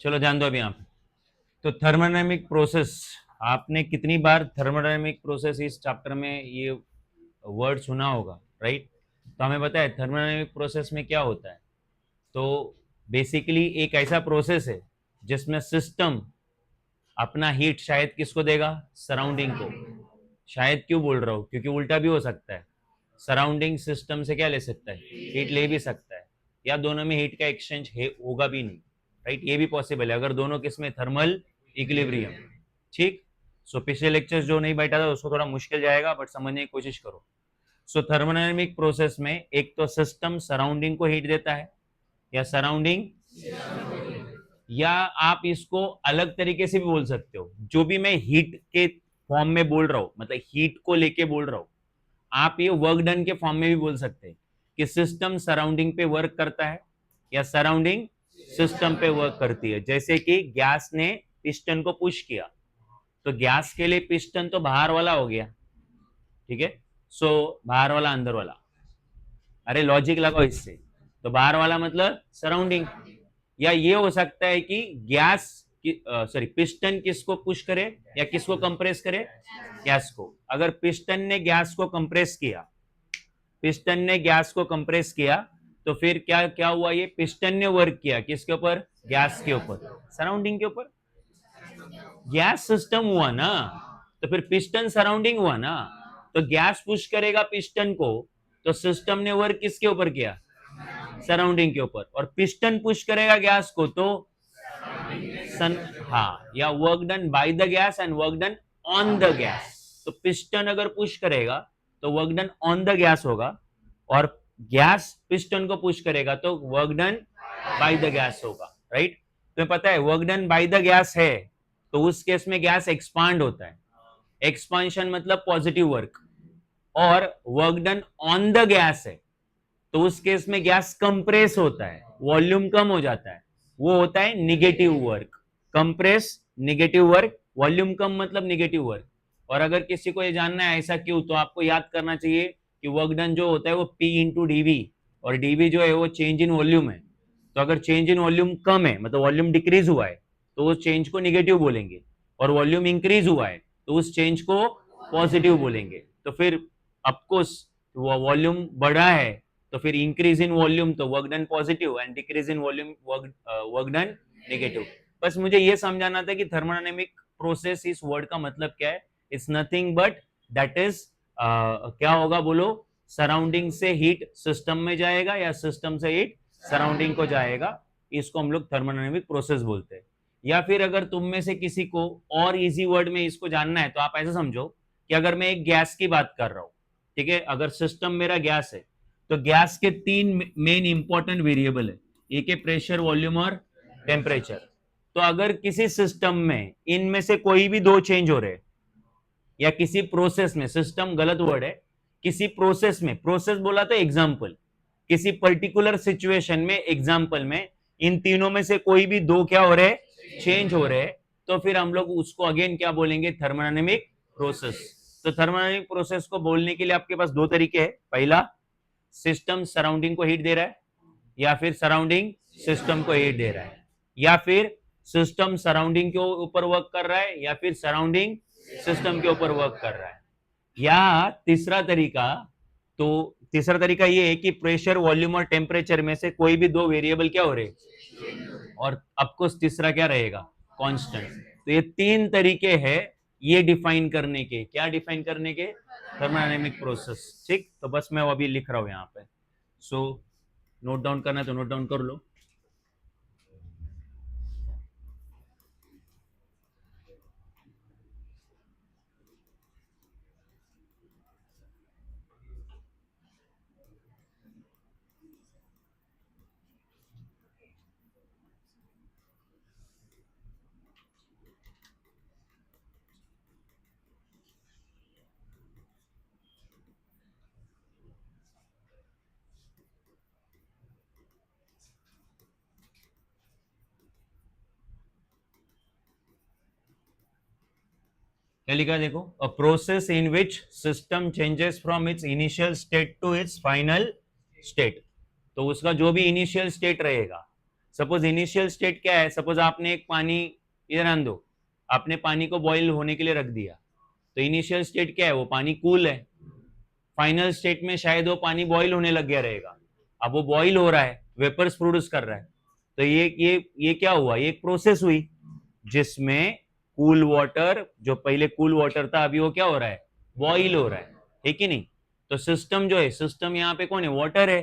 चलो ध्यान दो अभी यहाँ पे। तो थर्मोडायनेमिक प्रोसेस, आपने कितनी बार थर्मोडायनेमिक प्रोसेस इस चैप्टर में ये वर्ड सुना होगा, राइट? तो हमें पता है थर्मोडायनेमिक प्रोसेस में क्या होता है। तो बेसिकली एक ऐसा प्रोसेस है जिसमें सिस्टम अपना हीट शायद किसको देगा, सराउंडिंग को। शायद क्यों बोल रहा हूँ, क्योंकि उल्टा भी हो सकता है, सराउंडिंग सिस्टम से क्या ले सकता है, हीट ले भी सकता है, या दोनों में हीट का एक्सचेंज होगा भी नहीं, राइट? ये भी पॉसिबल है अगर दोनों किसमें, थर्मल इक्विलिब्रियम। ठीक। सो पिछले लेक्चर्स जो नहीं बैठा था उसको थोड़ा मुश्किल जाएगा, बट समझने की कोशिश करो। सो थर्मोडायनेमिक प्रोसेस में एक तो सिस्टम सराउंडिंग को हीट देता है, या सराउंडिंग, या आप इसको अलग तरीके से भी बोल सकते हो, जो भी मैं हीट के फॉर्म में बोल रहा हूं, मतलब हीट को लेके बोल रहा हूं, आप ये वर्क डन के फॉर्म में भी बोल सकते हैं कि सिस्टम सराउंडिंग पे वर्क करता है, या सराउंडिंग सिस्टम पे वर्क करती है। जैसे कि गैस ने पिस्टन को पुश किया, तो गैस के लिए पिस्टन तो बाहर वाला हो गया, ठीक है? सो बाहर वाला अंदर वाला, अरे लॉजिक लगाओ इससे। तो बाहर वाला मतलब सराउंडिंग, या ये हो सकता है कि गैस सॉरी पिस्टन किसको पुश करे या किसको कंप्रेस करे, गैस को। अगर पिस्टन ने गैस को कंप्रेस किया, पिस्टन ने गैस को कंप्रेस किया, तो फिर क्या क्या हुआ, ये पिस्टन ने वर्क किया किसके ऊपर, गैस के ऊपर, सराउंडिंग के ऊपर। गैस सिस्टम हुआ ना, तो फिर पिस्टन सराउंडिंग हुआ ना। तो गैस पुश करेगा पिस्टन को, तो सिस्टम ने वर्क किसके ऊपर किया, सराउंडिंग के ऊपर। और पिस्टन पुश करेगा गैस को, तो सन, हाँ, या work done by the gas and work done on the gas. तो पिस्टन अगर पुश करेगा तो work done on the gas होगा, और गैस पिस्टन को पुश करेगा तो work done by the gas होगा, राइट? तुम्हें पता है work done by the gas है, तो उस केस में गैस एक्सपांड होता है। एक्सपांशन मतलब पॉजिटिव वर्क। और work done on the gas है, तो उस केस में गैस कंप्रेस होता है, वॉल्यूम कम हो जाता है, वो होता है negative work. Compress, negative work, volume कम मतलब निगेटिव वर्क। और अगर किसी को ये जानना है ऐसा क्यों, तो आपको याद करना चाहिए कि वर्क डन जो होता है वो P इंटू डीवी, और डीवी जो है वो चेंज इन वॉल्यूम है। तो अगर चेंज इन वॉल्यूम कम है, मतलब वॉल्यूम डिक्रीज हुआ है, तो उस चेंज को निगेटिव बोलेंगे। और वॉल्यूम इंक्रीज हुआ है तो उस चेंज को पॉजिटिव बोलेंगे। तो फिर ऑफकोर्स वॉल्यूम बढ़ा है, तो फिर इंक्रीज इन वॉल्यूम तो work done positive, and decrease in volume work done negative. बस मुझे ये समझाना था कि थर्मोडायनेमिक प्रोसेस इस वर्ड का मतलब क्या है। It's nothing but that is, क्या होगा बोलो, सराउंडिंग से हीट सिस्टम में जाएगा या सिस्टम से हीट सराउंडिंग को जाएगा। इसको हम लोग थर्मोडायनेमिक प्रोसेस बोलते हैं। या फिर अगर तुम में से किसी को और इजी वर्ड में इसको जानना है, तो आप ऐसे समझो कि अगर मैं एक गैस की बात कर रहा हूं, ठीक है, अगर सिस्टम मेरा गैस है, तो गैस के तीन मेन इंपॉर्टेंट वेरिएबल है। एक है प्रेशर, वॉल्यूम और टेम्परेचर। तो अगर किसी सिस्टम में इनमें से कोई भी दो चेंज हो रहे, या किसी प्रोसेस में, सिस्टम गलत वर्ड है, किसी प्रोसेस में, प्रोसेस बोला तो एग्जाम्पल, किसी पर्टिकुलर सिचुएशन में, एग्जाम्पल में इन तीनों में से कोई भी दो क्या हो रहे, चेंज हो रहे, तो फिर हम लोग उसको अगेन क्या बोलेंगे, थर्मोडायनेमिक प्रोसेस। तो थर्मोडायनेमिक प्रोसेस को बोलने के लिए आपके पास दो तरीके हैं। पहला, सिस्टम सराउंडिंग को हीट दे रहा है, या फिर सराउंडिंग सिस्टम को हीट दे रहा है, या फिर सिस्टम सराउंडिंग के ऊपर वर्क कर रहा है, या फिर सराउंडिंग सिस्टम के ऊपर वर्क कर रहा है। या तीसरा तरीका, तो तीसरा तरीका ये है कि प्रेशर, वॉल्यूम और टेम्परेचर में से कोई भी दो वेरिएबल क्या हो रहे, और ऑफकोर्स तीसरा क्या रहेगा, कांस्टेंट। तो ये तीन तरीके हैं ये डिफाइन करने के, क्या डिफाइन करने के, थर्मोडायनेमिक प्रोसेस। ठीक, तो बस मैं वो अभी लिख रहा हूं यहाँ पे। सो नोट डाउन करना है तो नोट डाउन कर लो। क्या लिखा है देखो, a process in which system changes from its initial state to its final state. तो उसका जो भी इनिशियल स्टेट रहेगा, सपोज इनिशियल स्टेट क्या है, सपोज आपने एक पानी इधर आन दो, आपने पानी को बॉईल होने के लिए रख दिया, तो इनिशियल स्टेट क्या है, वो पानी कूल है। फाइनल स्टेट में शायद वो पानी बॉईल होने लग गया रहेगा, अब वो बॉईल हो रहा है, वेपर्स प्रोड्यूस कर रहा है, तो ये क्या हुआ, ये एक प्रोसेस हुई जिसमें कूल वाटर, जो पहले कूल वाटर था अभी वो क्या हो रहा है, बॉईल हो रहा है, ठीक ही नहीं। तो सिस्टम जो है, सिस्टम यहाँ पे कौन है, वाटर है,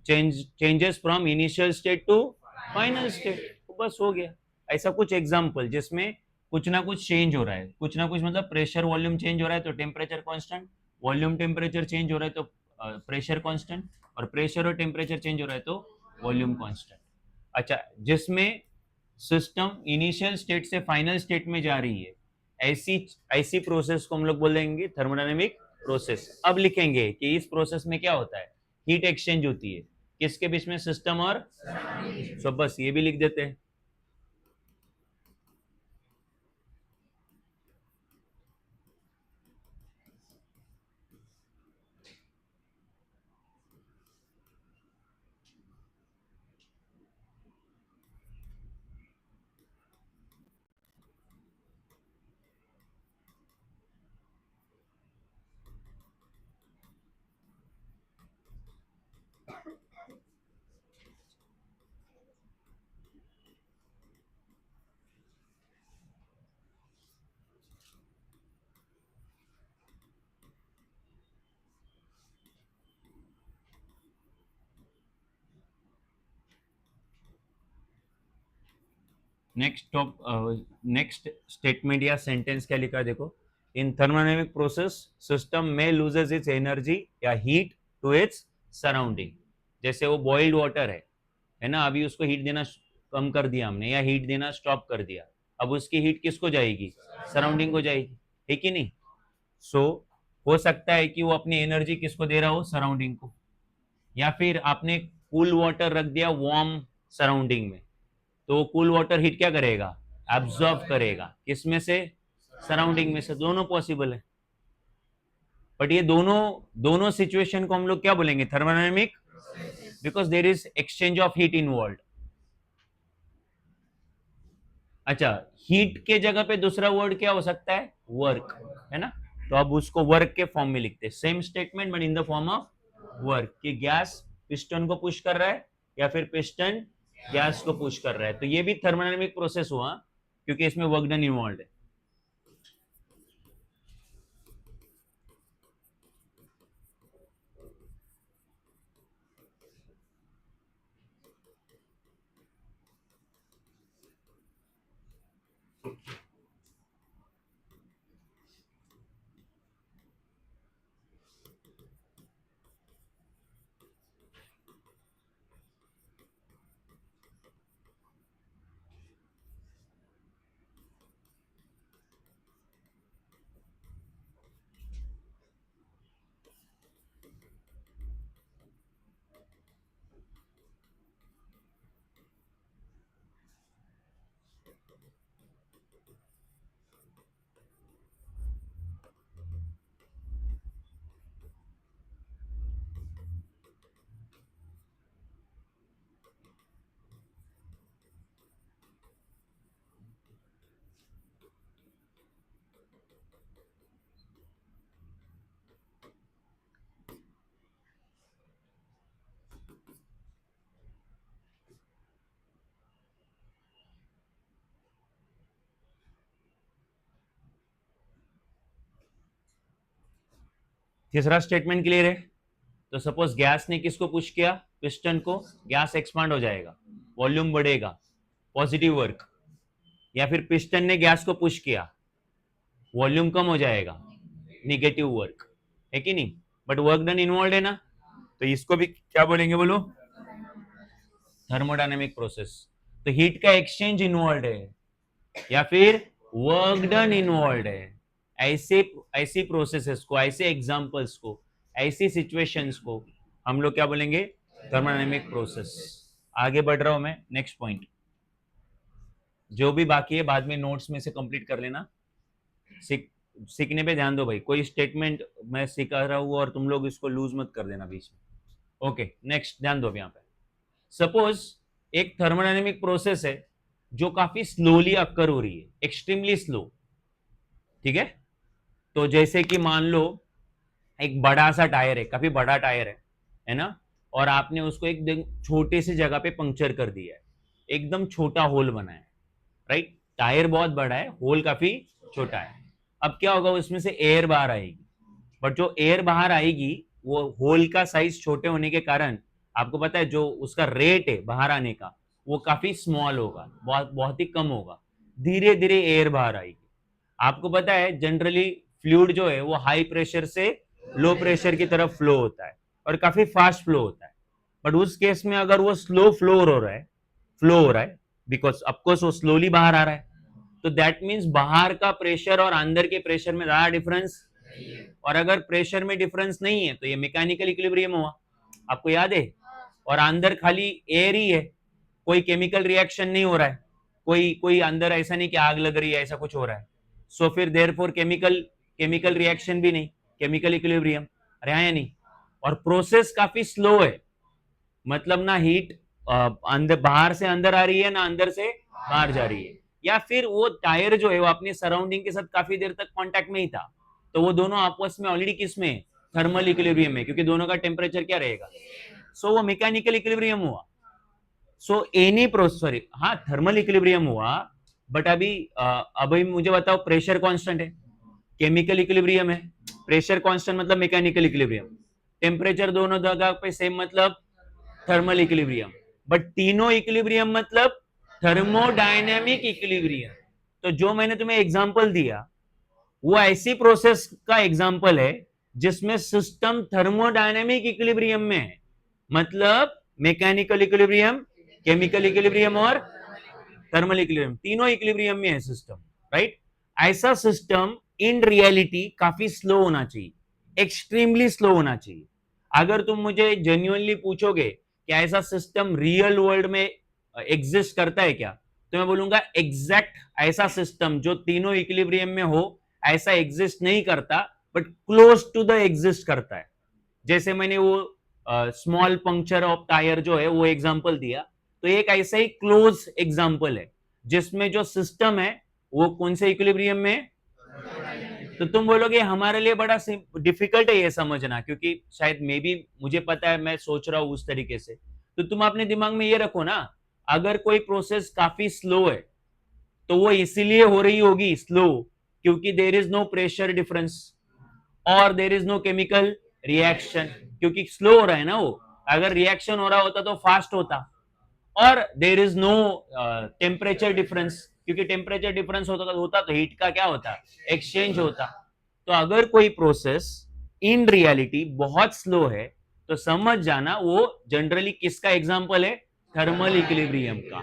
changes from initial state to final state, तो बस हो गया। ऐसा कुछ एग्जांपल जिसमें कुछ ना कुछ चेंज हो रहा है, कुछ ना कुछ मतलब प्रेशर वॉल्यूम चेंज हो रहा है तो temperature constant, volume temperature change हो रहा है तो प्रेशर कांस्टेंट, और प्रेशर और टेम्परेचर चेंज हो रहा है तो वॉल्यूम कांस्टेंट। अच्छा, जिसमें सिस्टम इनिशियल स्टेट से फाइनल स्टेट में जा रही है, ऐसी ऐसी प्रोसेस को हम लोग बोलेंगे थर्मोडायनेमिक प्रोसेस। अब लिखेंगे कि इस प्रोसेस में क्या होता है, हीट एक्सचेंज होती है, किसके बीच में, सिस्टम और, तो बस ये भी लिख देते हैं। नेक्स्ट स्टेटमेंट या सेंटेंस क्या लिखा है देखो, इन थर्मोडायनेमिक प्रोसेस सिस्टम में लूजेस इट्स एनर्जी या हीट टू इट्स सराउंडिंग। जैसे वो बॉइल्ड वाटर है ना, अभी उसको हीट देना कम कर दिया हमने या हीट देना स्टॉप कर दिया, अब उसकी हीट किसको जाएगी, सराउंडिंग को जाएगी, ठीक ही नहीं। सो हो सकता है कि वो अपनी एनर्जी किसको दे रहा हो, सराउंडिंग को, या फिर आपने कूल वाटर रख दिया वार्म सराउंडिंग में, तो कूल वाटर हीट क्या करेगा, एब्जॉर्ब करेगा, किसमें से, सराउंडिंग में से, दोनों पॉसिबल है। बट ये दोनों दोनों सिचुएशन को हम लोग क्या बोलेंगे, thermodynamic, because there is exchange of heat involve. अच्छा, हीट के जगह पे दूसरा वर्ड क्या हो सकता है, वर्क, है ना, तो अब उसको वर्क के फॉर्म में लिखते हैं, same statement but in the form of work, कि गैस पिस्टन को पुश कर रहा है या फिर पिस्टन गैस को पुश कर रहा है, तो ये भी थर्मोडायनेमिक प्रोसेस हुआ क्योंकि इसमें वर्क डन इन्वॉल्व है। तीसरा स्टेटमेंट क्लियर है, तो सपोज गैस ने किसको पुश किया, पिस्टन को, गैस एक्सपांड हो जाएगा, वॉल्यूम बढ़ेगा, पॉजिटिव वर्क, या फिर पिस्टन ने गैस को पुश किया, वॉल्यूम कम हो जाएगा, निगेटिव वर्क, है कि नहीं, बट वर्क डन इन्वॉल्व है ना, तो इसको भी क्या बोलेंगे बोलो, थर्मोडायनेमिक प्रोसेस। तो हीट का एक्सचेंज इन्वॉल्व है या फिर वर्क डन इन्वॉल्व है, ऐसे ऐसी प्रोसेसेस को, ऐसे एग्जांपल्स को, ऐसी सिचुएशंस को हम लोग क्या बोलेंगे, थर्मोडायनेमिक प्रोसेस। आगे बढ़ रहा हूं मैं, नेक्स्ट पॉइंट, जो भी बाकी है बाद में नोट्स में से कंप्लीट कर लेना, सीखने पे ध्यान दो भाई, कोई स्टेटमेंट मैं सिखा रहा हूं और तुम लोग इसको लूज मत कर देना बीच में। ओके, नेक्स्ट ध्यान दो यहाँ पे, सपोज एक थर्मोडायनेमिक प्रोसेस है जो काफी स्लोली अक्कर हो रही है, एक्सट्रीमली स्लो, ठीक है। तो जैसे कि मान लो एक बड़ा सा टायर है, काफी बड़ा टायर है ना, और आपने उसको एक छोटे सी जगह पे पंक्चर कर दिया है, एकदम छोटा होल बना है, राइट। टायर बहुत बड़ा है, होल काफी छोटा है। अब क्या होगा, उसमें से एयर बाहर आएगी, बट जो एयर बाहर आएगी वो होल का साइज छोटे होने के कारण आपको पता है जो उसका रेट है बाहर आने का वो काफी स्मॉल होगा, बहुत बहुत ही कम होगा, धीरे धीरे एयर बाहर आएगी। आपको पता है जनरली फ्लूइड जो है वो हाई प्रेशर से लो प्रेशर की तरफ फ्लो होता है और काफी फास्ट फ्लो होता है, बट उस केस में अगर वो स्लो फ्लो हो रहा है बिकॉज ऑफकोर्स वो स्लोली बाहर आ रहा है, तो दैट मीन्स बाहर का प्रेशर और अंदर के प्रेशर में ज्यादा डिफरेंस, और अगर प्रेशर में डिफरेंस नहीं है तो ये मैकेनिकल इक्विलिब्रियम हुआ, आपको याद है। और अंदर खाली एयर ही है, कोई केमिकल रिएक्शन नहीं हो रहा है, कोई कोई अंदर ऐसा नहीं कि आग लग रही है, ऐसा कुछ हो रहा है। सो फिर देयरफॉर केमिकल केमिकल रिएक्शन भी नहीं, केमिकल इक्विलिब्रियम, अरे हाँ या नहीं। और प्रोसेस काफी स्लो है, मतलब ना हीट अंदर बाहर से अंदर आ रही है ना अंदर से बाहर जा रही है, या फिर वो टायर जो है वो अपनी सराउंडिंग के साथ काफी देर तक कांटेक्ट में ही था, तो वो दोनों आपस में ऑलरेडी किस में, थर्मल इक्विलिब्रियम में, क्योंकि दोनों का टेम्परेचर क्या रहेगा, सो वो मैकेनिकल इक्विलिब्रियम हुआ। सो एनी प्रोसेस, सॉरी हाँ थर्मल इक्विलिब्रियम हुआ, बट अभी मुझे बताओ प्रेशर कांस्टेंट है, केमिकल इक्विलिब्रियम है, प्रेशर कांस्टेंट मतलब मैकेनिकल इक्विलिब्रियम, टेम्परेचर दोनों जगह पे सेम मतलब थर्मल इक्विलिब्रियम, बट तीनों इक्विलिब्रियम मतलब थर्मोडायनेमिक इक्विलिब्रियम। तो जो मैंने तुम्हें एग्जांपल दिया वो ऐसी प्रोसेस का एग्जांपल है जिसमें सिस्टम थर्मोडायनेमिक इक्विलिब्रियम में है, मतलब मैकेनिकल इक्विलिब्रियम, केमिकल इक्विलिब्रियम और थर्मल इक्विलिब्रियम, तीनों इक्विलिब्रियम में है सिस्टम, राइट। ऐसा सिस्टम इन रियलिटी काफी स्लो होना चाहिए, एक्सट्रीमली स्लो होना चाहिए। अगर तुम मुझे जेन्युइनली पूछोगे कि ऐसा सिस्टम रियल वर्ल्ड में एग्जिस्ट करता है क्या, तो मैं बोलूंगा एग्जैक्ट ऐसा सिस्टम जो तीनों इक्विलिब्रियम में हो ऐसा एग्जिस्ट नहीं करता, but close to the exist करता है। जैसे मैंने वो स्मॉल पंक्चर ऑफ टायर जो है वो एग्जांपल दिया, तो एक ऐसा ही क्लोज एग्जांपल है जिसमें जो सिस्टम है वो कौन से इक्विलिब्रियम में। तो तुम बोलोगे हमारे लिए बड़ा डिफिकल्ट है ये समझना, क्योंकि शायद मे भी मुझे पता है मैं सोच रहा हूं उस तरीके से, तो तुम अपने दिमाग में ये रखो ना, अगर कोई प्रोसेस काफी स्लो है तो वो इसीलिए हो रही होगी स्लो क्योंकि there is no pressure difference और there is no chemical reaction, क्योंकि स्लो हो रहा है ना वो, अगर रिएक्शन हो रहा होता तो फास्ट होता, और there is no temperature difference, क्योंकि टेम्परेचर डिफरेंस होता तो हीट का क्या होता, एक्सचेंज होता। तो अगर कोई प्रोसेस इन रियलिटी बहुत स्लो है तो समझ जाना वो जनरली किसका एग्जांपल है, थर्मल इक्विलिब्रियम का,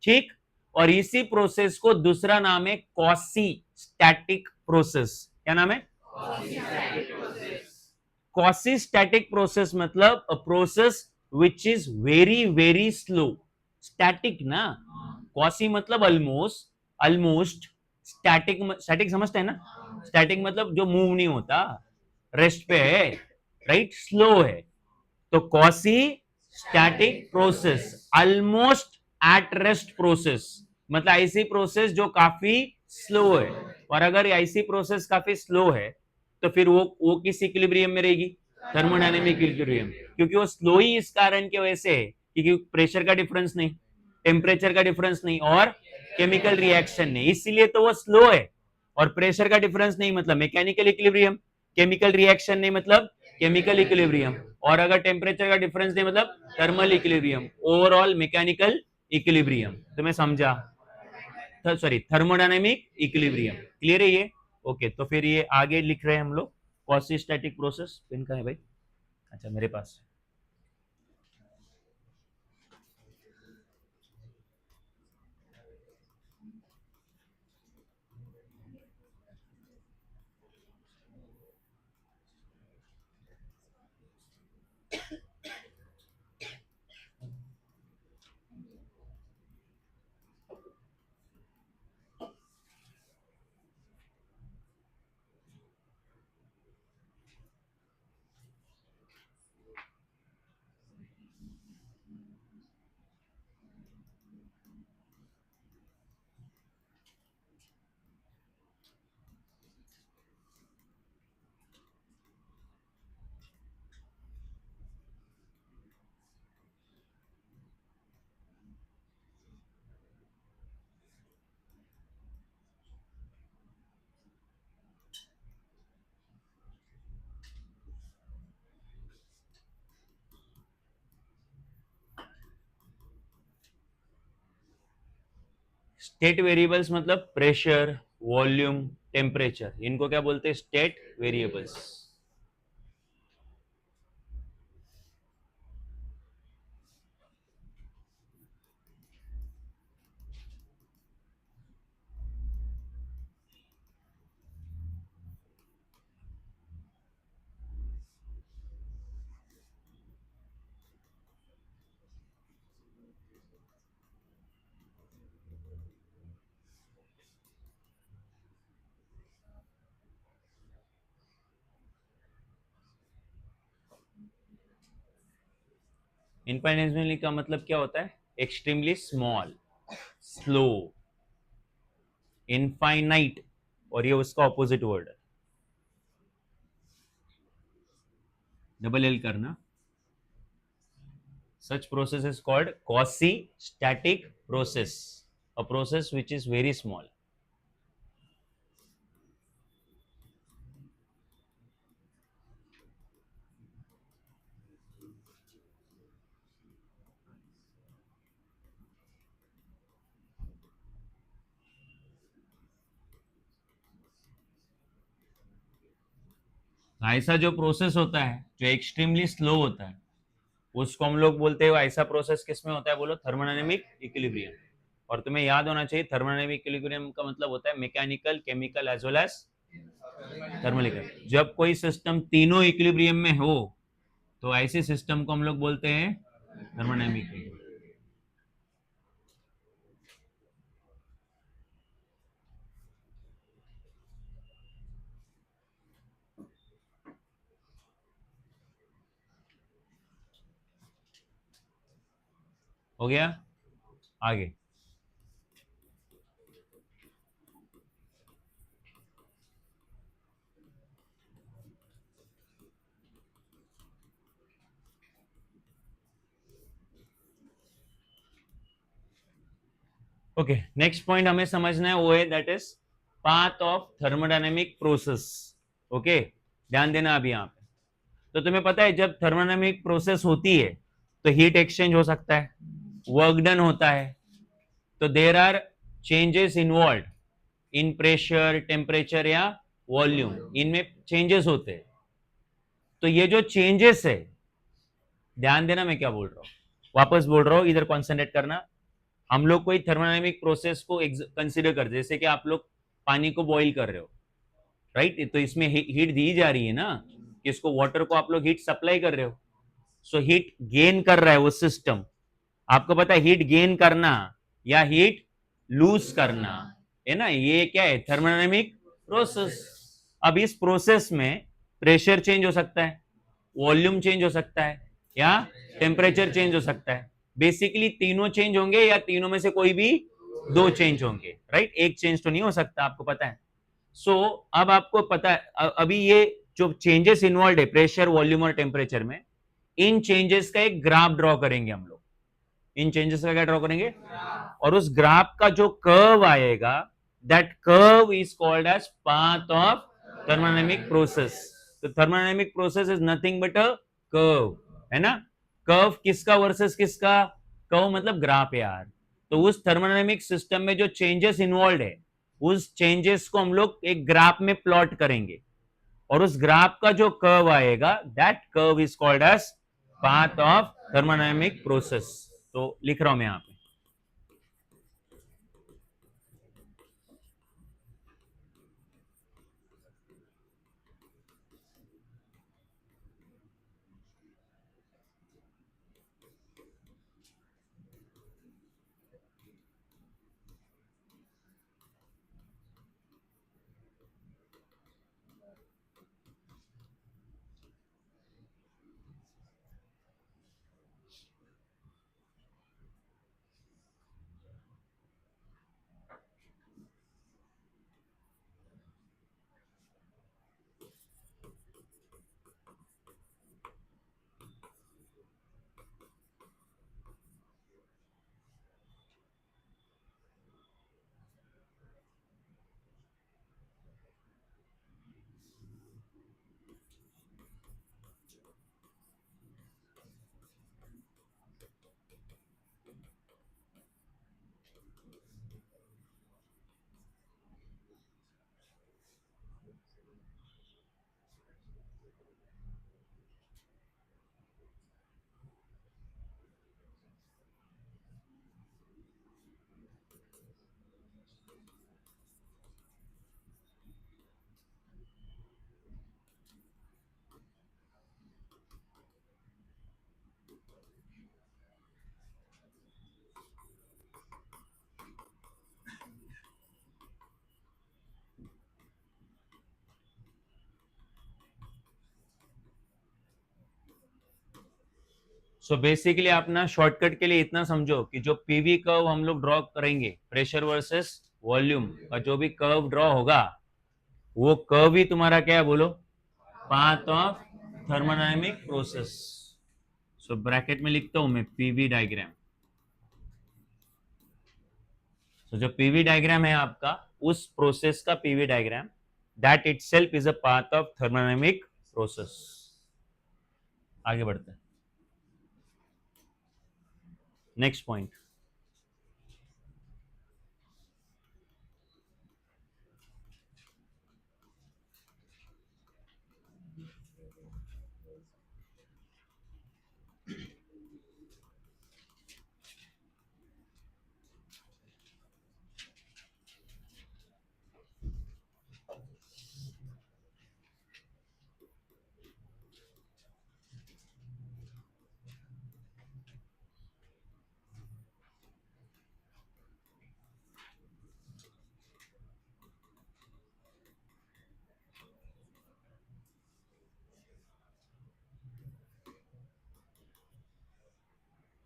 ठीक। और इसी प्रोसेस को दूसरा नाम है क्वासी स्टैटिक प्रोसेस, क्या नाम है, क्वासी स्टैटिक प्रोसेस मतलब a process which is very very slow, static ना, क्वासी मतलब ऑलमोस्ट, ऑलमोस्ट स्टैटिक, स्टैटिक समझते हैं ना, स्टैटिक मतलब जो मूव नहीं होता, रेस्ट पे है, राइट, स्लो है। तो quasi static process, almost at rest process, मतलब ऐसी प्रोसेस जो काफी स्लो है, और अगर ऐसी प्रोसेस काफी स्लो है तो फिर वो किस इक्विलिब्रियम में रहेगी, थर्मोडायनेमिक इक्विलिब्रियम, क्योंकि वो स्लो ही इस कारण की वजह से है क्योंकि प्रेशर का डिफरेंस नहीं, टेम्परेचर का डिफरेंस नहीं और केमिकल रिएक्शन नहीं, इसीलिए तो वो स्लो है। और प्रेशर का डिफरेंस नहीं मतलब मैकेनिकल इक्विलिब्रियम, केमिकल रिएक्शन नहीं मतलब केमिकल इक्विलिब्रियम, और अगर टेम्परेचर का डिफरेंस नहीं मतलब thermal equilibrium, overall mechanical equilibrium. तो मैं समझा, सॉरी थर्मोडायनेमिक इक्विलिब्रियम, क्लियर है ये, ओके। तो फिर ये आगे लिख रहे हैं हम लोग क्वासी स्टैटिक प्रोसेस, पेन का है भाई, अच्छा मेरे पास। स्टेट वेरिएबल्स मतलब प्रेशर, वॉल्यूम, टेम्परेचर, इनको क्या बोलते हैं? State variables. इनफाइनाइटली का मतलब क्या होता है? एक्सट्रीमली स्मॉल, स्लो, इनफाइनाइट, और ये उसका ऑपोजिट वर्ड है, डबल एल करना। सच process is called quasi static process, a process which is very small. ऐसा जो प्रोसेस होता है जो एक्सट्रीमली स्लो होता है उसको हम लोग बोलते हैं, ऐसा प्रोसेस किसमें होता है? बोलो, थर्मोडायनेमिक इक्विलिब्रियम। और तुम्हें याद होना चाहिए थर्मोडायनेमिक इक्विलिब्रियम का मतलब होता है mechanical, chemical as well as thermalical. जब कोई सिस्टम तीनों इक्विलिब्रियम में हो तो ऐसे सिस्टम को हम लोग बोलते हैं थर्मोडायनेमिक इक्विलिब्रियम। हो गया? आगे ओके, नेक्स्ट पॉइंट हमें समझना है, वो है that is path of thermodynamic process. Okay, ध्यान देना अभी यहाँ पे। तो तुम्हें पता है जब थर्मोडायनेमिक प्रोसेस होती है तो हीट एक्सचेंज हो सकता है, वर्क डन होता है, तो there are changes involve in pressure, temperature या वॉल्यूम, इनमें चेंजेस होते हैं। तो ये जो चेंजेस है, ध्यान देना मैं क्या बोल रहा हूं, वापस बोल रहा हूं, इधर कॉन्सेंट्रेट करना। हम लोग कोई थर्मोडायनेमिक प्रोसेस को कंसीडर कर, जैसे कि आप लोग पानी को बॉईल कर रहे हो, राइट? तो इसमें हीट दी जा रही है ना, कि इसको वाटर को आप लोग हीट सप्लाई कर रहे हो, सो हीट गेन कर रहा है वो सिस्टम। आपको पता है हीट गेन करना या हीट लूज करना है ना, ये क्या है? Thermodynamic process. अब इस प्रोसेस में प्रेशर चेंज हो सकता है, वॉल्यूम चेंज हो सकता है, या टेम्परेचर चेंज हो सकता है। बेसिकली तीनों चेंज होंगे या तीनों में से कोई भी दो चेंज होंगे, राइट? एक चेंज तो नहीं हो सकता, आपको पता है। अब आपको पता है अभी ये जो चेंजेस इन्वॉल्व है प्रेशर, वॉल्यूम और टेम्परेचर में, इन चेंजेस का एक ग्राफ ड्रॉ करेंगे हम लोग। इन चेंजेस का क्या ड्रॉ करेंगे? और उस ग्राफ का जो कर्व आएगा, that curve is called as path of thermodynamic process. तो thermodynamic process is nothing but a curve, है ना? कर्व किसका वर्सेस किसका? कर्व मतलब ग्राफ यार। तो उस थर्मोडायनेमिक सिस्टम में जो चेंजेस इन्वॉल्व है, उस चेंजेस को हम लोग एक ग्राफ में प्लॉट करेंगे, और उस ग्राफ का जो कर्व आएगा, that curve is called as path of thermodynamic process. तो लिख रहा हूं मैं यहां पे। सो बेसिकली आप ना शॉर्टकट के लिए इतना समझो कि जो पीवी कर्व हम लोग ड्रॉ करेंगे प्रेशर वर्सेस वॉल्यूम का जो भी कर्व ड्रॉ होगा वो कर्व ही तुम्हारा क्या है बोलो, path of thermodynamic process. So bracket में लिखता हूं मैं पीवी डायग्राम। तो जो पीवी डायग्राम है आपका उस प्रोसेस का PV diagram, that itself is a part of thermodynamic process. आगे बढ़ते हैं, next point.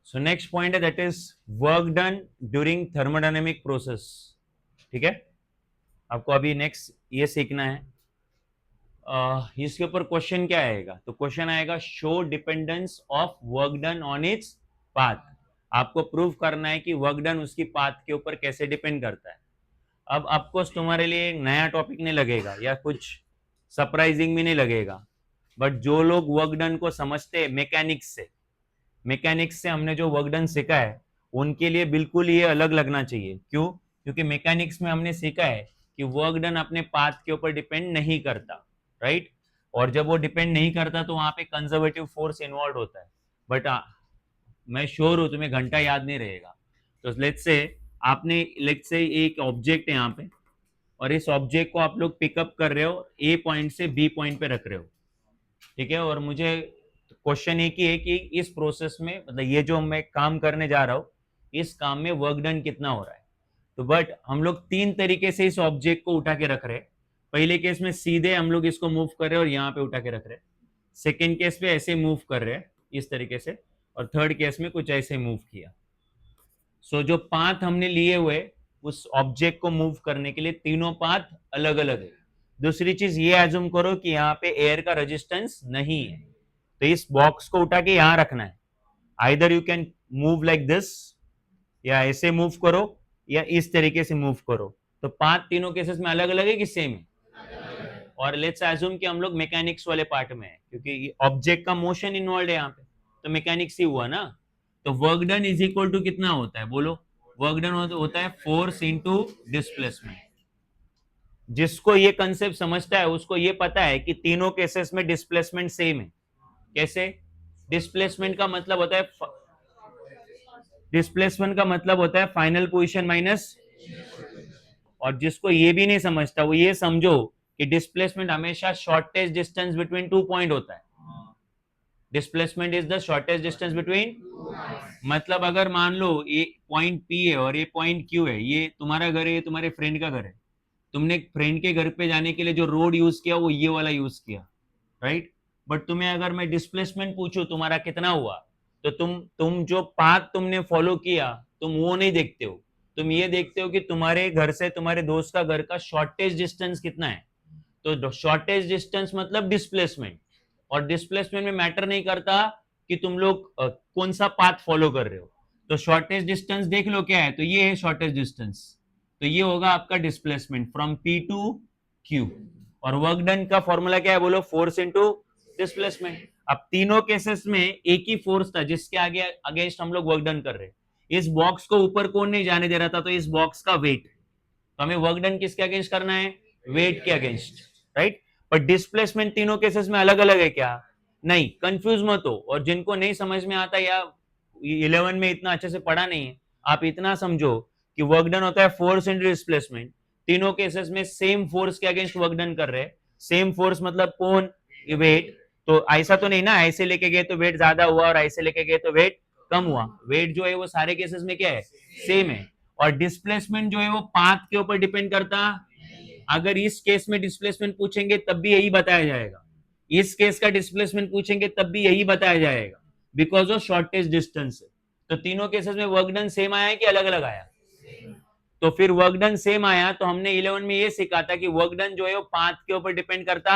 So next point है that is work done during thermodynamic process. ठीक है, आपको अभी नेक्स्ट ये सीखना है। इसके ऊपर क्वेश्चन क्या आएगा, तो क्वेश्चन आएगा show dependence of work done on its path. आपको प्रूव करना है कि वर्क डन उसकी पाथ के ऊपर कैसे डिपेंड करता है। अब आपको तुम्हारे लिए एक नया टॉपिक नहीं लगेगा या कुछ सरप्राइजिंग भी नहीं लगेगा, बट जो लोग वर्क डन को समझते हैं मैकेनिक्स से हमने जो वर्क डन सीखा है उनके लिए बिल्कुल ये अलग लगना चाहिए। क्यों? क्योंकि मैकेनिक्स में हमने सीखा है कि वर्क डन अपने पाथ के ऊपर डिपेंड नहीं करता, राइट? और जब वो डिपेंड नहीं करता तो वहां पे कंजर्वेटिव फोर्स इन्वॉल्व होता है। बट मैं श्योर हूं तुम्हें घंटा याद नहीं रहेगा। तो लेट्स से एक ऑब्जेक्ट है यहाँ पे, और इस ऑब्जेक्ट को आप लोग पिकअप कर रहे हो ए पॉइंट से बी पॉइंट पे रख रहे हो, ठीक है? और मुझे क्वेश्चन एक ही है कि इस प्रोसेस में, मतलब ये जो मैं काम करने जा रहा हूँ, इस काम में वर्क डन कितना हो रहा है। तो बट हम लोग तीन तरीके से इस ऑब्जेक्ट को उठा के रख रहे हैं। पहले केस में सीधे हम लोग इसको मूव कर रहे हैं और यहाँ पे उठा के रख रहे हैं। सेकेंड केस पे ऐसे मूव कर रहे हैं इस तरीके से, और थर्ड केस में कुछ ऐसे मूव किया। सो जो पाथ हमने लिए हुए उस ऑब्जेक्ट को मूव करने के लिए तीनों पाथ अलग अलग है। दूसरी चीज ये एज्यूम करो कि यहाँ पे एयर का रेजिस्टेंस नहीं है, तो इस बॉक्स को उठा के यहां रखना है। Either you can move like this, या ऐसे मूव करो, या इस तरीके से मूव करो। तो पाथ तीनों केसेस में अलग अलग है कि सेम है? और लेट्स एज्यूम कि हम लोग मैकेनिक्स वाले पार्ट में है, क्योंकि ऑब्जेक्ट का मोशन इन्वॉल्व है यहाँ पे, तो मैकेनिक्स ही हुआ ना। तो work done is equal to कितना होता है बोलो? वर्क डन होता है फोर्स इंटू डिस्प्लेसमेंट। जिसको ये कंसेप्ट समझता है उसको ये पता है कि तीनों केसेस में डिस्प्लेसमेंट सेम है। कैसे? डिस्प्लेसमेंट का मतलब होता है फाइनल पोजीशन माइनस। और जिसको ये भी नहीं समझता वो ये समझो कि डिस्प्लेसमेंट हमेशा शॉर्टेस्ट डिस्टेंस बिटवीन 2 पॉइंट होता है। Displacement is the shortest distance between, मतलब अगर मान लो ये पॉइंट पी है और ये पॉइंट क्यू है, ये तुम्हारा घर है, ये तुम्हारे फ्रेंड का घर है। तुमने फ्रेंड के घर पे जाने के लिए जो रोड यूज किया वो ये वाला यूज किया, राइट? बट तुम्हें अगर मैं डिस्प्लेसमेंट पूछूं तुम्हारा कितना हुआ, तो तुम जो पाथ तुमने फॉलो किया तुम वो नहीं देखते हो। तुम ये देखते हो कि तुम्हारे घर से तुम्हारे दोस्त का घर का शॉर्टेज डिस्टेंस कितना है। तो शॉर्टेज डिस्टेंस मतलब डिस्प्लेसमेंट, और डिस्प्लेसमेंट में मैटर नहीं करता कि तुम लोग कौन सा पाथ फॉलो कर रहे हो। तो शॉर्टेज डिस्टेंस देख लो क्या है, तो ये है शॉर्टेज डिस्टेंस। तो ये होगा आपका displacement from P to Q. और वर्क डन का फॉर्मूला क्या है बोलो? Force into displacement. अब तीनों केसेस में एक ही फोर्स था जिसके आगे अगेंस्ट हम लोग वर्क डन कर रहे हैं। इस बॉक्स को ऊपर कौन नहीं जाने दे रहा था? तो इस बॉक्स का वेट। तो हमें वर्क डन किसके अगेंस्ट करना है? वेट के अगेंस्ट, राइट? पर डिस्प्लेसमेंट तीनों केसेस में अलग अलग है क्या? नहीं, कंफ्यूज मत हो। और जिनको नहीं समझ में आता या 11 में इतना अच्छे से पढ़ा नहीं है, आप इतना समझो कि वर्क डन होता है फोर्स इंटू डिस्प्लेसमेंट। तीनों केसेस में सेम फोर्स के अगेंस्ट वर्क डन कर रहे हैं। सेम फोर्स मतलब कौन? वेट। तो ऐसा तो नहीं ना ऐसे लेके गए तो वेट ज्यादा हुआ और ऐसे लेके गए तो वेट कम हुआ। वेट जो है वो सारे केसेस में क्या है? सेम है। और डिस्प्लेसमेंट जो है वो पाथ के ऊपर डिपेंड करता। अगर इस केस में डिस्प्लेसमेंट पूछेंगे तब भी यही बताया जाएगा, इस केस का डिस्प्लेसमेंट पूछेंगे तब भी यही बताया जाएगा। Because of shortage distance. तो तीनों केसेस में वर्क डन सेम आया है कि अलग अलग आया? तो फिर वर्क डन सेम आया, तो हमने 11 में ये सीखा था कि वर्क डन जो है वो पाथ के ऊपर डिपेंड करता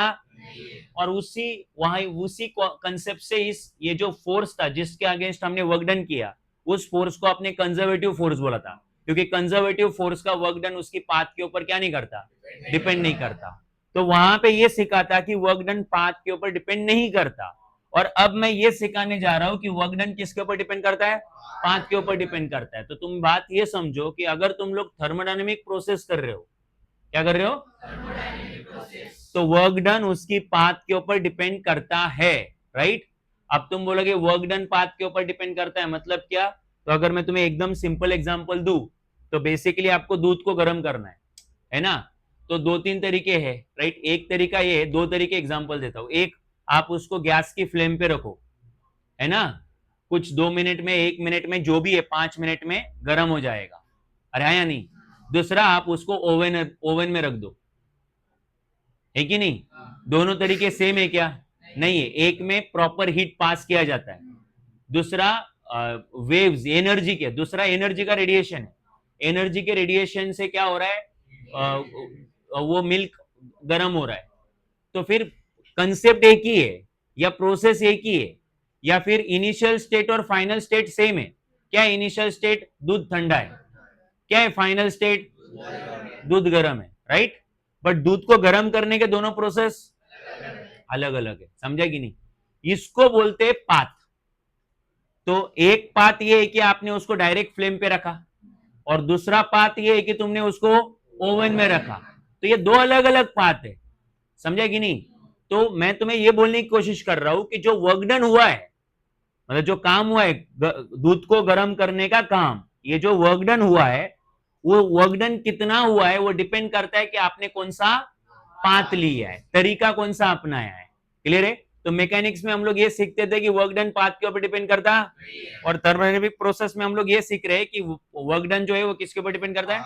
और उसी कंसेप्ट से ये जो फोर्स था जिसके अगेंस्ट हमने वर्क डन किया, उस फोर्स को आपने कंजर्वेटिव फोर्स बोला था, क्योंकि कंजर्वेटिव फोर्स का वर्क डन उसकी पाथ के ऊपर क्या नहीं करता, डिपेंड नहीं करता। तो वहां पे ये सिखा था कि वर्क डन पाथ के ऊपर डिपेंड नहीं करता, और अब मैं ये सिखाने जा रहा हूं कि वर्क डन किसके ऊपर डिपेंड करता है, पाथ के ऊपर डिपेंड करता है। तो तुम बात ये समझो कि अगर तुम लोग थर्मोडायनेमिक प्रोसेस कर रहे हो, क्या कर रहे हो, तो वर्क डन उसकी पाथ के ऊपर डिपेंड करता है, राइट। अब तुम बोलोगे वर्क डन पाथ के ऊपर डिपेंड करता है, मतलब क्या? तो अगर मैं तुम्हें एकदम सिंपल एग्जांपल दूं, तो बेसिकली आपको दूध को गर्म करना है ना। तो दो तीन तरीके हैं, राइट। एक तरीका ये है, दो तरीके एग्जांपल देता हूं। एक, आप उसको गैस की फ्लेम पे रखो, है ना, कुछ 2 मिनट में, 1 मिनट में, जो भी है 5 मिनट में गर्म हो जाएगा, अरे या नहीं। दूसरा, आप उसको ओवन में रख दो, है कि नहीं। दोनों तरीके सेम है क्या? नहीं है। एक में प्रॉपर हीट पास किया जाता है, दूसरा वेव्स एनर्जी के, दूसरा एनर्जी का रेडिएशन है। एनर्जी के रेडिएशन से क्या हो रहा है, वो मिल्क गर्म हो रहा है। तो फिर कंसेप्ट एक ही है या प्रोसेस एक ही है, या फिर इनिशियल स्टेट और फाइनल स्टेट सेम है? क्या इनिशियल स्टेट दूध ठंडा है, क्या है फाइनल स्टेट दूध गर्म है, राइट। बट दूध को गर्म करने के दोनों प्रोसेस अलग अलग है, समझा कि नहीं। इसको बोलते हैं पाथ। तो एक पाथ ये है कि आपने उसको डायरेक्ट फ्लेम पे रखा, और दूसरा पाथ ये है कि तुमने उसको ओवन में रखा। तो ये दो अलग अलग पाथ है, समझा कि नहीं। तो मैं तुम्हें ये बोलने की कोशिश कर रहा हूं कि जो वर्क डन हुआ है, मतलब जो काम हुआ है दूध को गर्म करने का काम, ये जो वर्क डन हुआ है, वो वर्क डन कितना हुआ है वो डिपेंड करता है कि आपने कौन सा पाथ लिया है, तरीका कौन सा अपनाया है। क्लियर है। तो मैकेनिक्स में हम लोग ये सीखते थे कि वर्क डन पाथ के ऊपर डिपेंड करता, और थर्मोडायनेमिक प्रोसेस में हम लोग ये सीख रहे हैं कि वर्क डन जो है वो किसके ऊपर डिपेंड करता है,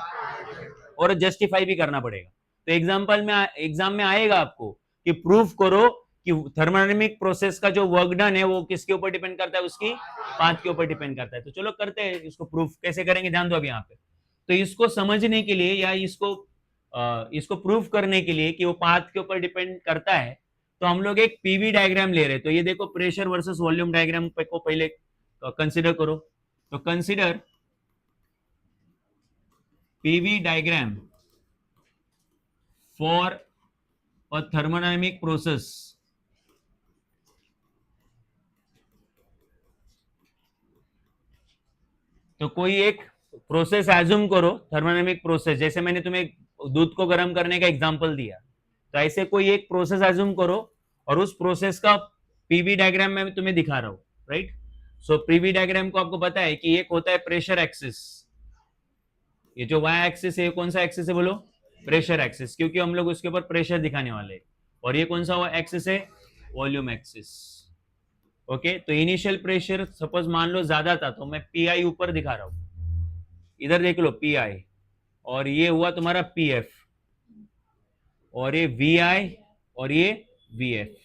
और जस्टिफाई भी करना पड़ेगा। तो एग्जाम में आएगा आपको कि प्रूफ करो कि थर्मोडायनेमिक प्रोसेस का जो वर्क डन है वो किसके ऊपर डिपेंड करता है, उसकी पाथ के ऊपर डिपेंड करता है। तो चलो करते हैं इसको, प्रूफ कैसे करेंगे ध्यान दो अब यहाँ पे। तो इसको समझने के लिए या इसको प्रूफ करने के लिए कि वो पाथ के ऊपर डिपेंड करता है, तो हम लोग एक पीवी डायग्राम ले रहे हैं। तो ये देखो, प्रेशर वर्सेस वॉल्यूम डायग्राम को पहले कंसीडर करो। तो consider PV diagram for a thermodynamic process. तो कोई एक प्रोसेस एज्यूम करो, थर्मोडायनेमिक प्रोसेस, जैसे मैंने तुम्हें दूध को गर्म करने का एग्जांपल दिया, तो ऐसे कोई एक प्रोसेस एज्यूम करो, और उस प्रोसेस का पीवी डायग्राम मैं तुम्हें दिखा रहा हूं, राइट। सो पीवी डायग्राम को आपको पता है कि एक होता है प्रेशर एक्सिस, ये जो वाई एक्सिस है, कौन सा एक्सिस है बोलो, प्रेशर एक्सिस, क्योंकि हम लोग उसके ऊपर प्रेशर दिखाने वाले हैं। और ये कौन सा एक्सिस है, वॉल्यूम एक्सिस। ओके, तो इनिशियल प्रेशर सपोज मान लो ज्यादा था, तो मैं पी आई ऊपर दिखा रहा हूं, इधर देख लो पी आई, और ये हुआ तुम्हारा पी एफ, और ये वी आई, और ये वी एफ,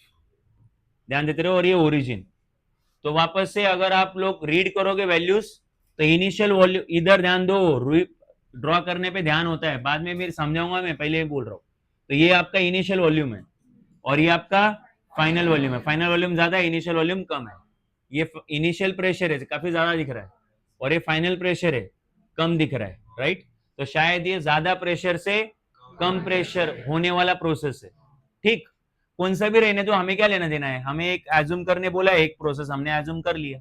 ध्यान देते रहो, और ये ओरिजिन। तो वापस से अगर आप लोग रीड करोगे वैल्यूज, तो इनिशियल वॉल्यूम, इधर ध्यान दो, ड्रॉ करने पे ध्यान होता है, बाद में मैं समझाऊंगा, मैं पहले बोल रहा हूं। तो ये आपका इनिशियल वॉल्यूम है, और ये आपका फाइनल वॉल्यूम है। फाइनल वॉल्यूम ज्यादा है, इनिशियल वॉल्यूम कम है। ये इनिशियल प्रेशर है, काफी ज्यादा दिख रहा है, और ये फाइनल प्रेशर है, कम दिख रहा है, राइट। तो शायद ये ज्यादा प्रेशर से कम प्रेशर होने वाला प्रोसेस है, ठीक। कौन सा भी रहने तो हमें क्या लेना देना है, हमें एक एज्यूम करने बोला है, एक प्रोसेस हमने एज्यूम कर लिया।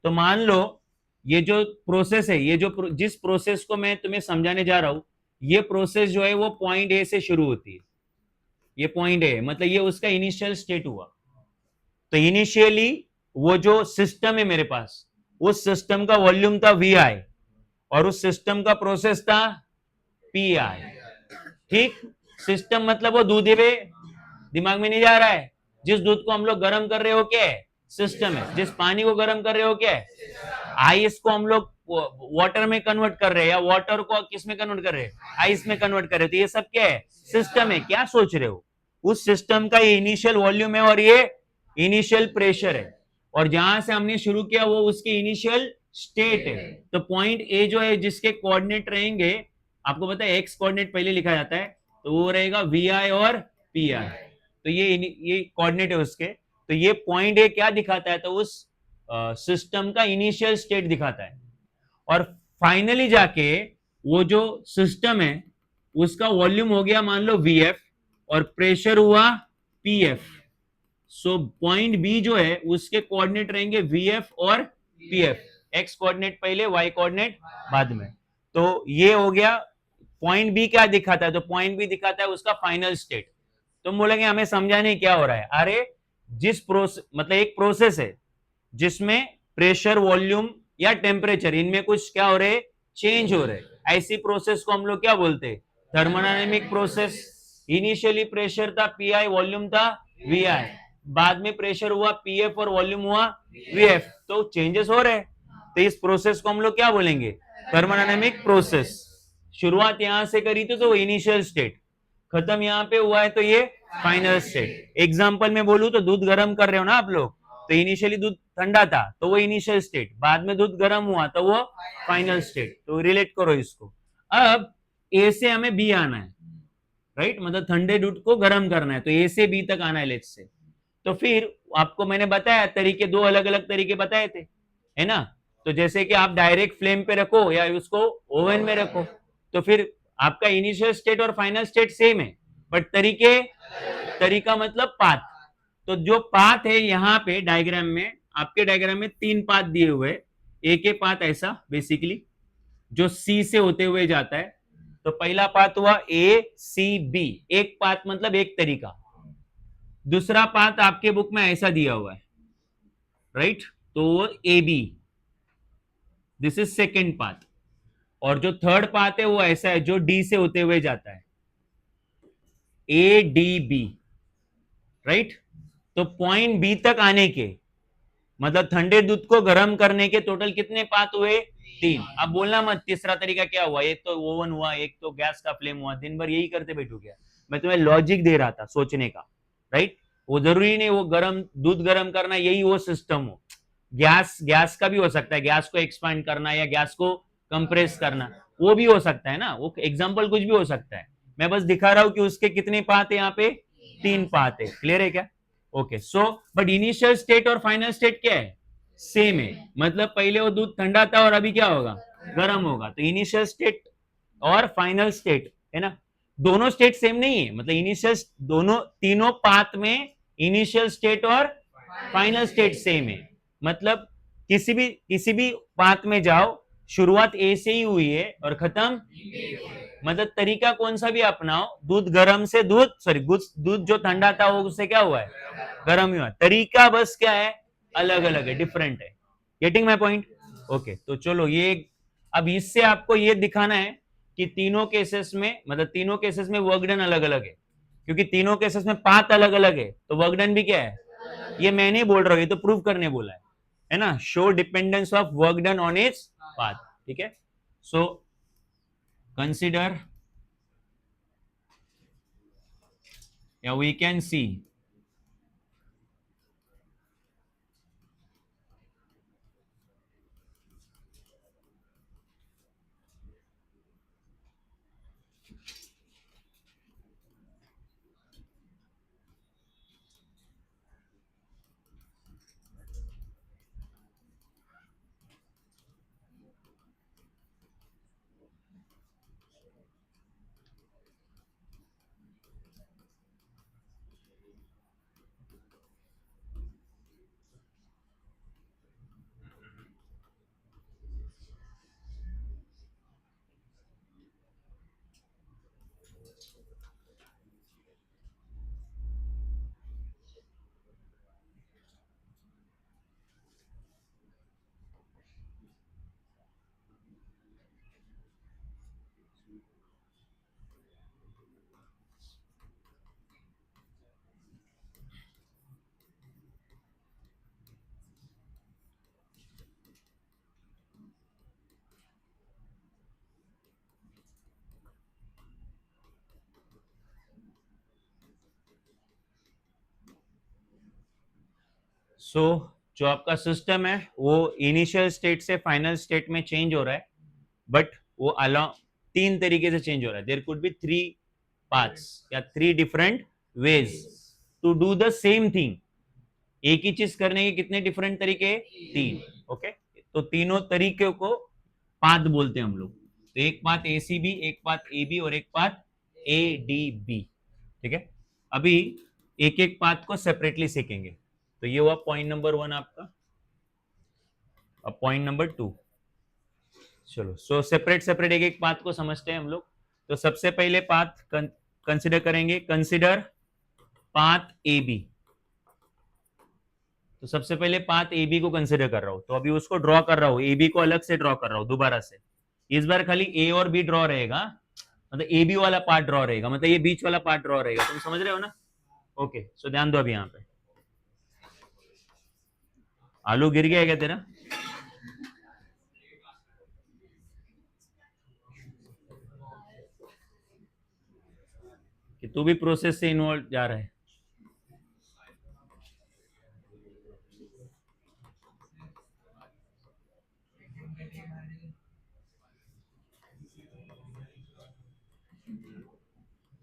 तो मान लो ये जो प्रोसेस है, ये जो जिस प्रोसेस को मैं तुम्हें समझाने जा रहा हूं, ये प्रोसेस जो है वो पॉइंट ए से शुरू होती है। ये पॉइंट ए मतलब ये उसका इनिशियल स्टेट हुआ। तो इनिशियली वो जो सिस्टम है मेरे पास, उस सिस्टम का वॉल्यूम था वी आई, और उस सिस्टम का प्रोसेस था पी आई, ठीक। सिस्टम मतलब वो दूध है, दिमाग में नहीं जा रहा है। जिस दूध को हम लोग गर्म कर रहे हो क्या है, सिस्टम है। जिस पानी को गर्म कर रहे हो क्या है, आइस को हम लोग वाटर में कन्वर्ट कर रहे हैं, या वाटर को किस में कन्वर्ट कर रहे हैं, आइस में कन्वर्ट कर रहे हैं। तो ये सब क्या है, सिस्टम है। क्या सोच रहे हो, उस सिस्टम का ये इनिशियल वॉल्यूम है और ये इनिशियल प्रेशर है। और जहां से हमने शुरू किया वो उसकी इनिशियल स्टेट है। तो पॉइंट ए जो है जिसके कोऑर्डिनेट रहेंगे, आपको पता है एक्स कोऑर्डिनेट पहले लिखा जाता है, तो वो रहेगा वी आई और पी आई। तो ये कोऑर्डिनेट है उसके। तो ये पॉइंट ए क्या दिखाता है, तो उस सिस्टम का इनिशियल स्टेट दिखाता है। और फाइनली जाके वो जो सिस्टम है उसका वॉल्यूम हो गया मान लो वीएफ और प्रेशर हुआ पीएफ। सो पॉइंट बी जो है उसके कोऑर्डिनेट रहेंगे वीएफ और पीएफ, एक्स कोऑर्डिनेट पहले वाई कोऑर्डिनेट बाद में। तो ये हो गया। पॉइंट बी क्या दिखाता है, तो पॉइंट बी दिखाता है उसका फाइनल स्टेट। तुम बोलेंगे हमें समझा नहीं क्या हो रहा है। अरे जिस प्रोसेस मतलब एक प्रोसेस है जिसमें प्रेशर वॉल्यूम या टेम्परेचर इनमें कुछ क्या हो रहे, चेंज हो रहे, ऐसी प्रोसेस को हम लोग क्या बोलते हैं, थर्मोडायनेमिक प्रोसेस। इनिशियली प्रेशर था पीआई, वॉल्यूम था वीआई, बाद में प्रेशर हुआ पीएफ और वॉल्यूम हुआ वीएफ, तो चेंजेस हो रहे। तो इस प्रोसेस को हम लोग क्या बोलेंगे, थर्मोडायनेमिक प्रोसेस। शुरुआत यहां से करी थी तो इनिशियल स्टेट, खत्म यहां पे हुआ है तो ये फाइनल स्टेट। एग्जांपल में बोलूं तो दूध गर्म कर रहे हो ना आप लोग, तो इनिशियली दूध ठंडा था तो वो इनिशियल स्टेट, बाद में दूध गर्म हुआ तो वो फाइनल स्टेट। तो रिलेट करो इसको। अब ए से हमें बी आना है, राइट, मतलब ठंडे दूध को गर्म करना है, तो ए से बी तक आना है लेट्स से। तो फिर आपको मैंने बताया तरीके, दो अलग अलग तरीके बताए थे, है ना। तो जैसे कि आप डायरेक्ट फ्लेम पे रखो या उसको ओवन में रखो, तो फिर आपका इनिशियल स्टेट और फाइनल स्टेट सेम है, बट तरीका मतलब पाथ। तो जो पाथ है यहाँ पे डायग्राम में, आपके डायग्राम में तीन पाथ दिए हुए, एक एक पाथ ऐसा बेसिकली जो सी से होते हुए जाता है। तो पहला पाथ हुआ ए सी बी, एक पाथ मतलब एक तरीका। दूसरा पाथ आपके बुक में ऐसा दिया हुआ है, राइट, तो A B, this is second path. और जो थर्ड पाथ है वो ऐसा है जो डी से होते हुए जाता है, ए डी बी, राइट। तो पॉइंट बी तक आने के मतलब ठंडे दूध को गर्म करने के टोटल कितने पाथ हुए, तीन। अब बोलना मत तीसरा तरीका क्या हुआ, एक तो ओवन हुआ, एक तो गैस का फ्लेम हुआ, दिन भर यही करते बैठो क्या। मैं तुम्हें लॉजिक दे रहा था सोचने का, राइट। वो जरूरी नहीं वो गर्म दूध गर्म करना यही वो सिस्टम हो, गैस का भी हो सकता है, गैस को एक्सपांड करना या गैस को कंप्रेस करना, वो भी हो सकता है ना, वो एग्जाम्पल कुछ भी हो सकता है। मैं बस दिखा रहा हूं कि उसके कितने पाथ है, यहाँ पे तीन पाथ है। क्लियर है क्या? Okay. So but initial state और फाइनल स्टेट क्या है, सेम है। मतलब पहले वो दूध ठंडा था और अभी क्या होगा, गर्म होगा। तो इनिशियल स्टेट और फाइनल स्टेट है ना, दोनों स्टेट सेम नहीं है। मतलब इनिशियल दोनों तीनों पाथ में इनिशियल स्टेट और फाइनल स्टेट सेम है। मतलब किसी भी पाथ में जाओ, शुरुआत ए से ही हुई है और खत्म, मतलब तरीका कौन सा भी अपनाओ, दूध गर्म से दूध जो ठंडा था वो उससे क्या हुआ है, गर्म हुआ। तरीका बस क्या है, अलग अलग है, डिफरेंट है। Getting my point? ओके। तो चलो ये अब इससे आपको ये दिखाना है कि तीनों केसेस में मतलब तीनों केसेस में वर्क डन अलग अलग है, क्योंकि तीनों केसेस में पाथ अलग अलग है, तो वर्क डन भी क्या है, ये मैं नहीं बोल रहा हूं, ये तो प्रूव करने बोला है ना। Show dependence of work done on its path. ठीक है। सो कंसिडर या वी कैन सी सो जो आपका सिस्टम है वो इनिशियल स्टेट से फाइनल स्टेट में चेंज हो रहा है, बट वो अलॉन्ग 3 तरीके से चेंज हो रहा है. देयर कुड बी 3 पाथ्स या 3 different ways to do the same thing. एक ही चीज करने के कितने डिफरेंट तरीके? 3. ओके, तो तीनों तरीके को पाथ बोलते हैं हम लोग. तो एक पाथ एसीबी, एक पाथ एबी और एक पाथ एडीबी. ठीक है, अभी एक एक पाथ को सेपरेटली सीखेंगे. तो ये हुआ पॉइंट नंबर 1 आपका. अब पॉइंट नंबर 2. चलो, सो सेपरेट सेपरेट एक एक पाथ को समझते हैं हम लोग. तो सबसे पहले पाथ कंसिडर करेंगे. Consider path A B. तो सबसे पहले पाथ ए बी को कंसिडर कर रहा हूं. तो अभी उसको ड्रॉ कर रहा हूं, ए बी को अलग से ड्रॉ कर रहा हूं दोबारा से. इस बार खाली ए और बी ड्रॉ रहेगा, मतलब ए बी वाला पार्ट ड्रॉ रहेगा, मतलब ये बीच वाला पार्ट ड्रॉ रहेगा. तुम समझ रहे हो ना? ओके, सो ध्यान दो. अभी यहां पे आलू गिर गया क्या तेरा? कि तू भी प्रोसेस से इन्वॉल्व जा रहा है?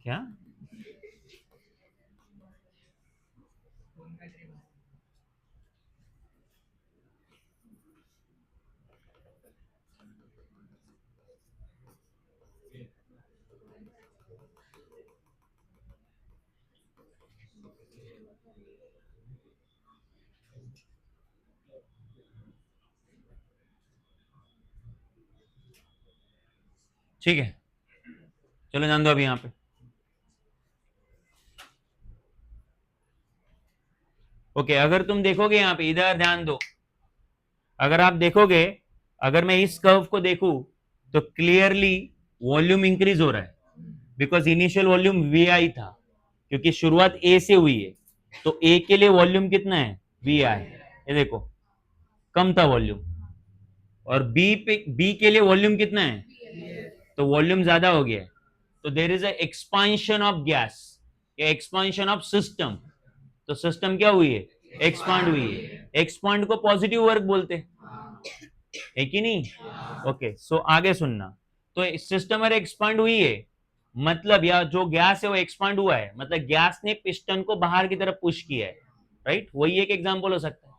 क्या? ठीक है, चलो जान दो अभी यहां पे. ओके, अगर तुम देखोगे यहां पे, इधर ध्यान दो. अगर आप देखोगे, अगर मैं इस कर्व को देखूं तो क्लियरली वॉल्यूम इंक्रीज हो रहा है, बिकॉज इनिशियल वॉल्यूम वी आई था, क्योंकि शुरुआत ए से हुई है. तो ए के लिए वॉल्यूम कितना है? वी आई. ये देखो, कम था वॉल्यूम. और बी पे, बी के लिए वॉल्यूम कितना है? तो वॉल्यूम ज्यादा हो गया है. तो there is a expansion of gas या एक्सपांशन ऑफ सिस्टम. तो सिस्टम क्या हुई है? एक्सपांड हुई है. एक्सपांड को पॉजिटिव वर्क बोलते है कि नहीं? ओके, सो आगे सुनना. तो सिस्टम अगर एक्सपांड हुई है, मतलब या जो गैस है वो एक्सपांड हुआ है, मतलब गैस ने पिस्टन को बाहर की तरफ पुश किया है. राइट, वही एक एग्जांपल हो सकता है.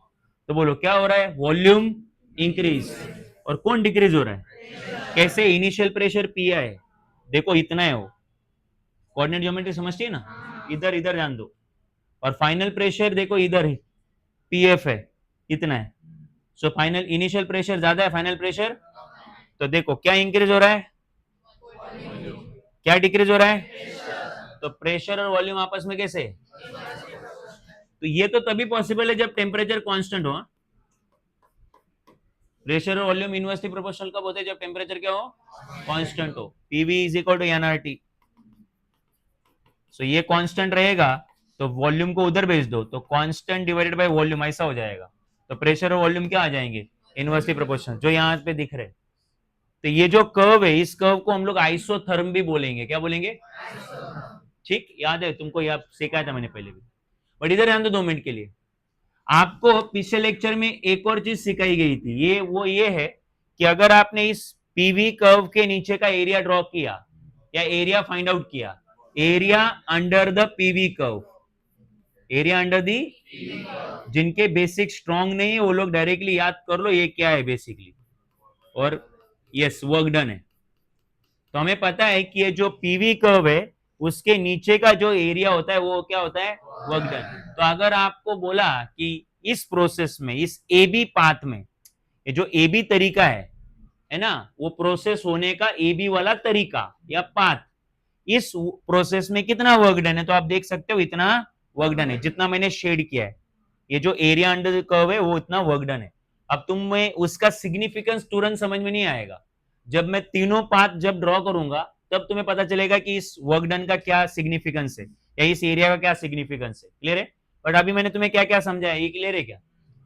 तो बोलो क्या हो रहा है? Volume increase. और कौन डिक्रीज हो रहा है? कैसे? इनिशियल प्रेशर पी है, देखो इतना है. वो कोऑर्डिनेट ज्योमेट्री समझती है ना? इधर इधर ध्यान दो. और फाइनल प्रेशर देखो इधर है, पीएफ है, इतना है. सो फाइनल इनिशियल प्रेशर ज्यादा है, फाइनल प्रेशर. तो देखो क्या इंक्रीज हो रहा है, क्या डिक्रीज हो रहा है? तो प्रेशर और वॉल्यूम आपस में कैसे? तो ये तो तभी पॉसिबल है जब टेम्परेचर कांस्टेंट हो. प्रेशर और वॉल्यूम इनवर्सली प्रोपोर्शनल कब होते हैं? जब टेम्परेचर क्या हो? कांस्टेंट हो. PV is equal to NRT. So ये कांस्टेंट रहेगा, तो वॉल्यूम को उधर भेज दो, तो कांस्टेंट डिवाइडेड बाय वॉल्यूम ऐसा हो जाएगा. तो प्रेशर और वॉल्यूम क्या आ जाएंगे? इनवर्सली प्रोपोर्शनल, जो यहाँ पे दिख रहे. तो ये जो कर्व है, इस कर्व को हम लोग आइसोथर्म भी बोलेंगे. क्या बोलेंगे? ठीक, याद है तुमको? याद सिखाया था मैंने पहले भी. बट इधर ध्यान दो 2 मिनट के लिए. आपको पिछले लेक्चर में एक और चीज सिखाई गई थी, ये है कि अगर आपने इस पीवी कर्व के नीचे का एरिया ड्रॉ किया या एरिया फाइंड आउट किया, area under the PV curve, area under the, जिनके बेसिक स्ट्रॉन्ग नहीं है वो लोग डायरेक्टली याद कर लो ये क्या है बेसिकली. और यस, वर्क डन है. तो हमें पता है कि ये जो पीवी कर्व है उसके नीचे का जो एरिया होता है वो क्या होता है? Work done. तो अगर आपको बोला कि इस प्रोसेस में, इस ए बी पाथ में, ये जो ए बी तरीका है ना, वो प्रोसेस होने का ए बी वाला तरीका या पाथ, इस प्रोसेस में कितना वर्क डन है? तो आप देख सकते हो इतना वर्क डन है, जितना मैंने शेड किया है. ये जो एरिया अंडर द कर्व है वो इतना वर्क डन है. अब तुम्हें उसका सिग्निफिकेंस तुरंत समझ में नहीं आएगा. जब मैं तीनों पाथ जब ड्रॉ करूंगा तब तुम्हें पता चलेगा कि इस वर्क डन का क्या सिग्निफिकेंस है या इस एरिया का क्या सिग्निफिकेंस है. क्लियर है? बट अभी मैंने तुम्हें क्या क्या समझाया, ये क्लियर है क्या?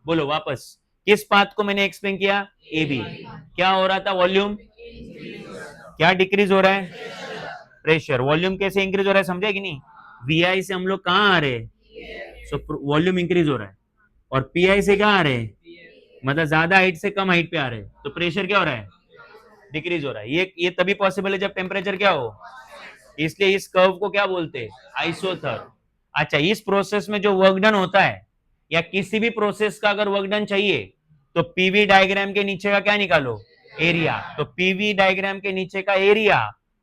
बोलो वापस. किस पाथ को मैंने एक्सप्लेन किया? A B. क्या हो रहा था? वॉल्यूम. क्या डिक्रीज हो रहा है? प्रेशर. वॉल्यूम कैसे इंक्रीज हो रहा है समझे कि नहीं? वी आई से हम लोग कहाँ आ रहे हैं? सो वॉल्यूम इंक्रीज हो रहा है. और पीआई से कहाँ आ रहे हैं, मतलब ज्यादा हाइट से कम हाइट पे आ रहे हैं, तो प्रेशर क्या हो रहा है, डिक्रीज हो रहा है। ये तभी पॉसिबल है जब टेम्परेचर क्या हो, इसलिए इस कर्व को क्या बोलते हैं, आइसोथर्म। अच्छा, इस प्रोसेस में जो वर्क डन होता है, या किसी भी प्रोसेस का अगर वर्क डन चाहिए, तो पीवी डायग्राम के नीचे का क्या निकालो, एरिया। तो पीवी डायग्राम के नीचे का एरिया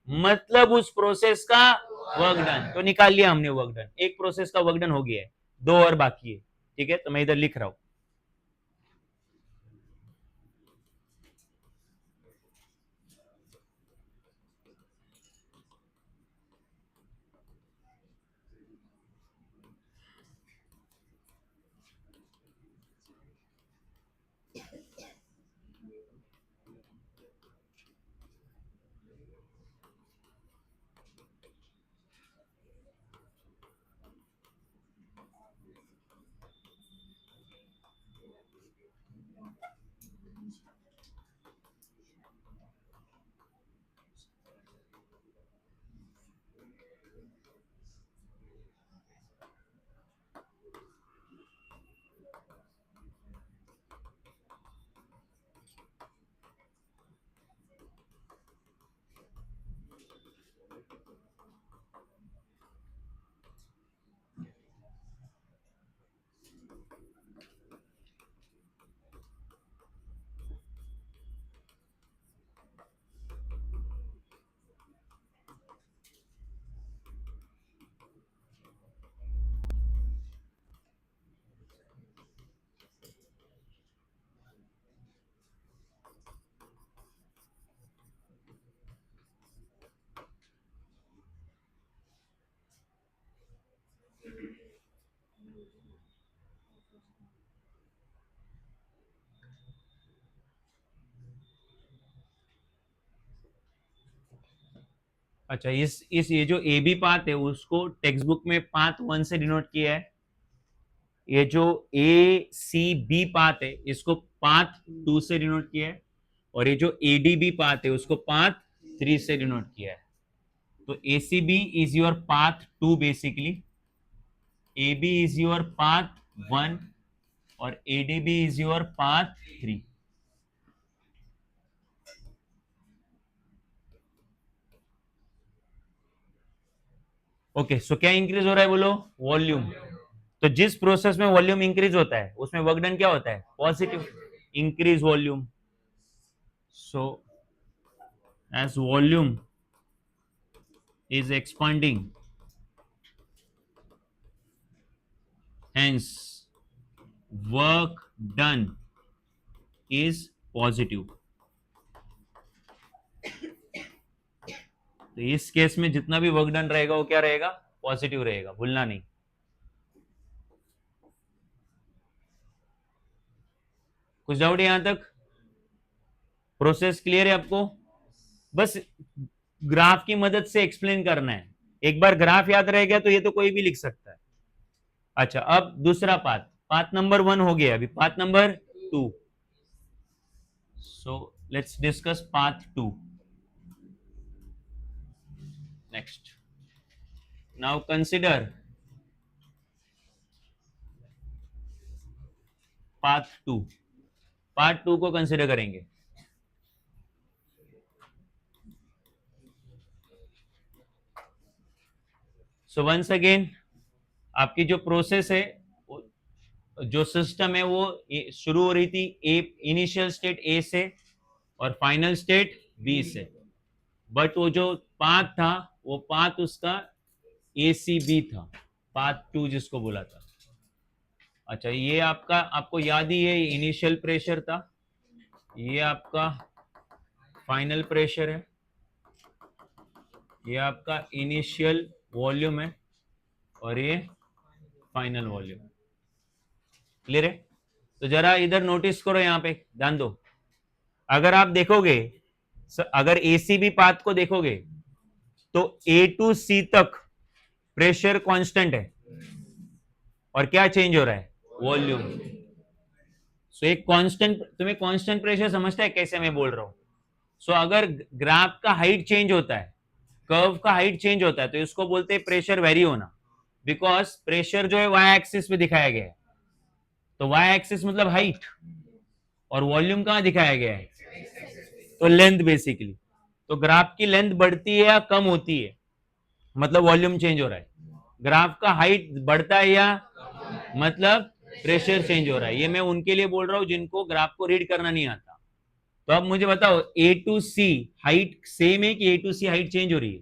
मतलब उस प्रोसेस का वर्क डन, तो निकाल लिया हमने वर्क डन। एक प्रोसेस का वर्क डन हो गया है, दो और बाकी है। ठीक है, तो मैं इधर लिख रहा हूं। अच्छा, इस ये जो ए बी पाथ है उसको टेक्स्ट बुक में पाथ 1 से डिनोट किया है। ये जो ए सी बी पाथ है इसको पाथ 2 से डिनोट किया है, और ये जो ए डी बी पाथ है उसको पाथ 3 से डिनोट किया है। तो A C B is your path 2 basically, A B is your path 1 और A D B is your path 3। Okay, so क्या इंक्रीज हो रहा है बोलो, वॉल्यूम। तो जिस प्रोसेस में वॉल्यूम इंक्रीज होता है उसमें वर्क डन क्या होता है, positive, increase volume. So as volume is expanding, hence work done is positive। तो इस केस में जितना भी वर्क डन रहेगा वो क्या रहेगा, पॉजिटिव रहेगा, भूलना नहीं। कुछ डाउट है यहां तक, प्रोसेस क्लियर है आपको? बस ग्राफ की मदद से एक्सप्लेन करना है, एक बार ग्राफ याद रह गया तो ये तो कोई भी लिख सकता है। अच्छा, अब दूसरा पाथ, पाथ नंबर 1 हो गया, अभी path number 2। So let's discuss path 2 next. Now consider path 2। Part 2 को कंसिडर करेंगे। सो वंस अगेन, आपकी जो प्रोसेस है, जो सिस्टम है, वो शुरू हो रही थी ए, इनिशियल स्टेट ए से और फाइनल स्टेट बी से, बट वो जो पाथ था वो पाथ उसका ए सी बी था, पाथ 2 जिसको बोला था। अच्छा, ये आपका, आपको याद ही है, इनिशियल प्रेशर था, ये आपका फाइनल प्रेशर है, ये आपका इनिशियल वॉल्यूम है और ये फाइनल वॉल्यूम। क्लियर है? तो जरा इधर नोटिस करो, यहां पे ध्यान दो। अगर आप देखोगे, अगर एसीबी पाथ को देखोगे तो ए टू सी तक प्रेशर कांस्टेंट है और क्या चेंज हो रहा है, वॉल्यूम। सो एक कांस्टेंट, तुम्हें कांस्टेंट प्रेशर समझता है कैसे मैं बोल रहा हूं? सो अगर ग्राफ का हाइट चेंज होता है, कर्व का हाइट चेंज होता है, तो इसको बोलते हैं प्रेशर वेरी होना, बिकॉज प्रेशर जो है वाई एक्सिस पे दिखाया गया है। तो वाई एक्सिस मतलब हाइट, और वॉल्यूम कहां दिखाया गया है, तो लेंथ बेसिकली। तो ग्राफ की लेंथ बढ़ती है या कम होती है, मतलब वॉल्यूम चेंज हो रहा है। ग्राफ का हाइट बढ़ता है या, मतलब प्रेशर चेंज हो रहा है। ये मैं उनके लिए बोल रहा हूं जिनको ग्राफ को रीड करना नहीं आता। तो अब मुझे बताओ, ए टू सी हाइट सेम है कि ए टू सी हाइट चेंज हो रही है?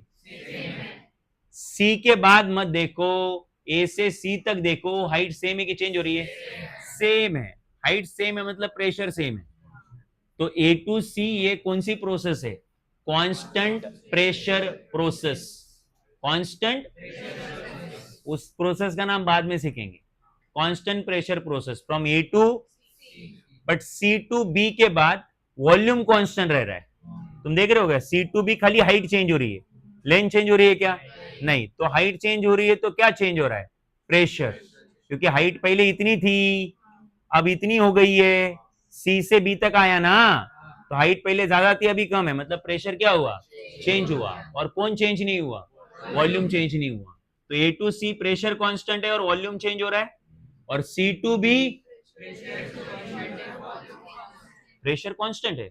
सी के बाद मत देखो, ए से सी तक देखो, हाइट सेम है कि चेंज हो रही है? सेम है। हाइट सेम है मतलब प्रेशर सेम है। तो ए टू सी ये कौन सी प्रोसेस है? Constant pressure process. कांस्टेंट, उस प्रोसेस का नाम बाद में सीखेंगे। Constant pressure process from A to, but C to B के बाद वॉल्यूम कांस्टेंट रह रहा है। तुम देख रहे हो, सी टू बी खाली हाइट चेंज हो रही है, लेंथ चेंज हो रही है क्या? नहीं। तो हाइट चेंज हो रही है तो क्या चेंज हो रहा है? प्रेशर। क्योंकि हाइट पहले इतनी थी, अब इतनी हो गई है, सी से बी तक आया ना, तो हाइट पहले ज्यादा थी अभी कम है, मतलब प्रेशर क्या हुआ? चेंज हुआ। और कौन चेंज नहीं हुआ? वॉल्यूम चेंज नहीं हुआ। तो A to C pressure constant है और वॉल्यूम चेंज हो रहा है, और सी टू बी प्रेशर कांस्टेंट है,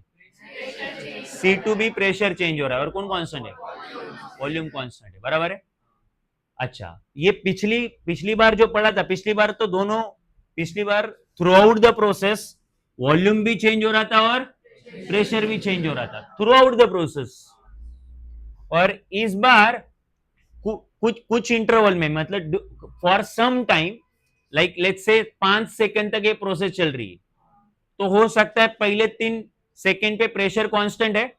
सी टू बी प्रेशर चेंज हो रहा है, और कौन कांस्टेंट है? वॉल्यूम कांस्टेंट है। बराबर है। अच्छा, ये पिछली पिछली बार जो पढ़ा था, पिछली बार तो दोनों, पिछली बार throughout the process volume भी चेंज हो रहा था और प्रेशर भी चेंज हो रहा था थ्रू आउट द प्रोसेस। और इस बार कुछ कुछ इंटरवल में, मतलब for some time, like let's say 5 second तक ये प्रोसेस चल रही है, तो हो सकता है पहले 3 सेकंड पे प्रेशर कांस्टेंट है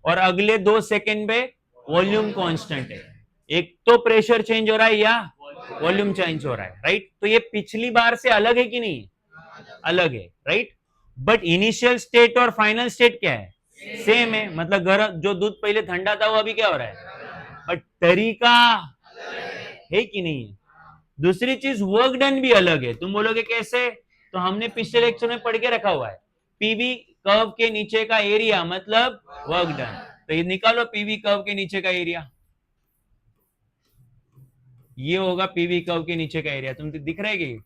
और अगले 2 सेकंड पे वॉल्यूम कांस्टेंट है। एक तो प्रेशर चेंज हो रहा है या वॉल्यूम चेंज हो रहा है, राइट? तो ये पिछली बार से अलग है कि नहीं? अलग है, राइट? बट इनिशियल स्टेट और फाइनल स्टेट क्या है? सेम है। मतलब गर्म, जो दूध पहले ठंडा था वो अभी क्या हो रहा है? बट तरीका है कि नहीं है? दूसरी चीज, वर्क डन भी अलग है। तुम बोलोगे कैसे? तो हमने पिछले लेक्चर में पढ़ के रखा हुआ है, पीवी कर्व के नीचे का एरिया मतलब वर्क डन। तो ये निकालो, पीवी कर्व के नीचे का एरिया, ये होगा पीवी कर्व के नीचे का एरिया। तुम दिख रहा है कि?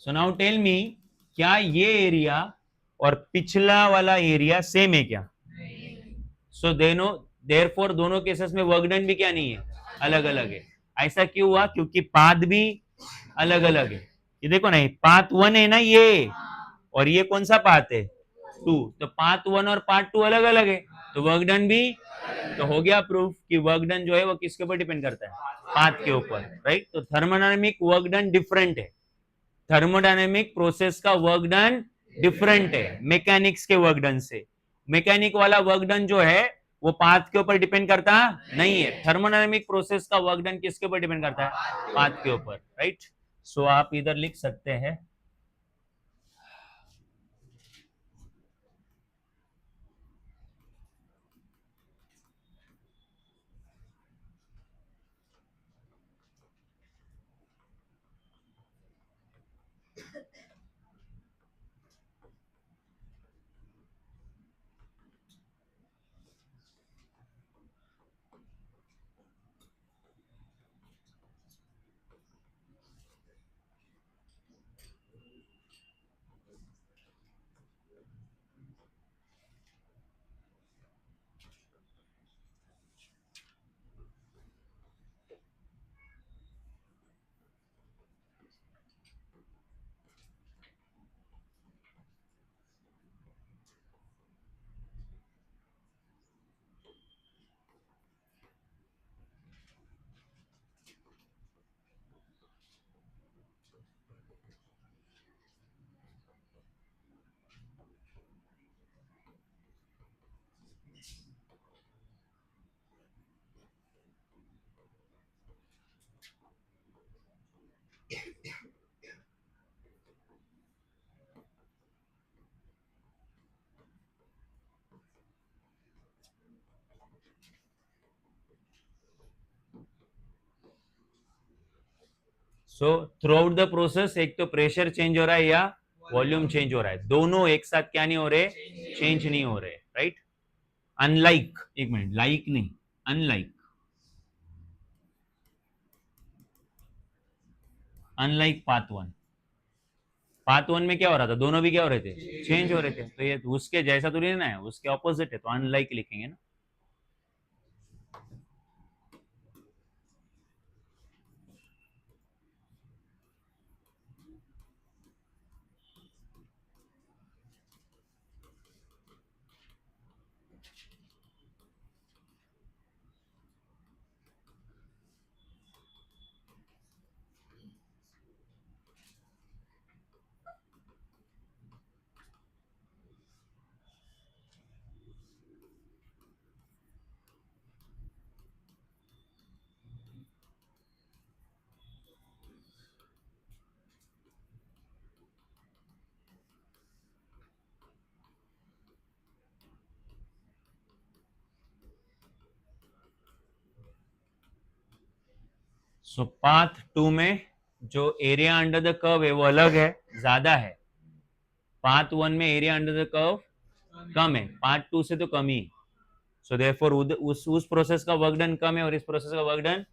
सो नाउ टेल मी, क्या ये एरिया और पिछला वाला एरिया सेम है क्या? सो दोनों, देयरफॉर दोनों केसेस में वर्क डन भी क्या नहीं है? अलग अलग है। ऐसा क्यों हुआ? क्योंकि पाथ भी अलग अलग है। ये देखो ना, पाथ 1 है ना ये, और ये कौन सा पाथ है? 2। तो पाथ 1 और पाथ 2 अलग अलग है, तो वर्क डन भी, तो हो गया प्रूफ कि वर्क डन जो है वो किसके ऊपर डिपेंड करता है? पाथ के ऊपर, राइट? तो थर्मोडायनेमिक वर्क डन डिफरेंट है, थर्मोडायनेमिक प्रोसेस का वर्क डन डिफरेंट है मैकेनिक्स के वर्क डन से। मैकेनिक वाला वर्क डन जो है वो पाथ के ऊपर डिपेंड करता नहीं है। थर्मोडायनेमिक प्रोसेस का वर्क डन किसके ऊपर डिपेंड करता है? पाथ के ऊपर, राइट? सो आप इधर लिख सकते हैं, so through out the process एक तो प्रेशर चेंज हो रहा है या वॉल्यूम चेंज हो रहा है, दोनों एक साथ क्या नहीं हो रहे? चेंज नहीं हो रहे, राइट? अनलाइक, एक मिनट, लाइक नहीं, अनलाइक, अनलाइक पाथ वन में क्या हो रहा था, दोनों भी क्या हो रहे थे, चेंज हो रहे थे, तो ये उसके जैसा तो नहीं ना है, उसके ऑपोजिट है, तो अनलाइक लिखेंगे ना। सो पाथ टू में जो एरिया अंडर द कर्व है वो अलग है, ज्यादा है। पाथ वन में एरिया अंडर द कर्व कम है, पार्ट टू से तो कम ही। सो देयरफॉर उस प्रोसेस का वर्क डन कम है और इस प्रोसेस का वर्क डन,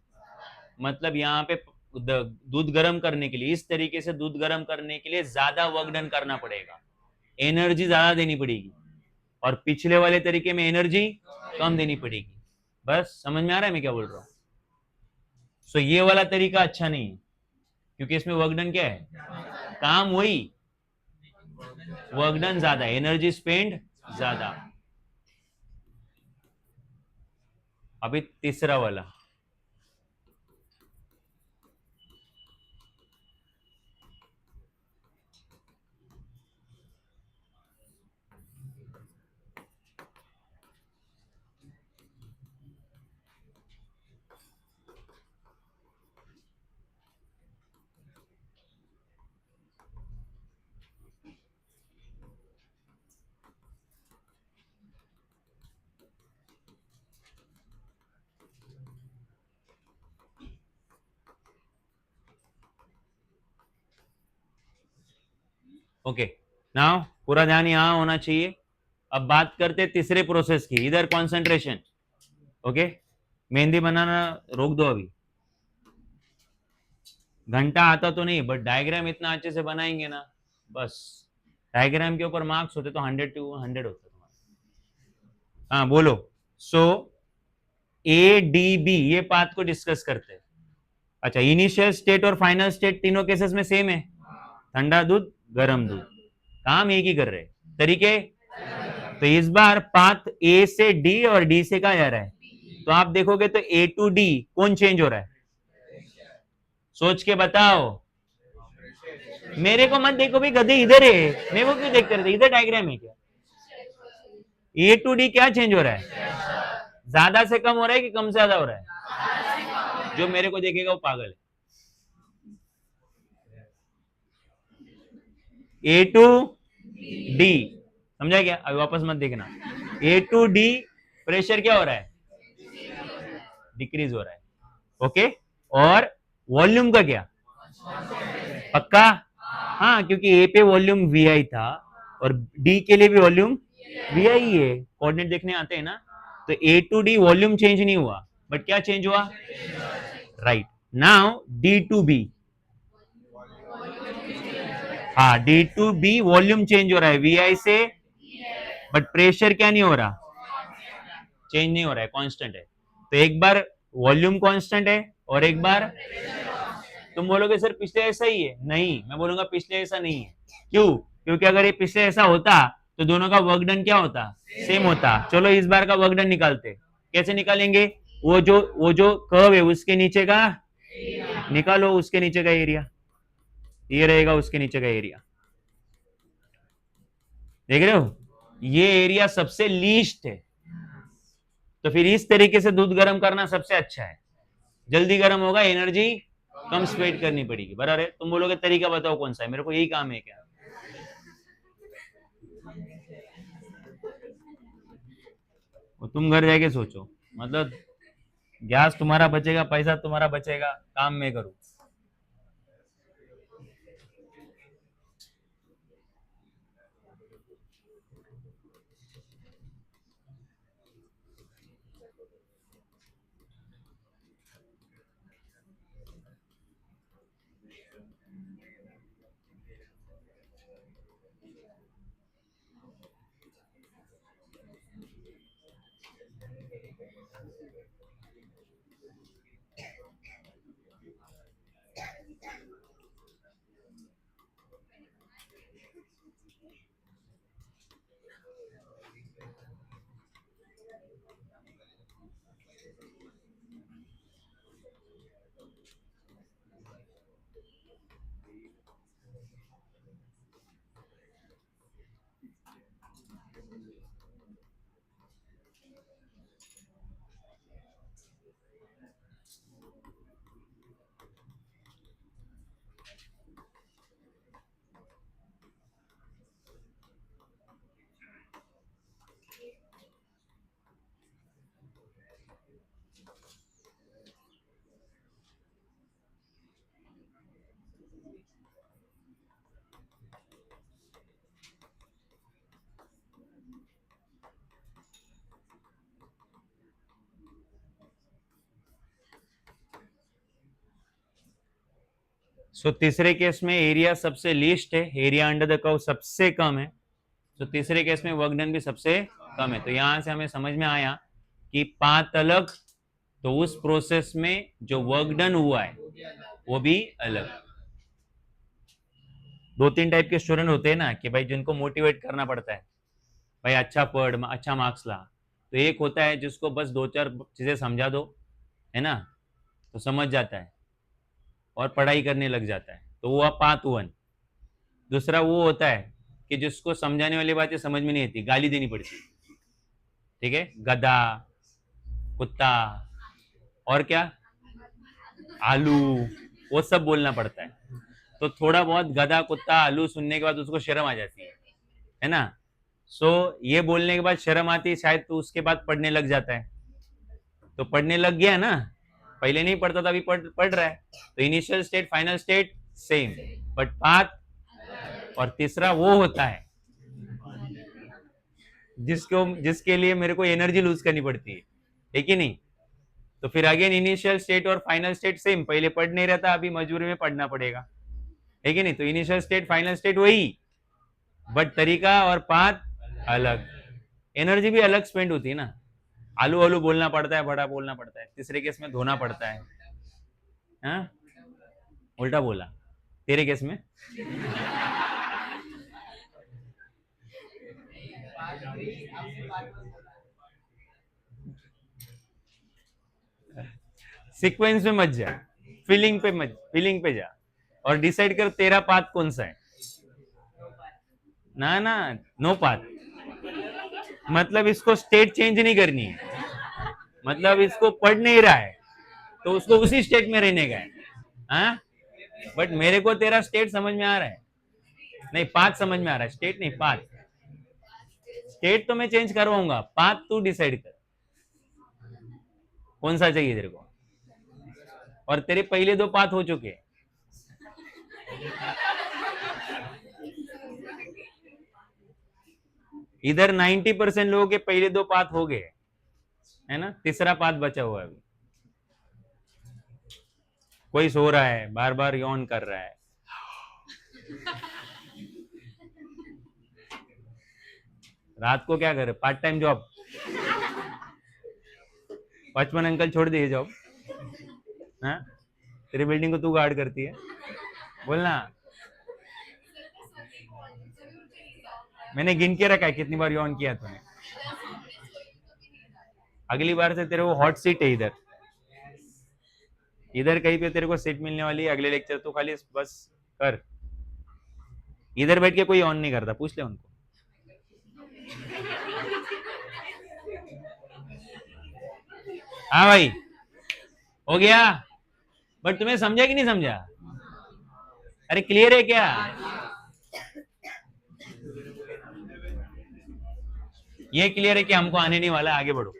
मतलब यहाँ पे दूध गर्म करने के लिए, इस तरीके से दूध गर्म करने के लिए ज्यादा वर्क डन करना पड़ेगा, एनर्जी ज्यादा देनी पड़ेगी, और पिछले वाले तरीके में एनर्जी कम देनी पड़ेगी। बस समझ में आ रहा है मैं क्या बोल रहा हूँ। सो ये वाला तरीका अच्छा नहीं है, क्योंकि इसमें वर्क डन क्या है, काम वही, वर्क डन ज्यादा, एनर्जी स्पेंड ज्यादा। अभी तीसरा वाला, ओके नाउ पूरा ध्यान यहां होना चाहिए। अब बात करते तीसरे प्रोसेस की, इधर कंसंट्रेशन। ओके, मेहंदी बनाना रोक दो अभी, घंटा आता तो नहीं, बट डायग्राम इतना अच्छे से बनाएंगे ना, बस। डायग्राम के ऊपर मार्क्स होते तो 100 to 100 होते तुम्हारे। हाँ बोलो। सो ए डी बी ये पाथ को डिस्कस करते हैं। अच्छा, इनिशियल स्टेट और फाइनल स्टेट तीनों केसेस में सेम है, ठंडा दूध गर्म दूध, काम एक ही कर रहे, तरीके। तो इस बार पाथ ए से डी और डी से कहा जा रहा है, तो आप देखोगे तो ए टू डी कौन चेंज हो रहा है, सोच के बताओ। मेरे को मत देखो भाई, गधे इधर है, मैं वो क्यों देखते रहते, इधर डायग्राम है क्या। ए टू डी क्या चेंज हो रहा है, ज्यादा से कम हो रहा है कि कम से ज्यादा हो रहा है, जो मेरे को देखेगा वो पागल है। ए टू डी, समझा क्या, अभी वापस मत देखना। ए टू डी प्रेशर क्या हो रहा है, डिक्रीज हो रहा है। ओके, और वॉल्यूम का क्या, पक्का। हाँ, क्योंकि ए पे वॉल्यूम वी आई था और डी के लिए भी वॉल्यूम वी आई है, कोऑर्डिनेट देखने आते हैं ना। तो A to D volume change नहीं हुआ, बट क्या चेंज हुआ, right. Now D to B, हाँ D to B volume change हो रहा है वी आई से, बट प्रेशर क्या नहीं हो रहा, चेंज नहीं हो रहा है, कांस्टेंट है। तो एक बार वॉल्यूम कांस्टेंट है और एक बार, तुम बोलोगे सर पिछले ऐसा ही है, नहीं, मैं बोलूंगा पिछले ऐसा नहीं है। क्यों, क्योंकि अगर ये पिछले ऐसा होता तो दोनों का वर्क डन क्या होता, सेम होता। चलो इस बार का वर्क डन निकालते, कैसे निकालेंगे, वो जो कर्व है उसके नीचे का निकालो, उसके नीचे का एरिया, ये रहेगा उसके नीचे का एरिया, देख रहे हो, ये एरिया सबसे लीस्ट है। तो फिर इस तरीके से दूध गर्म करना सबसे अच्छा है, जल्दी गर्म होगा, एनर्जी कम स्पेंड करनी पड़ेगी, बराबर है। तुम बोलोगे तरीका बताओ कौन सा है, मेरे को यही काम है क्या, वो तुम घर जाके सोचो, मतलब गैस तुम्हारा बचेगा, पैसा तुम्हारा बचेगा, काम मैं करूं। सो तीसरे केस में एरिया सबसे लीस्ट है, एरिया अंडर द कर्व सबसे कम है, तो तीसरे केस में वर्क डन भी सबसे कम है। तो यहां से हमें समझ में आया कि पाथ अलग, तो उस प्रोसेस में जो वर्क डन हुआ है वो भी अलग। दो तीन टाइप के स्टूडेंट होते हैं ना कि भाई जिनको मोटिवेट करना पड़ता है, भाई अच्छा पढ़, अच्छा मार्क्स ला। तो एक होता है जिसको बस दो चार चीजें समझा दो, है ना, तो समझ जाता है और पढ़ाई करने लग जाता है, तो वो पाथ वन। दूसरा वो होता है कि जिसको समझाने वाली बातें समझ में नहीं आती, गाली देनी पड़ती, ठीक है, गधा, कुत्ता, और क्या, आलू, वो सब बोलना पड़ता है। तो थोड़ा बहुत गधा, कुत्ता, आलू सुनने के बाद उसको शर्म आ जाती है ना। सो ये बोलने के बाद शर्म आती है शायद, तो उसके बाद पढ़ने लग जाता है। तो पढ़ने लग गया ना, पहले नहीं पढ़ता था, अभी पढ़ रहा है। तो initial state final state same, but path. और तीसरा वो होता है जिसके लिए मेरे को एनर्जी लूज करनी पड़ती है कि नहीं। तो फिर अगेन इनिशियल स्टेट और फाइनल स्टेट सेम, पहले पढ़ नहीं रहता, अभी मजबूरी में पढ़ना पड़ेगा, है कि नहीं। तो इनिशियल स्टेट फाइनल स्टेट वही, बट तरीका और पाथ अलग, एनर्जी भी अलग स्पेंड होती है ना। आलू आलू बोलना पड़ता है, बड़ा बोलना पड़ता है, तीसरे केस में धोना पड़ता है। हाँ, उल्टा बोला तेरे केस में। सीक्वेंस में मत जा, फीलिंग पे जा और डिसाइड कर तेरा पाथ कौन सा है। ना ना, नो पाथ मतलब इसको स्टेट चेंज नहीं करनी है, मतलब इसको पढ़ नहीं रहा है तो उसको उसी स्टेट में रहने का है। हाँ, बट मेरे को तेरा स्टेट समझ में आ रहा है, नहीं पाथ समझ में आ रहा है, स्टेट नहीं पाथ। स्टेट तो मैं चेंज करवाऊंगा, पाथ तू डिसाइड कर कौन सा चाहिए तेरे को। और तेरे पहले दो पाथ हो चुके हैं। इधर 90% लोगों के पहले दो पाथ हो गए, है ना, तीसरा पाथ बचा हुआ है अभी। कोई सो रहा है, बार बार यौन कर रहा है। रात को क्या करे, पार्ट टाइम जॉब। 55 अंकल छोड़ दिए जॉब। हाँ, तेरी बिल्डिंग को तू गार्ड करती है, बोलना। मैंने गिन के रखा है कितनी बार यौन किया तूने। अगली बार से तेरे को हॉट सीट है इधर, इधर कहीं पे तेरे को सीट मिलने वाली है अगले लेक्चर, तो खाली बस कर। इधर बैठ के कोई ऑन नहीं करता, पूछ ले उनको। हाँ भाई, हो गया। बट तुम्हें समझा कि नहीं समझा? अरे क्लियर है क्या? ये क्लियर है कि हमको आने नहीं वाला, आगे बढ़ो।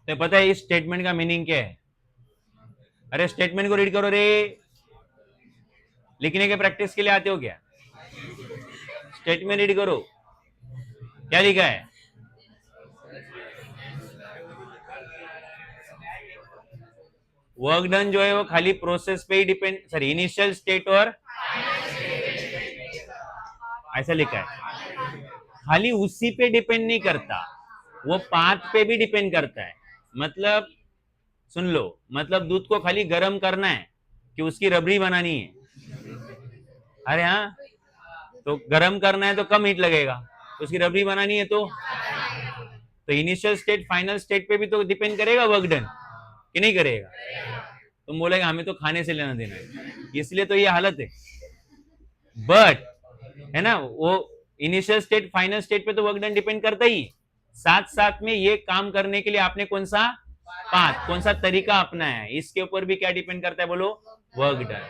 तो पता है इस स्टेटमेंट का मीनिंग क्या है? अरे स्टेटमेंट को रीड करो रे, लिखने के प्रैक्टिस के लिए आते हो क्या? स्टेटमेंट रीड करो, क्या लिखा है? वर्क डन जो है वो खाली प्रोसेस पे ही डिपेंड, सॉरी इनिशियल स्टेट और ऐसा लिखा है, खाली उसी पे डिपेंड नहीं करता, वो पाथ पे भी डिपेंड करता है। मतलब सुन लो, मतलब दूध को खाली गर्म करना है कि उसकी रबड़ी बनानी है। अरे हाँ, तो गर्म करना है तो कम हीट लगेगा, तो उसकी रबड़ी बनानी है तो इनिशियल स्टेट फाइनल स्टेट पे भी तो डिपेंड करेगा वर्क डन, कि नहीं करेगा? तुम बोलेगा हमें तो खाने से लेना देना है, इसलिए तो ये हालत है। बट है ना, वो इनिशियल स्टेट फाइनल स्टेट पे तो वर्क डन डिपेंड करता ही, साथ साथ में ये काम करने के लिए आपने कौन सा पाथ, कौन सा तरीका अपनाया है, इसके ऊपर भी क्या डिपेंड करता है बोलो? Work done.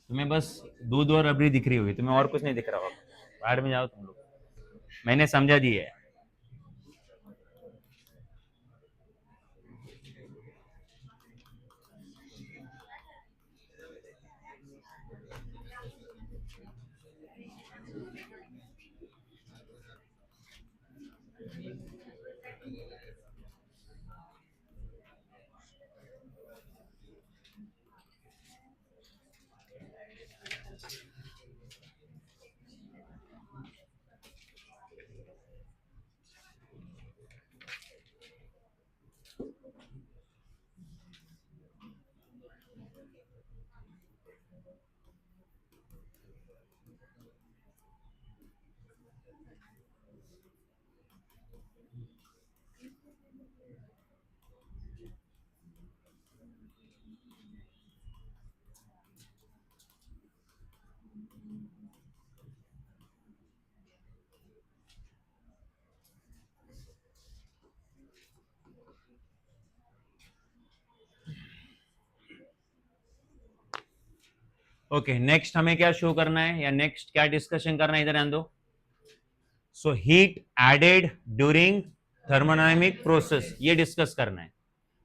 तुम्हें बस दूध और रबड़ी दिख रही होगी, तुम्हें और कुछ नहीं दिख रहा होगा, बाहर में जाओ तुम लोग, मैंने समझा दिया है। ओके, नेक्स्ट हमें क्या शो करना है या नेक्स्ट क्या डिस्कशन करना है, इधर ध्यान दो। So heat added during thermodynamic process, ये डिस्कस करना है।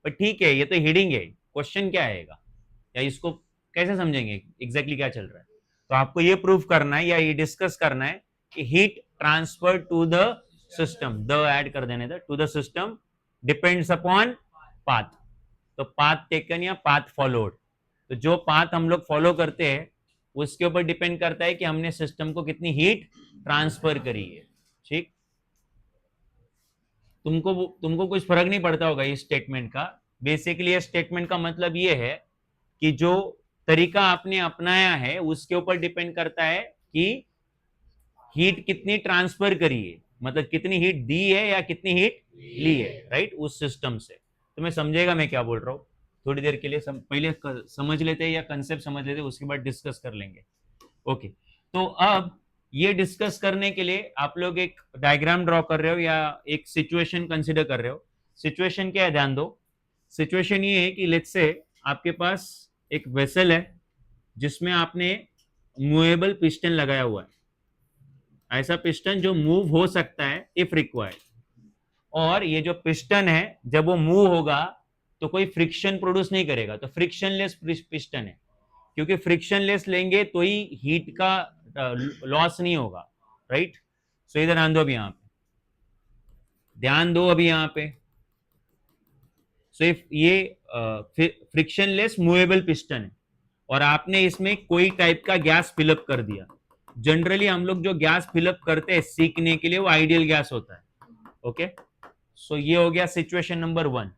पर ठीक है, ये तो हीटिंग है, क्वेश्चन क्या आएगा या इसको कैसे समझेंगे एग्जैक्टली क्या चल रहा है? तो आपको ये प्रूफ करना है या ये डिस्कस करना है कि heat transfer to the system, the add कर देने to the system depends upon path. तो पाथ टेकन या पाथ फॉलोड, तो जो पाथ हम लोग फॉलो करते हैं उसके ऊपर डिपेंड करता है कि हमने सिस्टम को कितनी हीट ट्रांसफर करी है। ठीक, तुमको तुमको कुछ फर्क नहीं पड़ता होगा इस स्टेटमेंट का। बेसिकली इस स्टेटमेंट का मतलब ये है कि जो तरीका आपने अपनाया है उसके ऊपर डिपेंड करता है कि हीट कितनी ट्रांसफर करी है, मतलब कितनी हीट दी है या कितनी हीट ली है, राइट, उस सिस्टम से। तो मैं समझेगा मैं क्या बोल रहा हूँ थोड़ी देर के लिए, पहले समझ लेते हैं या कंसेप्ट समझ लेते हैं, उसके बाद डिस्कस कर लेंगे। ओके, तो अब ये डिस्कस करने के लिए आप लोग एक डायग्राम ड्रॉ कर रहे हो या एक सिचुएशन कंसिडर कर रहे हो। सिचुएशन क्या है ध्यान दो। सिचुएशन ये है कि लेट्स से आपके पास एक वेसल है जिसमें आपने मूवेबल पिस्टन लगाया हुआ है, ऐसा पिस्टन जो मूव हो सकता है इफ रिक्वायर्ड। और ये जो पिस्टन है जब वो मूव होगा तो कोई फ्रिक्शन प्रोड्यूस नहीं करेगा, तो फ्रिक्शनलेस पिस्टन है, क्योंकि फ्रिक्शनलेस लेंगे तो ही हीट का लॉस नहीं होगा, राइट। सो इधर ध्यान दो अभी यहाँ पे, ध्यान दो अभी यहाँ पे। सो इफ ये फ्रिक्शनलेस मूवेबल पिस्टन है और आपने इसमें कोई टाइप का गैस फिलअप कर दिया, जनरली हम लोग जो गैस फिलअप करते हैं सीखने के लिए वो आइडियल गैस होता है. ओके, सो ये हो गया सिचुएशन नंबर 1.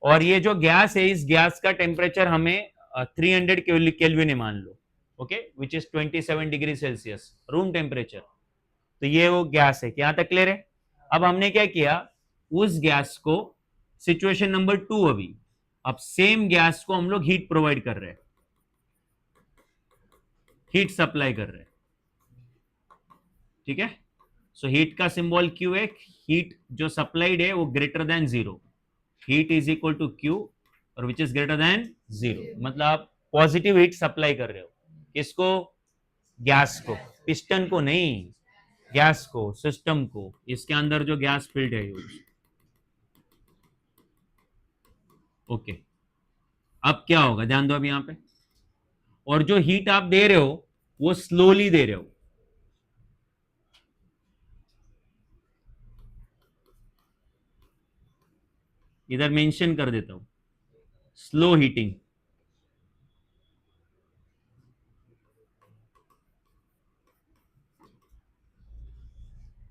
और ये जो गैस है, इस गैस का टेम्परेचर हमें 300 केल्विन है मान लो. Okay, which is 27 degree Celsius room temperature. तो ये वो गैस है. यहां तक क्लियर है? अब हमने क्या किया, उस गैस को सिचुएशन नंबर 2 अभी, अब सेम गैस को हम लोग हीट प्रोवाइड कर रहे हैं, हीट सप्लाई कर रहे हैं. ठीक है, सो हीट का सिंबल क्यू है. हीट जो सप्लाइड है वो greater than 0. Heat is equal to Q और विच इज ग्रेटर देन 0. मतलब आप पॉजिटिव हीट सप्लाई कर रहे हो. किसको? गैस को. पिस्टन को नहीं, गैस को, सिस्टम को. इसके अंदर जो गैस फील्ड है यूज. ओके, अब क्या होगा ध्यान दो अब यहां पे. और जो हीट आप दे रहे हो वो स्लोली दे रहे हो. इधर मेंशन कर देता हूं, स्लो हीटिंग.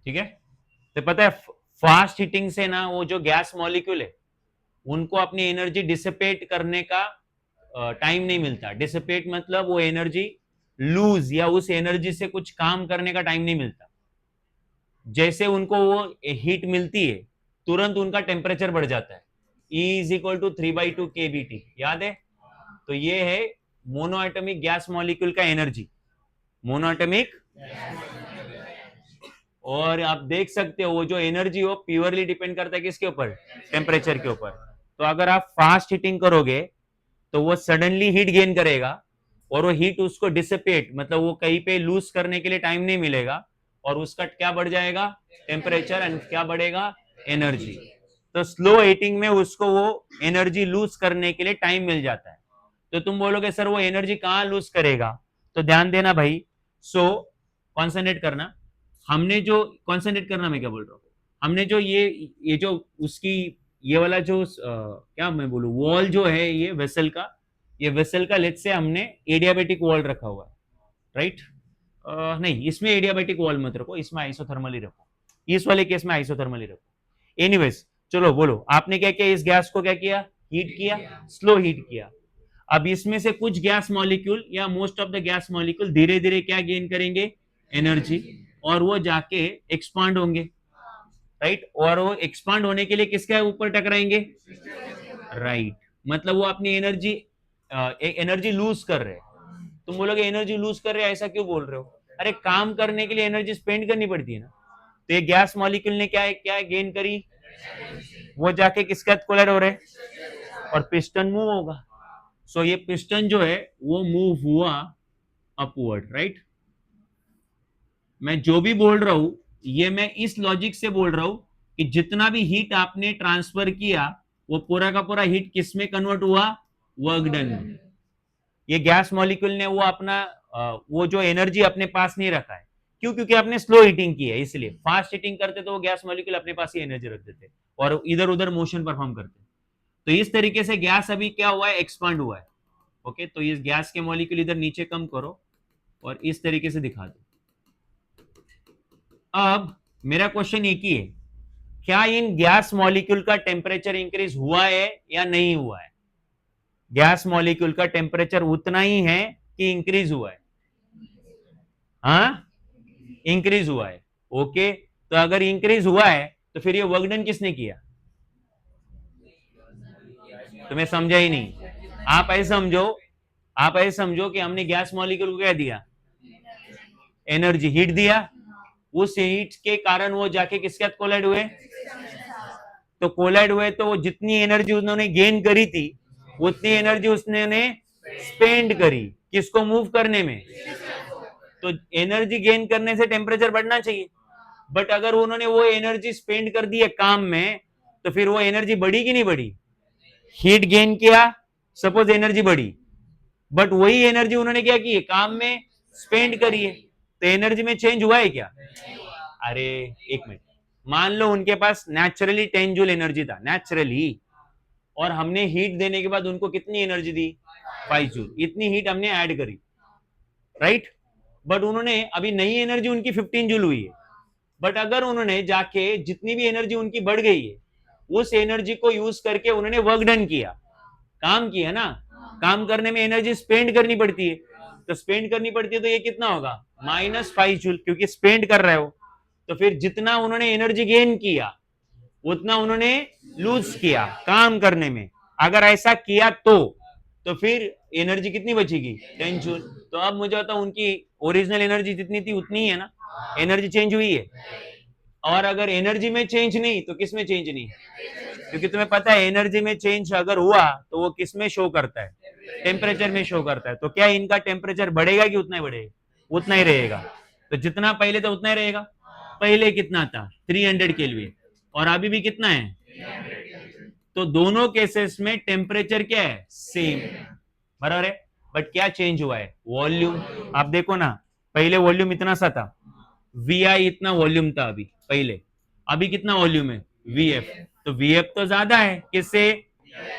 ठीक है, तो पता है फास्ट हीटिंग से ना वो जो गैस मॉलिक्यूल है उनको अपनी एनर्जी डिसिपेट करने का टाइम नहीं मिलता. डिसिपेट मतलब वो एनर्जी लूज या उस एनर्जी से कुछ काम करने का टाइम नहीं मिलता. जैसे उनको वो हीट मिलती है तुरंत उनका टेम्परेचर बढ़ जाता है. E is equal to 3/2 kBT. याद है? तो ये है मोनोएटॉमिक गैस मॉलिक्यूल का एनर्जी. मोनोएटॉमिक. और आप देख सकते हो वो जो एनर्जी हो प्योरली डिपेंड करता है किसके ऊपर? टेम्परेचर के ऊपर. तो अगर आप फास्ट हीटिंग करोगे तो वो सडनली हीट गेन करेगा और वो हीट उसको डिसिपेट मतलब वो कहीं पे लूज करने के लिए टाइम नहीं मिलेगा और उसका क्या बढ़ जाएगा? टेम्परेचर. एंड क्या बढ़ेगा? एनर्जी. तो स्लो हीटिंग में उसको वो एनर्जी लूज करने के लिए टाइम मिल जाता है. तो तुम बोलोगे सर वो एनर्जी कहां लूज करेगा? तो ध्यान देना भाई. सो कॉन्सेंट्रेट करना. हमने जो कॉन्सेंट्रेट करना, मैं क्या बोल रहा हूँ, हमने जो ये जो उसकी ये वाला जो क्या मैं बोलूं, वॉल जो है ये वेसल का, ये वेसल का लेट से हमने एडियाबेटिक वॉल रखा हुआ है. राइट? नहीं, इसमें एडियाबेटिक वॉल मत रखो, इसमें आइसोथर्मल ही रखो. इस वाले केस में आइसोथर्मल ही रखो. एनीवेज, चलो बोलो आपने क्या किया, इस गैस को क्या किया? हीट किया, स्लो हीट किया. अब इसमें से कुछ गैस मॉलिक्यूल या most of the gas molecule धीरे धीरे क्या गेन करेंगे? एनर्जी. और वो जाके एक्सपांड होंगे. राइट? और वो एक्सपांड होने के लिए किसके ऊपर टकराएंगे? राइट. मतलब वो अपनी एनर्जी लूज कर रहे हैं. तुम बोलोगे एनर्जी लूज कर रहे हैं, ऐसा क्यों बोल रहे हो? अरे काम करने के लिए एनर्जी स्पेंड करनी पड़ती है ना. तो ये गैस मॉलिक्यूल ने क्या गेन करी? वो जाके किसके साथ कोलाइड हो रहे और पिस्टन मूव होगा. सो ये पिस्टन जो है वो मूव हुआ अपवर्ड. राइट? मैं जो भी बोल रहा हूं ये मैं इस लॉजिक से बोल रहा हूं कि जितना भी हीट आपने ट्रांसफर किया वो पूरा का पूरा हीट किस में कन्वर्ट हुआ? वर्क डन में. ये गैस मॉलिक्यूल ने वो अपना वो जो एनर्जी अपने पास नहीं रखा है. क्यों? क्योंकि आपने स्लो हीटिंग की है. इसलिए फास्ट हीटिंग करते तो वो गैस मॉलिक्यूल अपने पास ही एनर्जी रख देते और इधर उधर मोशन परफॉर्म करते. तो इस तरीके से गैस अभी क्या हुआ है? एक्सपांड हुआ है. ओके, तो इस गैस के मॉलिक्यूल इधर नीचे कम करो और इस तरीके से दिखा दो. अब मेरा क्वेश्चन एक ही है, क्या इन गैस मॉलिक्यूल का टेम्परेचर इंक्रीज हुआ है या नहीं हुआ है? गैस मॉलिक्यूल का टेम्परेचर उतना ही है कि इंक्रीज हुआ है? हाँ, इंक्रीज हुआ है. ओके, तो अगर इंक्रीज हुआ है तो फिर ये वर्क डन किसने किया? तुम्हें समझा ही नहीं. आप ऐसे समझो कि हमने गैस मॉलिक्यूल को क्या दिया? एनर्जी, हीट दिया. उस हीट के कारण वो जाके किसके साथ कोलाइड हुए? तो कोलाइड हुए तो वो जितनी एनर्जी उन्होंने गेन करी थी उतनी एनर्जी उसने स्पेंड करी किसको मूव करने में? तो एनर्जी गेन करने से टेम्परेचर बढ़ना चाहिए. बट अगर उन्होंने वो एनर्जी स्पेंड कर दी है काम में तो फिर वो एनर्जी बढ़ी कि नहीं बढ़ी? हीट गेन किया, सपोज एनर्जी बढ़ी, बट वही एनर्जी उन्होंने क्या की है? काम में स्पेंड करी है. तो एनर्जी में चेंज हुआ है क्या? अरे एक मिनट, मान लो उनके पास नेचुरली 10 जूल एनर्जी था, नेचुरली, और हमने हीट देने के बाद उनको कितनी एनर्जी दी? 5 जूल. इतनी हीट हमने ऐड करी. राइट? बट उन्होंने अभी नई एनर्जी उनकी 15 जूल हुई है, बट अगर उन्होंने जाके जितनी भी एनर्जी उनकी बढ़ गई है उस एनर्जी को यूज करके उन्होंने वर्क डन किया, काम किया ना, काम करने में एनर्जी स्पेंड करनी पड़ती है, तो स्पेंड करनी पड़ती है तो ये कितना होगा -5 जूल, क्योंकि स्पेंड कर रहे हो। तो फिर जितना उन्होंने एनर्जी गेन किया उतना उन्होंने लूज किया काम करने में, अगर ऐसा किया तो फिर एनर्जी कितनी बचेगी 10 जूल। तो अब मुझे बताओ उनकी ओरिजिनल एनर्जी जितनी थी उतनी ही है ना, एनर्जी चेंज हुई है। और अगर एनर्जी में चेंज नहीं तो किस में चेंज नहीं, क्योंकि तुम्हें पता है एनर्जी में चेंज अगर हुआ तो वो किस में शो करता है, टेम्परेचर में शो करता है। तो क्या इनका टेम्परेचर बढ़ेगा कि उतना ही बढ़ेगा, उतना ही रहेगा। तो जितना पहले था उतना ही रहेगा। पहले कितना था 300 केल्विन और अभी भी कितना है, तो दोनों केसेस में टेम्परेचर क्या है सेम, बराबर है। बट क्या चेंज हुआ है, वॉल्यूम। आप देखो ना, पहले वॉल्यूम इतना सा था, वी आई इतना वॉल्यूम था अभी पहले, अभी कितना वॉल्यूम है वी एफ, तो वी एफ तो ज्यादा है किससे,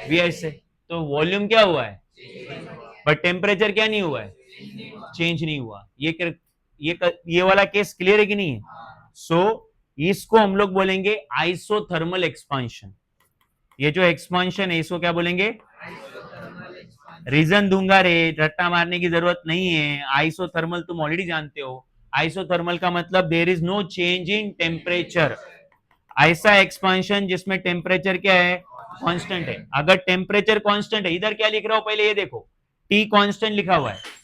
वी आई से, तो वॉल्यूम क्या हुआ है, बट टेम्परेचर क्या नहीं हुआ है, चेंज नहीं हुआ। ये वाला केस क्लियर है कि नहीं है। सो इसको हम लोग बोलेंगे आइसोथर्मल एक्सपांशन। ये जो एक्सपांशन है इसको क्या बोलेंगे, रीजन दूंगा रे, रट्टा मारने की जरूरत नहीं है। आइसोथर्मल तुम ऑलरेडी जानते हो, आइसोथर्मल का मतलब there is no change in temperature. ऐसा एक्सपांशन जिसमें टेम्परेचर क्या है, कांस्टेंट है। अगर टेम्परेचर कांस्टेंट है, इधर क्या लिख रहा हूं पहले ये देखो, टी कांस्टेंट लिखा हुआ है,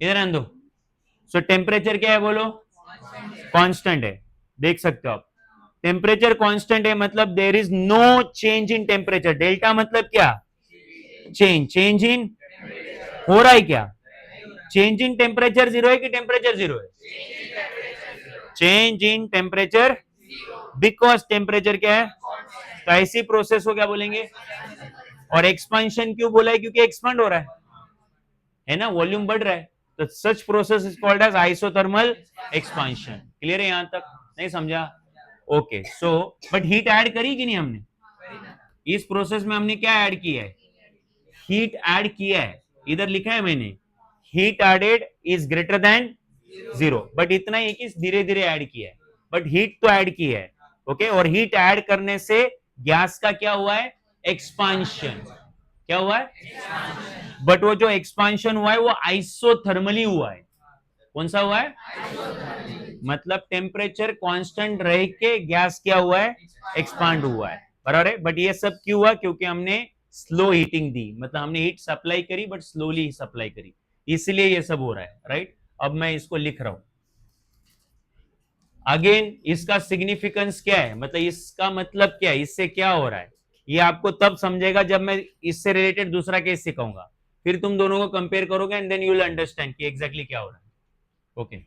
इधर आने दो। सो टेम्परेचर क्या है बोलो, कांस्टेंट है, देख सकते हो आप। टेम्परेचर कांस्टेंट है मतलब there is no change in temperature. Delta मतलब क्या, चेंज, चेंज इन हो रहा है क्या, चेंज इन टेम्परेचर जीरो है कि टेम्परेचर जीरो है, change in temperature, because temperature क्या है, तो ऐसी प्रोसेस को क्या बोलेंगे। और एक्सपांशन क्यों बोला है, क्योंकि एक्सपांड हो रहा है ना, वॉल्यूम बढ़ रहा है, तो such process is called as isothermal expansion. Clear है यहां तक, नहीं समझा, okay. So but heat add करी कि नहीं हमने, इस प्रोसेस में हमने क्या ऐड किया है, हीट ऐड किया है। इधर लिखा है मैंने, heat added is greater than zero, but इतना ही कि धीरे धीरे ऐड किया है, बट हीट तो ऐड की है। ओके, और हीट ऐड करने से गैस का क्या हुआ है, एक्सपांशन। क्या हुआ है, बट वो जो एक्सपांशन हुआ है वो आइसोथर्मली हुआ है। कौन सा हुआ है, मतलब टेम्परेचर कांस्टेंट रह के गैस क्या हुआ है, एक्सपांड हुआ है, बराबर है। बट ये सब क्यों हुआ, क्योंकि हमने स्लो हीटिंग दी, मतलब हमने हीट सप्लाई करी बट स्लोली सप्लाई करी, इसलिए ये सब हो रहा है, राइट। अब मैं इसको लिख रहा हूं अगेन, इसका सिग्निफिकेंस क्या है, मतलब इसका मतलब क्या है, इससे क्या हो रहा है, ये आपको तब समझेगा जब मैं इससे रिलेटेड दूसरा केस सिखाऊंगा, फिर तुम दोनों को कंपेयर करोगे and then you will understand कि एग्जैक्टली क्या हो रहा है। ओके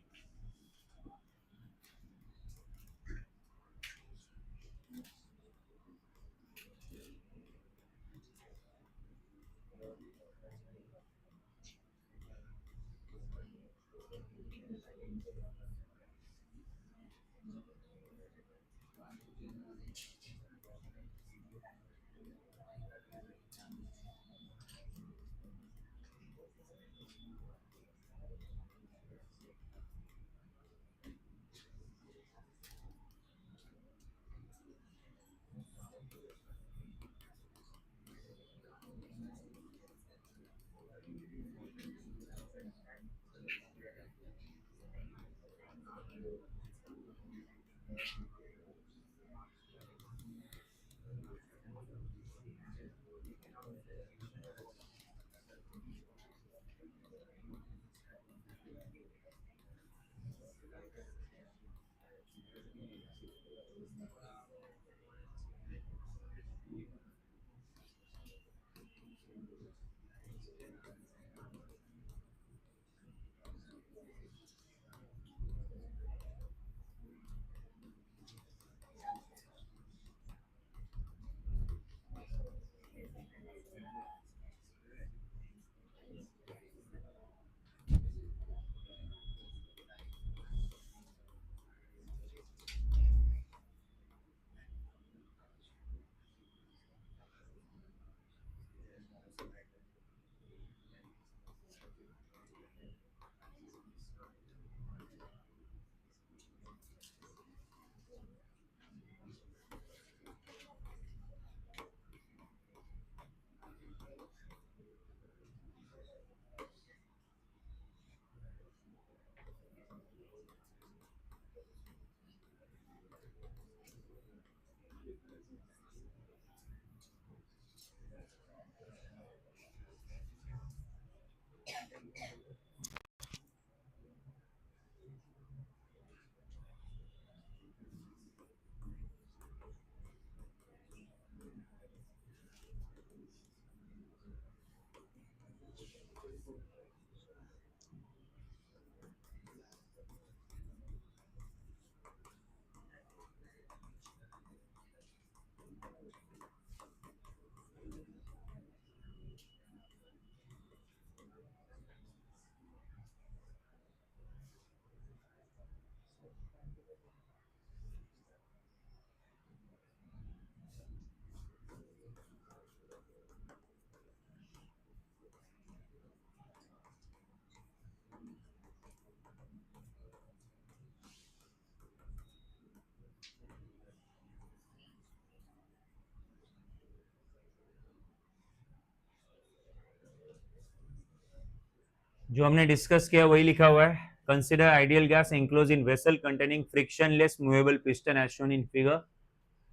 जो हमने डिस्कस किया वही लिखा हुआ है. Consider ideal gas enclose in vessel containing frictionless movable piston as shown in figure.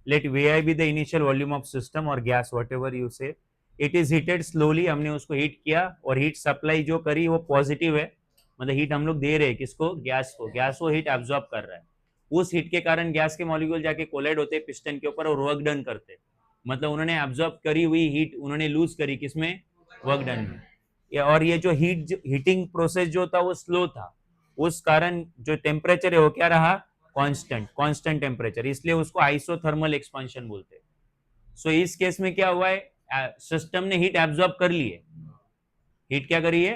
Let VI be the initial volume of system और gas whatever you say. It is heated slowly. हमने उसको heat किया और heat supply जो करी वो positive है, मतलब हीट हम लोग दे रहे हैं किसको, गैस को. गैस वो हीट एब्जॉर्ब कर रहा है. उस हीट के कारण गैस के मॉलिक्यूल जाके कोलाइड होते हैं पिस्टन के ऊपर और वर्क डन करते हैं. मतलब उन्होंने एब्जॉर्ब करी हुई हीट उन्होंने लूज करी किसमें, वर्क डन में. और ये जो हीटिंग प्रोसेस जो था वो स्लो था, उस कारण जो टेम्परेचर है वो क्या रहा, कांस्टेंट टेम्परेचर, इसलिए उसको आइसोथर्मल एक्सपांशन बोलते हैं. सो इस केस में क्या हुआ है, सिस्टम ने हीट एब्जॉर्ब कर ली है, हीट क्या करी है,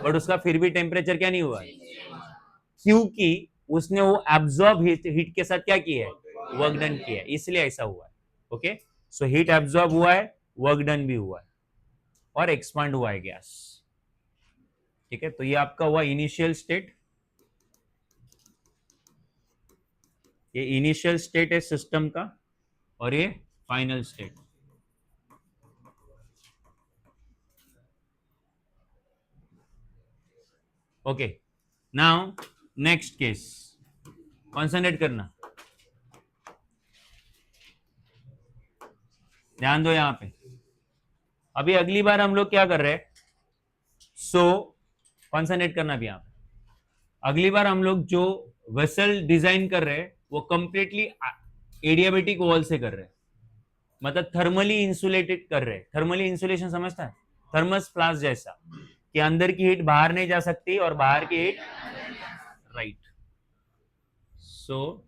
बट उसका फिर भी टेम्परेचर क्या नहीं हुआ है, क्योंकि उसने वो एब्जॉर्ब हीट के साथ क्या किया है, वर्क डन किया है, इसलिए ऐसा हुआ है. ओके, सो हीट एब्जॉर्ब हुआ है, वर्क डन भी हुआ है और एक्सपांड हुआ है गैस. ठीक है, तो ये आपका हुआ इनिशियल स्टेट. ये इनिशियल स्टेट है सिस्टम का और ये final state. Okay, now next case, concentrate करना, ध्यान दो यहां पे. अभी अगली बार हम लोग क्या कर रहे हैं, सो कॉन्सेंट्रेट करना भी यहां पे. अगली बार हम लोग जो वेसल डिजाइन कर रहे हैं वो कंप्लीटली एडियाबेटिक वॉल से कर रहे हैं, मतलब थर्मली इंसुलेटेड कर रहे हैं. थर्मली इंसुलेशन समझता है, थर्मस फ्लास्क जैसा, कि अंदर की हीट बाहर नहीं जा सकती और बाहर की हीट, राइट. सो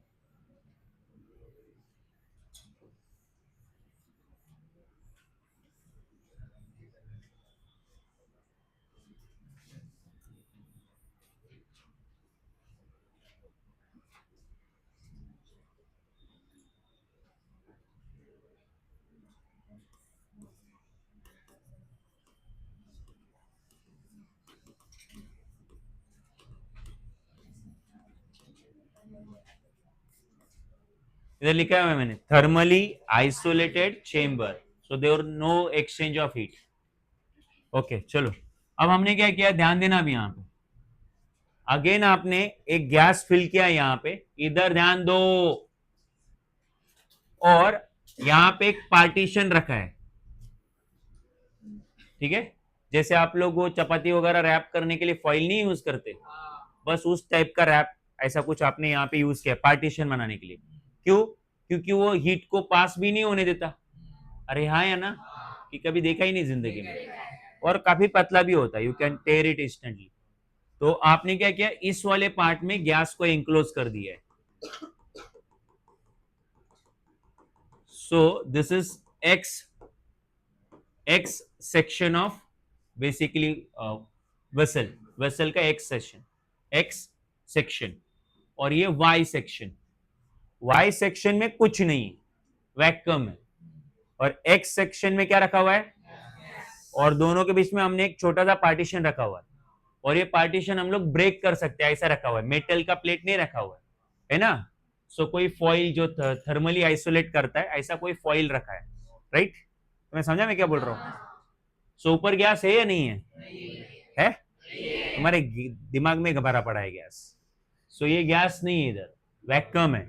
इधर लिखा है मैंने, thermally isolated chamber, so there no exchange of heat. Okay चलो, अब हमने क्या किया, ध्यान देना भी यहां पे. अगेन आपने एक गैस फिल किया यहां पे, इधर ध्यान दो, और यहां पे एक पार्टीशन रखा है. ठीक है, जैसे आप लोग वो चपाती वगैरह रैप करने के लिए फॉइल नहीं यूज करते, बस उस टाइप का रैप ऐसा कुछ आपने यहाँ पे यूज किया पार्टीशन बनाने के लिए. क्यों, क्योंकि वो हीट को पास भी नहीं होने देता. अरे हाँ या ना, कि कभी देखा ही नहीं जिंदगी में, और काफी पतला भी होता है, you can tear it instantly. तो आपने क्या किया, इस वाले पार्ट में गैस को इंक्लोज कर दिया है. So this is x section of basically vessel का एक्स सेक्शन, और ये वाई सेक्शन में कुछ नहीं, वैक्यूम है. और एक्स सेक्शन में क्या रखा हुआ है, और दोनों के बीच में हमने एक छोटा सा पार्टीशन रखा हुआ है, और ये पार्टीशन हम लोग ब्रेक कर सकते हैं, ऐसा रखा हुआ है, मेटल का प्लेट नहीं रखा हुआ है ना. सो कोई फॉइल जो थर्मली आइसोलेट करता है, ऐसा कोई फॉइल रखा है, राइट. तुम्हें समझा मैं क्या बोल रहा हूँ. सो ऊपर गैस है या नहीं है, तुम्हारे दिमाग में भरा पड़ा है गैस. सो ये गैस नहीं है, इधर वैक्यूम है.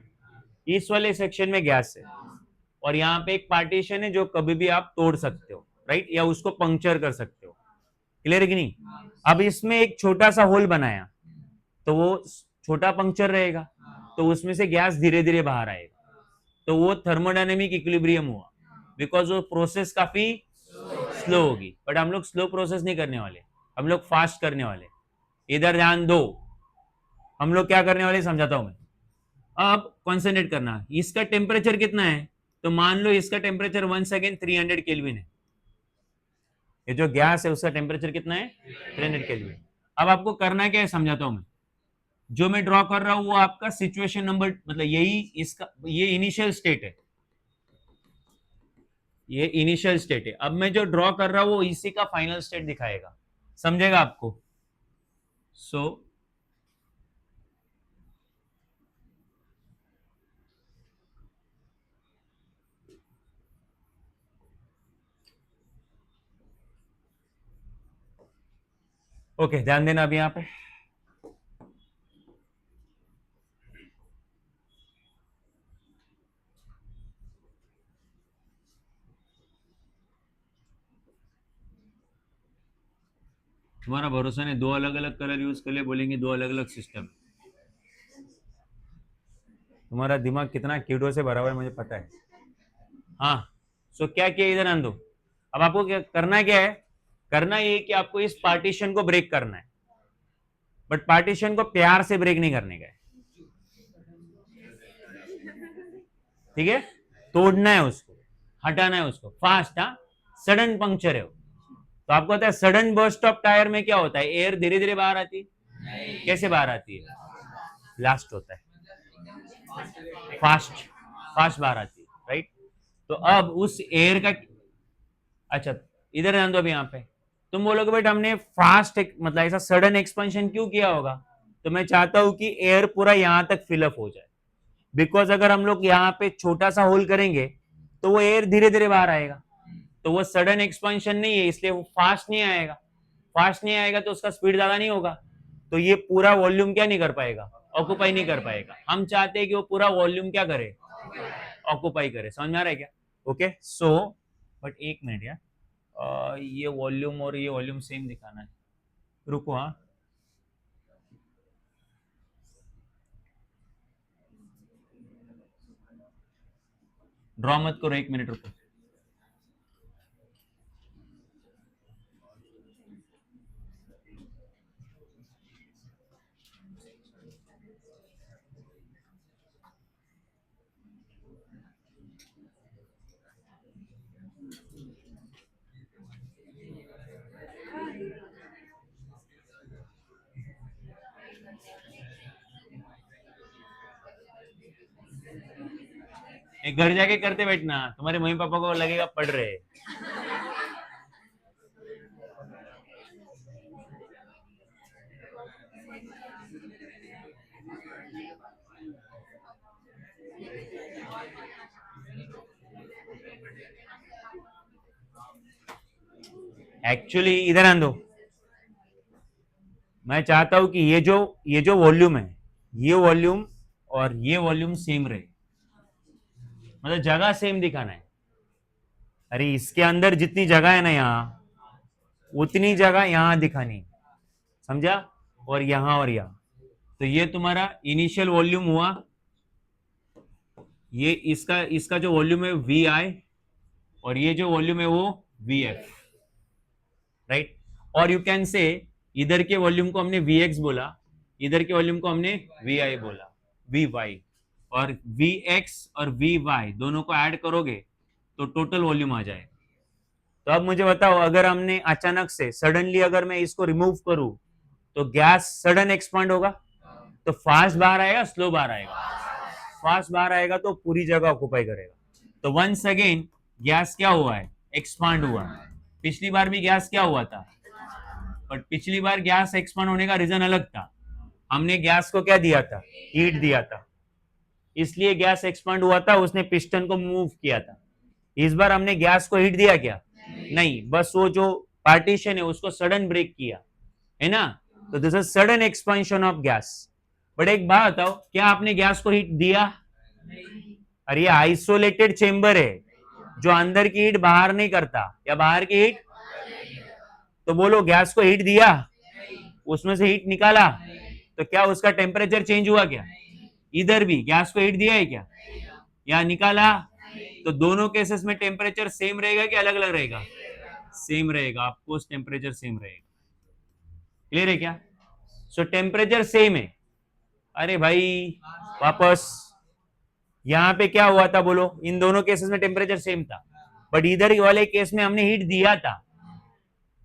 इस वाले सेक्शन में गैस है, और यहाँ पे एक पार्टीशन है जो कभी भी आप तोड़ सकते हो, राइट, या उसको पंक्चर कर सकते हो. क्लियर है कि नहीं. अब इसमें एक छोटा सा होल बनाया तो वो छोटा पंक्चर रहेगा, तो उसमें से गैस धीरे धीरे बाहर आएगा, तो वो थर्मोडायनेमिक इक्विलिब्रियम हुआ, बिकॉज वो प्रोसेस काफी स्लो होगी। बट हम लोग स्लो प्रोसेस नहीं करने वाले, हम लोग फास्ट करने वाले। इधर ध्यान दो, हम लोग क्या करने वाले समझाता हूं मैं। अब कॉन्सेंट्रेट करना, इसका टेम्परेचर कितना है, तो मान लो इसका टेम्परेचर 1 सेकेंड 300 केल्विन है। ये जो गैस है उसका टेम्परेचर कितना है, 300 केल्विन। अब आपको करना क्या है समझाता हूं मैं। जो मैं ड्रॉ कर रहा हूं वो आपका सिचुएशन नंबर, मतलब यही इसका, ये इनिशियल स्टेट है, ये इनिशियल स्टेट है। अब मैं जो ड्रॉ कर रहा हूं वो इसी का फाइनल स्टेट दिखाएगा, समझेगा आपको। सो ओके, ध्यान देना अभी यहां पे। तुम्हारा भरोसा नहीं, दो अलग अलग कलर यूज कर ले, बोलेंगे दो अलग अलग सिस्टम। तुम्हारा दिमाग कितना कीड़ों से भरा हुआ है मुझे पता है। हाँ, सो क्या किया, इधर आन दो। अब आपको क्या करना, क्या है करना, ये कि आपको इस पार्टीशन को ब्रेक करना है, बट पार्टीशन को प्यार से ब्रेक नहीं करने का है, ठीक है। तोड़ना है उसको, हटाना है उसको फास्ट। हाँ, सडन पंक्चर है वो। तो आपको पता है सडन बर्स्ट ऑफ टायर में क्या होता है, एयर धीरे धीरे बाहर आती है। कैसे बाहर आती है, ब्लास्ट होता है, फास्ट फास्ट बाहर आती है, राइट। तो अब उस एयर का, अच्छा इधर ध्यान दो अभी यहाँ पे। तुम बोलोगे बेटा हमने फास्ट मतलब ऐसा सडन एक्सपेंशन क्यों किया होगा, तो मैं चाहता हूं कि एयर पूरा यहां तक फिलअप हो जाए, बिकॉज अगर हम लोग यहाँ पे छोटा सा होल करेंगे तो वो एयर धीरे धीरे बाहर आएगा, तो वो सडन एक्सपेंशन नहीं है, इसलिए वो फास्ट नहीं आएगा। फास्ट नहीं आएगा तो उसका स्पीड ज्यादा नहीं होगा, तो ये पूरा वॉल्यूम क्या नहीं कर पाएगा, ऑक्यूपाई नहीं कर पाएगा। हम चाहते हैं कि वो पूरा वॉल्यूम क्या करे, ऑक्यूपाई करे। समझ में आ रहा है क्या? ओके, सो बट एक मिनट यार, ये वॉल्यूम और ये वॉल्यूम सेम दिखाना है, रुको। हाँ, ड्रॉ मत करो, एक मिनट रुको। एक घर जाके करते बैठना, तुम्हारे मम्मी पापा को लगेगा पढ़ रहे। एक्चुअली इधर आन दो, मैं चाहता हूं कि ये जो वॉल्यूम है, ये वॉल्यूम और ये वॉल्यूम सेम रहे, मतलब जगह सेम दिखाना है। अरे इसके अंदर जितनी जगह है ना यहाँ, उतनी जगह यहाँ दिखानी, समझा। और यहाँ, तो ये तुम्हारा इनिशियल वॉल्यूम हुआ, ये इसका इसका जो वॉल्यूम है वी आई, और ये जो वॉल्यूम है वो वी एफ, राइट। और यू कैन से इधर के वॉल्यूम को हमने वी एक्स बोला, इधर के वॉल्यूम को हमने वी आई बोला, वी वाई, और वी एक्स और वी वाई दोनों को ऐड करोगे तो टोटल वॉल्यूम आ जाए। तो अब मुझे बताओ, अगर हमने अचानक से सडनली अगर मैं इसको रिमूव करूं तो गैस सडन एक्सपांड होगा, तो फास्ट बाहर आएगा, स्लो बाहर आएगा। फास्ट बाहर आएगा तो पूरी जगह ऑक्युपाई करेगा। तो वंस अगेन गैस क्या हुआ है, एक्सपांड हुआ। पिछली बार भी गैस क्या हुआ था, बट पिछली बार गैस एक्सपांड होने का रीजन अलग था, हमने गैस को क्या दिया था, हीट दिया था, इसलिए गैस एक्सपांड हुआ था, उसने पिस्टन को मूव किया था। इस बार हमने गैस को हीट दिया क्या, नहीं, बस वो जो पार्टीशन है उसको सडन ब्रेक किया, है ना। तो this is sudden expansion of gas. But एक बात बताओ, क्या आपने गैस को हीट दिया? अरे ये आइसोलेटेड चेंबर है जो अंदर की हीट बाहर नहीं करता, या बाहर की हीट, तो बोलो गैस को हीट दिया? उसमें से हीट निकाला तो क्या उसका टेम्परेचर चेंज हुआ क्या? इधर भी गैस को हीट दिया है क्या? या निकाला? तो दोनों केसेस में टेम्परेचर सेम रहेगा कि अलग अलग रहेगा? सेम रहेगा, आपको टेम्परेचर सेम रहेगा। क्लियर है क्या? सो टेम्परेचर सेम है। अरे भाई वापस यहां पे क्या हुआ था बोलो? इन दोनों केसेस में टेम्परेचर सेम था, बट इधर वाले केस में हमने हीट दिया था,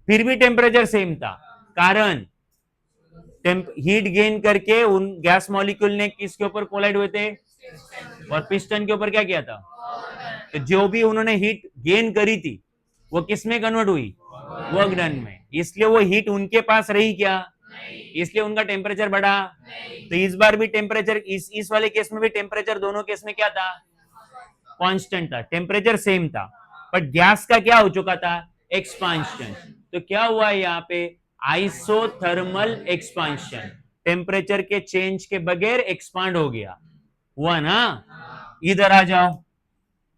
फिर भी टेम्परेचर सेम था। कारण हीट गेन करके उन गैस मॉलिक्यूल ने किसके ऊपर कोलाइड हुए थे? और पिस्टन के ऊपर क्या किया था? तो जो भी उन्होंने हीट गेन करी थी वो किस में कन्वर्ट हुई? वर्क डन में। इसलिए वो हीट उनके पास रही क्या? इसलिए उनका टेम्परेचर बढ़ा। तो इस बार भी टेम्परेचर, इस वाले केस में भी टेम्परेचर दोनों केस में क्या था? कांस्टेंट था, टेम्परेचर सेम था, बट गैस का क्या हो चुका था? एक्सपांशन। तो क्या हुआ यहाँ पे? Isothermal expansion. टेम्परेचर के चेंज के बगैर एक्सपांड हो गया, हुआ ना? इधर आ जाओ,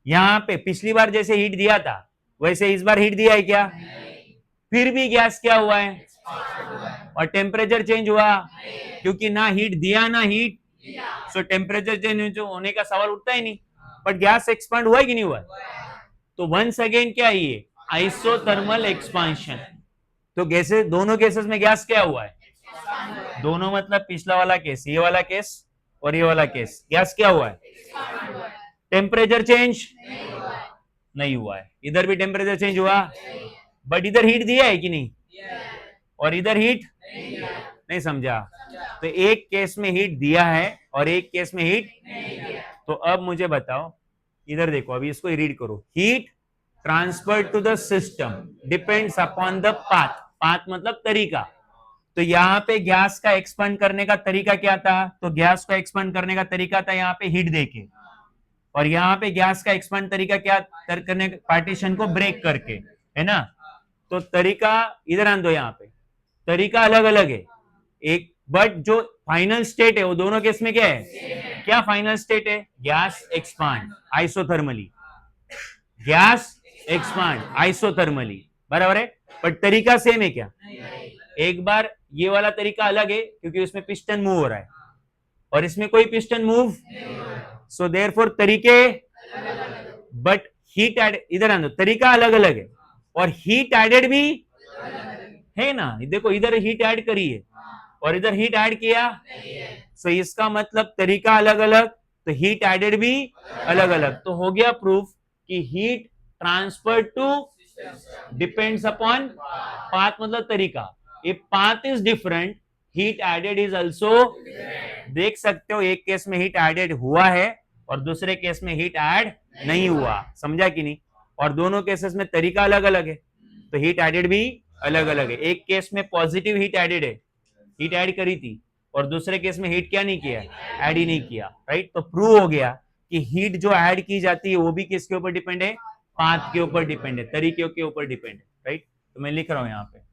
यहां पे पिछली बार जैसे हीट दिया था वैसे इस बार हीट दिया है क्या? फिर भी गैस क्या हुआ है? और टेम्परेचर चेंज हुआ? क्योंकि ना हीट दिया ना हीट, सो टेम्परेचर चेंज होने का सवाल उठता ही नहीं। बट गैस एक्सपांड हुआ है कि नहीं हुआ? तो वंस अगेन क्या है ये? Isothermal expansion. तो गैसे दोनों केसेस में गैस क्या हुआ है? दोनों मतलब पिछला वाला केस, ये वाला केस और ये वाला केस, गैस क्या हुआ है? टेम्परेचर चेंज नहीं हुआ है। इधर भी टेम्परेचर चेंज हुआ, बट इधर हीट दिया है कि नहीं? और इधर हीट नहीं समझा? तो एक केस में हीट दिया है और एक केस में हीट। तो अब मुझे बताओ, इधर देखो, अभी इसको रीड करो। Heat transfer to the system depends upon the path. Path मतलब तरीका। तो यहाँ पे गैस का एक्सपांड करने का तरीका क्या था? तो गैस को एक्सपांड करने का तरीका था यहाँ पे हीट देके, और यहाँ पे गैस का एक्सपांड तरीका क्या करने? पार्टीशन को ब्रेक करके, है ना? तो तरीका इधर आन दो, यहाँ पे तरीका अलग अलग है एक, बट जो फाइनल स्टेट है वो दोनों केस में क्या है? क्या फाइनल स्टेट है? Gas expand isothermally, gas expand isothermally, बराबर है। पर तरीका सेम है क्या? एक बार ये वाला तरीका अलग है क्योंकि उसमें पिस्टन मूव हो रहा है और इसमें कोई पिस्टन मूव, सो देयरफॉर तरीके, बट हीट एड, इधर आना, तरीका अलग अलग है और हीट एडेड भी है ना? देखो इधर हीट ऐड करी है और इधर हीट ऐड किया, सो इसका मतलब तरीका अलग अलग, तो हीट एडेड भी अलग अलग। तो हो गया प्रूफ कि heat transfer to depends upon path, मतलब तरीका। If path is different, heat added is also. देख सकते हो एक केस में हीट एडेड हुआ है और दूसरे केस में हीट ऐड नहीं हुआ, समझा कि नहीं? और दोनों केसेस में तरीका अलग अलग है, तो हीट एडेड भी अलग अलग है। एक केस में पॉजिटिव हीट एडेड है, हीट ऐड करी थी, और दूसरे केस में हीट क्या नहीं किया? ऐड ही नहीं किया, राइट? तो प्रूव हो गया कि हीट जो ऐड की जाती है वो भी किसके ऊपर डिपेंड है? पाथ के ऊपर डिपेंड है, तरीके के ऊपर डिपेंड है, राइट? तो मैं लिख रहा हूं यहां पे।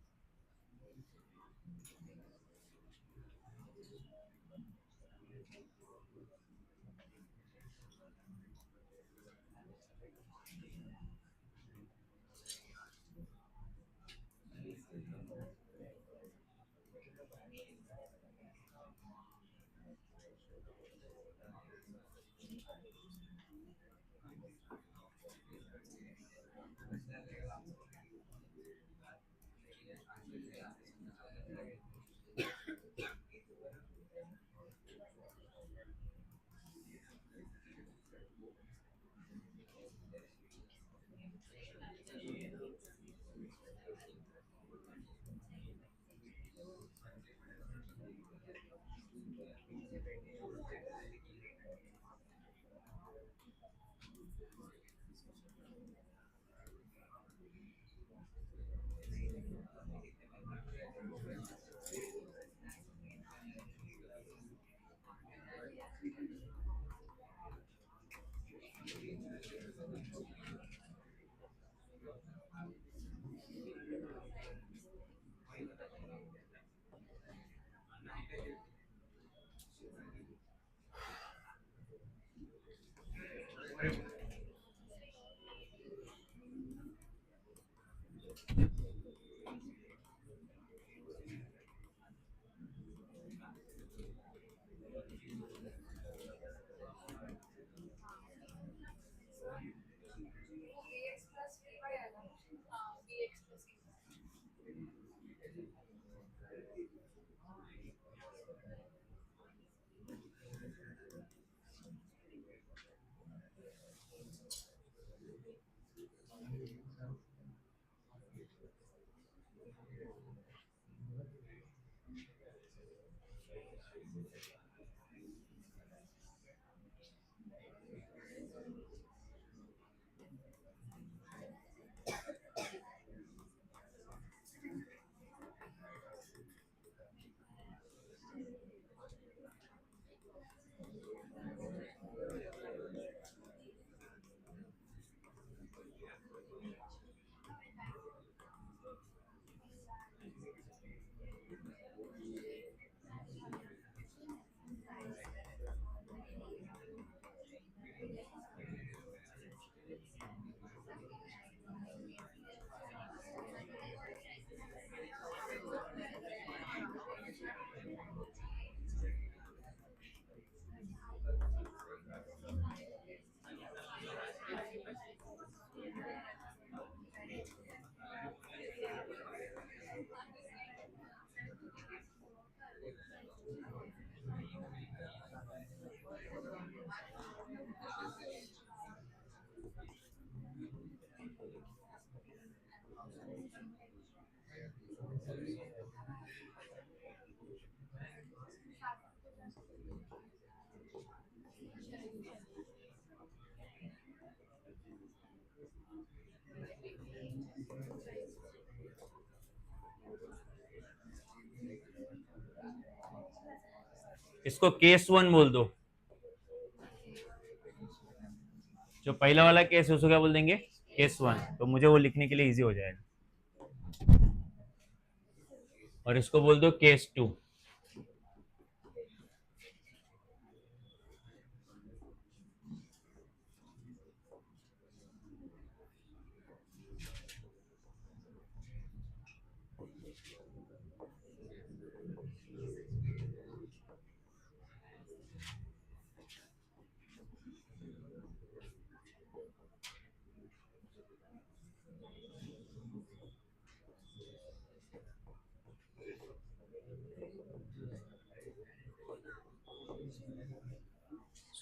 इसको केस 1 बोल दो, जो पहला वाला केस है उसको क्या बोल देंगे, केस 1, तो मुझे वो लिखने के लिए इजी हो जाएगा। और इसको बोल दो केस 2।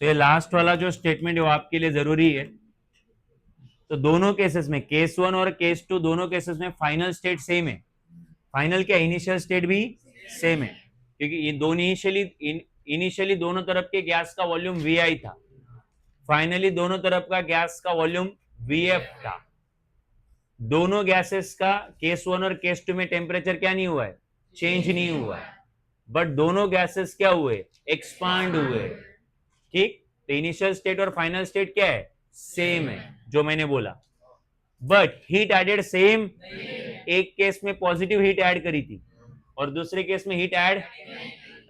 तो ये लास्ट वाला जो स्टेटमेंट है वो आपके लिए जरूरी है। तो दोनों केसेस में, केस 1 और केस 2, दोनों केसेस में फाइनल स्टेट सेम है। फाइनल क्या, इनिशियल स्टेट भी सेम है, क्योंकि ये दोनों इनिशियली दोनों तरफ के गैस का वॉल्यूम VI था, फाइनली दोनों तरफ का गैस का वॉल्यूम VF था। दोनों गैसेस का केस 1 और केस 2 में टेम्परेचर क्या नहीं हुआ है, चेंज नहीं हुआ है, बट दोनों गैसेस क्या हुए, एक्सपांड हुए। ठीक, तो इनिशियल स्टेट और फाइनल स्टेट क्या है, सेम है, जो मैंने बोला। बट हीट एडेड सेम, एक केस में पॉजिटिव हीट ऐड करी थी और दूसरे केस में हीट ऐड,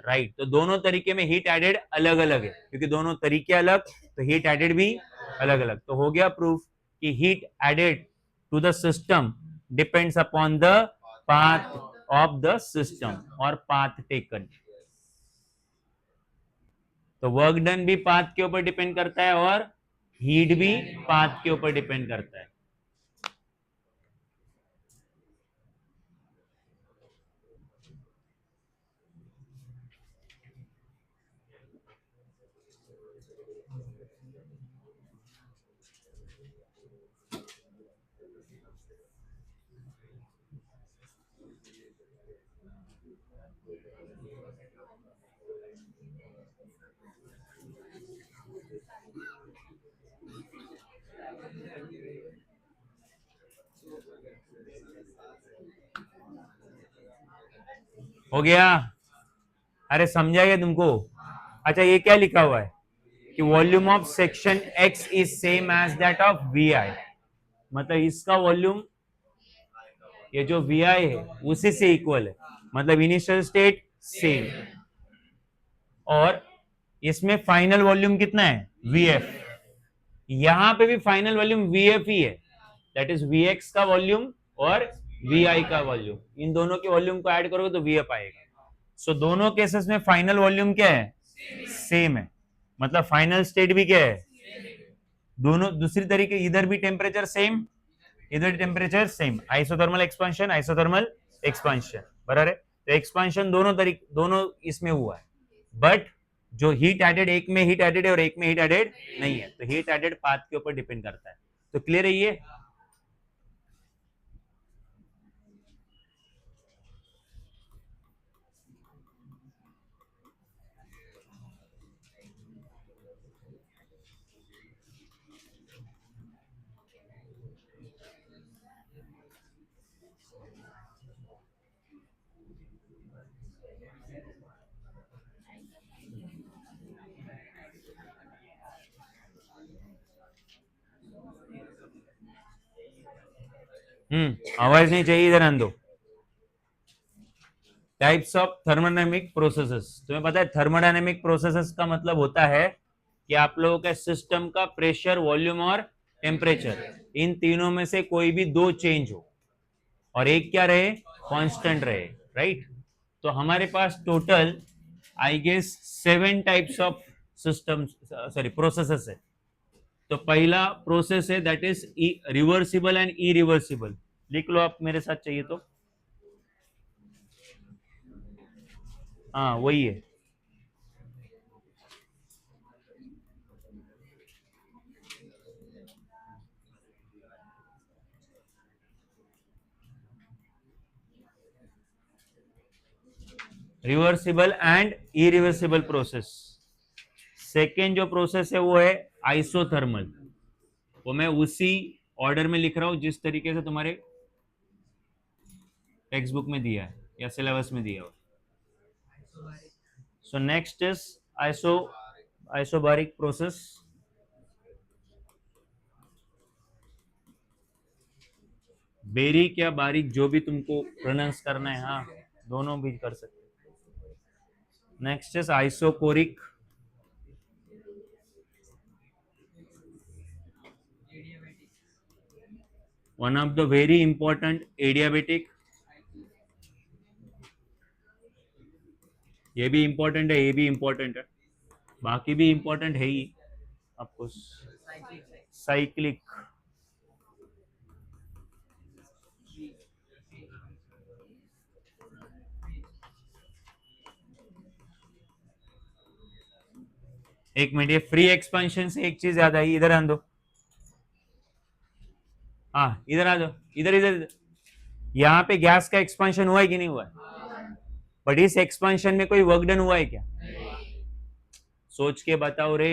राइट। तो दोनों तरीके में हीट एडेड अलग अलग है, क्योंकि दोनों तरीके अलग, तो हीट एडेड भी अलग अलग। तो हो गया प्रूफ कि heat added to the system depends upon the path of the system और पाथ टेकन। तो वर्क डन भी पाथ के ऊपर डिपेंड करता है और हीट भी पाथ के ऊपर डिपेंड करता है। हो गया, अरे समझा गया तुमको। अच्छा, ये क्या लिखा हुआ है कि volume of section X is same as that of VI, मतलब इसका वॉल्यूम, ये जो VI है उसी से इक्वल है, मतलब इनिशियल स्टेट सेम, और इसमें फाइनल वॉल्यूम कितना है, VF। यहां पे भी फाइनल वॉल्यूम VF ही है, दैट इज VX का वॉल्यूम और VI का वॉल्यूम, इन दोनों के वॉल्यूम को ऐड करोगे तो VF आएगा। सो दोनों केसेस में फाइनल वॉल्यूम क्या है, सेम है, मतलब फाइनल स्टेट भी क्या है, दोनों। दूसरी तरीके, इधर भी टेम्परेचर सेम, इधर temperature same, isothermal expansion isothermal expansion, बराबर है। तो एक्सपांशन दोनों तरीके, दोनों इसमें हुआ है, बट जो हीट एडेड, एक में हीट एडेड है और एक में हीट एडेड नहीं है, तो हीट एडेड पाथ के ऊपर डिपेंड करता है। तो क्लियर है ये। आवाज नहीं चाहिए, इधर आन दो। Types of thermodynamic processes. तुम्हें पता है थर्मोडायनेमिक प्रोसेसेस का मतलब होता है कि आप लोगों के सिस्टम का प्रेशर, वॉल्यूम और टेम्परेचर, इन तीनों में से कोई भी दो चेंज हो और एक क्या रहे, कांस्टेंट रहे, राइट। तो हमारे पास total I guess 7 types of system, sorry processes है। तो पहला प्रोसेस है that is reversible and irreversible. लिख लो आप मेरे साथ, चाहिए तो। हाँ वही है। Reversible and irreversible process. Second जो प्रोसेस है वो है आइसोथर्मल। वो मैं उसी ऑर्डर में लिख रहा हूं जिस तरीके से तुम्हारे टेक्स्ट बुक में दिया है या सिलेबस में दिया हो। So next is isobaric process. बेरिक या बारीक, जो भी तुमको प्रोनाउंस करना है, हाँ दोनों भी कर सकते। Next is isochoric. One of the very important adiabatic. ये भी इंपॉर्टेंट है, ये भी इंपॉर्टेंट है, बाकी भी इंपॉर्टेंट है ही आपको। साइक्लिक। एक मिनट, ये फ्री एक्सपेंशन से एक चीज याद आई, इधर आन दो। हाँ इधर आ जाओ, इधर इधर इधर। यहाँ पे गैस का एक्सपेंशन हुआ है कि नहीं हुआ है? बट इस एक्सपेंशन में कोई वर्क डन हुआ है क्या? सोच के बताओ रे।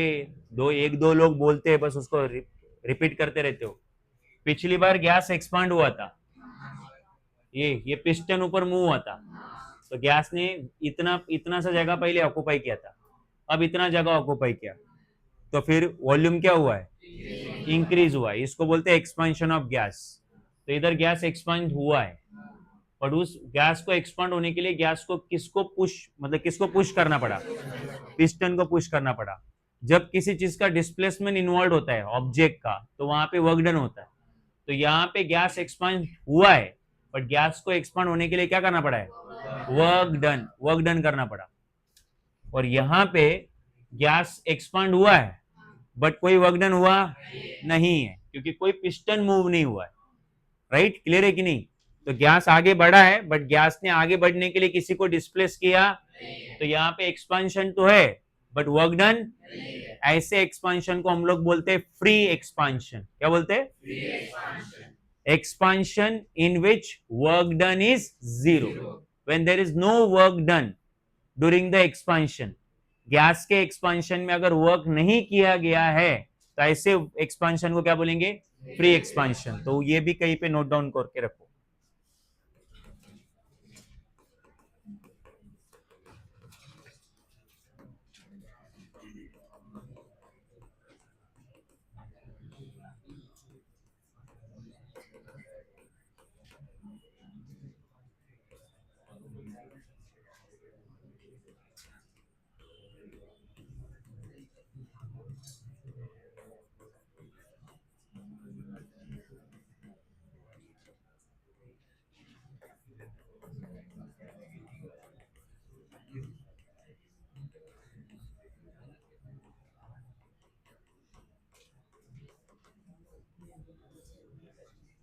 एक दो लोग बोलते हैं बस, उसको रिपीट करते रहते हो। पिछली बार गैस एक्सपांड हुआ था, ये पिस्टन ऊपर मूव हुआ था, तो गैस ने इतना इतना सा जगह पहले ऑक्यूपाई किया था, अब इतना जगह ऑक्यूपाई किया, तो फिर वॉल्यूम क्या हुआ है, इंक्रीज हुआ है। इसको बोलते हैं एक्सपेंशन ऑफ गैस। तो इधर गैस एक्सपांड हुआ है, पर उस गैस को एक्सपांड होने के लिए गैस को किसको पुश, मतलब किसको पुश करना पड़ा, पिस्टन को पुश करना पड़ा। जब किसी चीज का डिस्प्लेसमेंट इन्वॉल्व होता है ऑब्जेक्ट का, तो वहां पे वर्क डन होता है। तो यहाँ पे गैस एक्सपांड हुआ है, बट गैस को एक्सपांड होने के लिए क्या करना पड़ा है, वर्क डन करना पड़ा। और यहाँ पे गैस एक्सपांड हुआ है बट कोई वर्क डन हुआ नहीं है, क्योंकि कोई पिस्टन मूव नहीं हुआ है, राइट। क्लियर है कि नहीं? तो गैस आगे बढ़ा है, बट गैस ने आगे बढ़ने के लिए किसी को डिस्प्लेस किया, तो यहाँ पे एक्सपांशन तो है बट वर्क डन। ऐसे एक्सपांशन को हम लोग बोलते हैं फ्री एक्सपांशन। क्या बोलते हैं? Expansion in which work done is zero. When there is no work done during the expansion, gas के एक्सपांशन में अगर वर्क नहीं किया गया है, तो ऐसे एक्सपांशन को क्या बोलेंगे, फ्री एक्सपांशन। तो ये भी कहीं पे नोट डाउन करके रखो।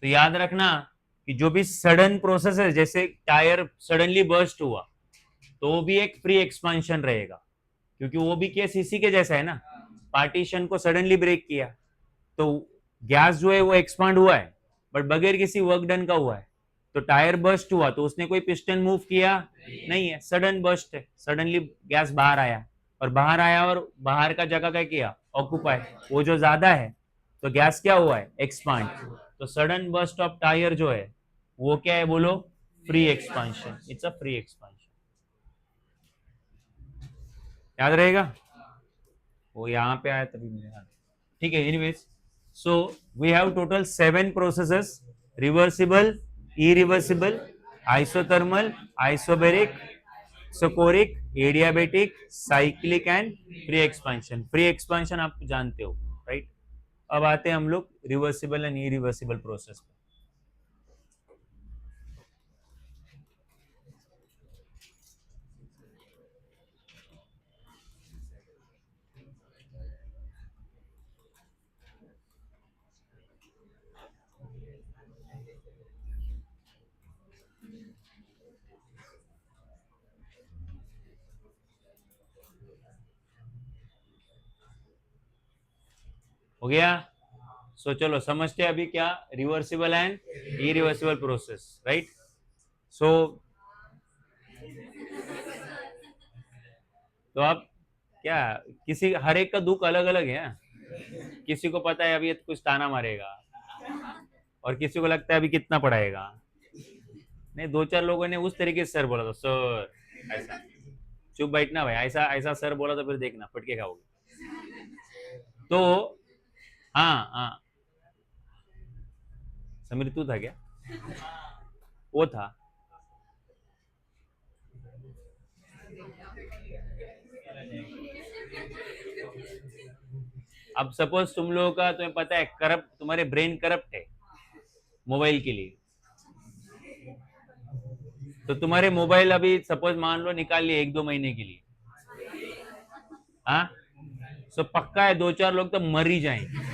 तो याद रखना कि जो भी सडन प्रोसेस है, जैसे टायर सडनली बर्स्ट हुआ, तो वो भी एक फ्री एक्सपांशन रहेगा, क्योंकि वो भी केस इसी के जैसा है ना। पार्टीशन को सडनली ब्रेक किया, तो गैस जो है वो एक्सपांड हुआ है, बट बगैर किसी वर्क डन का हुआ है। तो टायर बर्स्ट हुआ, तो उसने कोई पिस्टन मूव किया नहीं है, सडन बर्स्ट है, सडनली गैस बाहर आया, और बाहर आया और बाहर का जगह क्या किया, ऑक्यूपाई, वो जो ज्यादा है, तो गैस क्या हुआ है, एक्सपांड। तो सडन बर्स्ट ऑफ टायर जो है वो क्या है, बोलो, free expansion. It's a free expansion. याद रहेगा, वो यहाँ पे आया तभी मुझे याद। ठीक है, anyways So we have total 7 processes: reversible, irreversible, isothermal, isobaric, socoric, adiabatic, cyclic and free expansion. Free expansion आप जानते हो, राइट? अब आते हैं हम लोग रिवर्सिबल एंड इरिवर्सिबल प्रोसेस पे। हो गया? सो चलो समझते हैं अभी क्या reversible and irreversible process, right? So तो आप क्या, किसी हर एक का दुख अलग अलग है। किसी को पता है अभी कुछ ताना मारेगा और किसी को लगता है अभी कितना पढ़ाएगा। नहीं, 2-4 लोगों ने उस तरीके से सर बोला था, सर ऐसा, चुप बैठना भाई, ऐसा ऐसा सर बोला तो फिर देखना फटके खाओगे। तो हाँ हाँ, समीर तू था क्या? वो था। अब सपोज तुम लोगों का, तुम्हें पता है करप्ट, तुम्हारे ब्रेन करप्ट है मोबाइल के लिए, तो तुम्हारे मोबाइल अभी सपोज मान लो निकाल लिए 1-2 महीने के लिए, हाँ, सो पक्का है 2-4 लोग तो मर ही जाएंगे।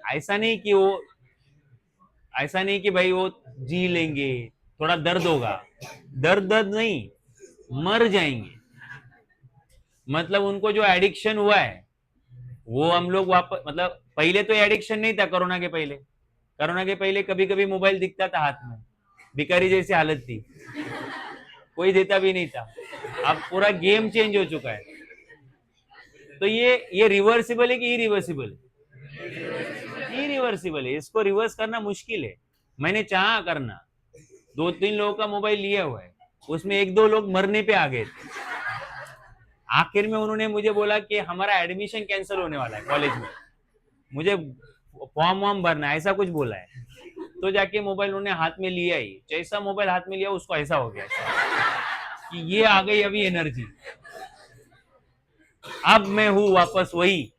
ऐसा नहीं कि वो, ऐसा नहीं कि भाई वो जी लेंगे, थोड़ा दर्द होगा, दर्द दर्द नहीं, मर जाएंगे। मतलब उनको जो एडिक्शन हुआ है वो हम लोग वापस, मतलब पहले तो एडिक्शन नहीं था, कोरोना के पहले, कोरोना के पहले कभी कभी मोबाइल दिखता था हाथ में, भिखारी जैसी हालत थी, कोई देता भी नहीं था। अब पूरा गेम चेंज हो चुका है। तो ये रिवर्सिबल है कि इरिवर्सिबल है? इरिवर्सिबल है, इसको रिवर्स करना मुश्किल है। मैंने चाहा करना, 2-3 लोगों का मोबाइल लिया हुआ है, उसमें 1-2 लोग मरने पे आ गए थे। आखिर में उन्होंने मुझे बोला कि हमारा एडमिशन कैंसिल होने वाला है कॉलेज में, मुझे फॉर्म वॉर्म भरना है, ऐसा कुछ बोला है। तो जाके मोबाइल उन्होंने हाथ में लिया ही, जैसा मोबाइल हाथ में लिया उसको ऐसा हो गया कि ये आ गई अभी एनर्जी, अब मैं हूं वापस वही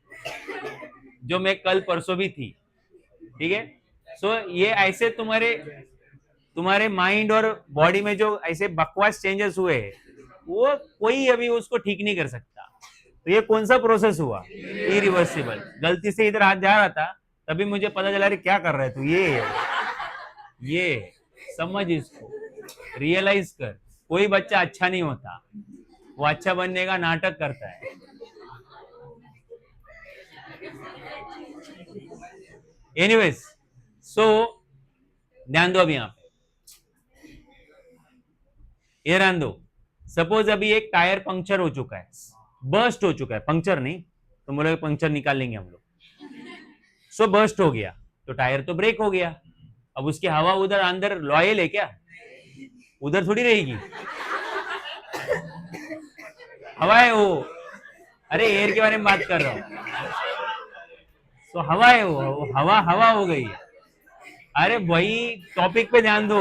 जो मैं कल परसों भी थी। ठीक है? सो ये ऐसे तुम्हारे माइंड और बॉडी में जो ऐसे बकवास चेंजेस हुए वो कोई अभी उसको ठीक नहीं कर सकता। तो ये कौन सा प्रोसेस हुआ? इरिवर्सिबल। गलती से इधर हाथ जा रहा था, तभी मुझे पता चला क्या कर रहा है तू, ये समझ, इसको रियलाइज कर। कोई बच्चा अच्छा नहीं होता, वो अच्छा बनने का नाटक करता है। एनीवेज, सो ध्यान दो अभी यहाँ पे, ये ध्यान दो। सपोज अभी एक टायर पंक्चर हो चुका है, बर्स्ट हो चुका है, पंक्चर नहीं तो बोले पंक्चर निकाल लेंगे हम लोग। सो बर्स्ट हो गया तो टायर तो ब्रेक हो गया। अब उसकी हवा उधर अंदर लॉयल है क्या? उधर थोड़ी रहेगी, हवा है वो। अरे एयर के बारे में बात कर रहा हूँ। तो हवा है वो हवा, हवा हो गई है। अरे वही टॉपिक पे ध्यान दो।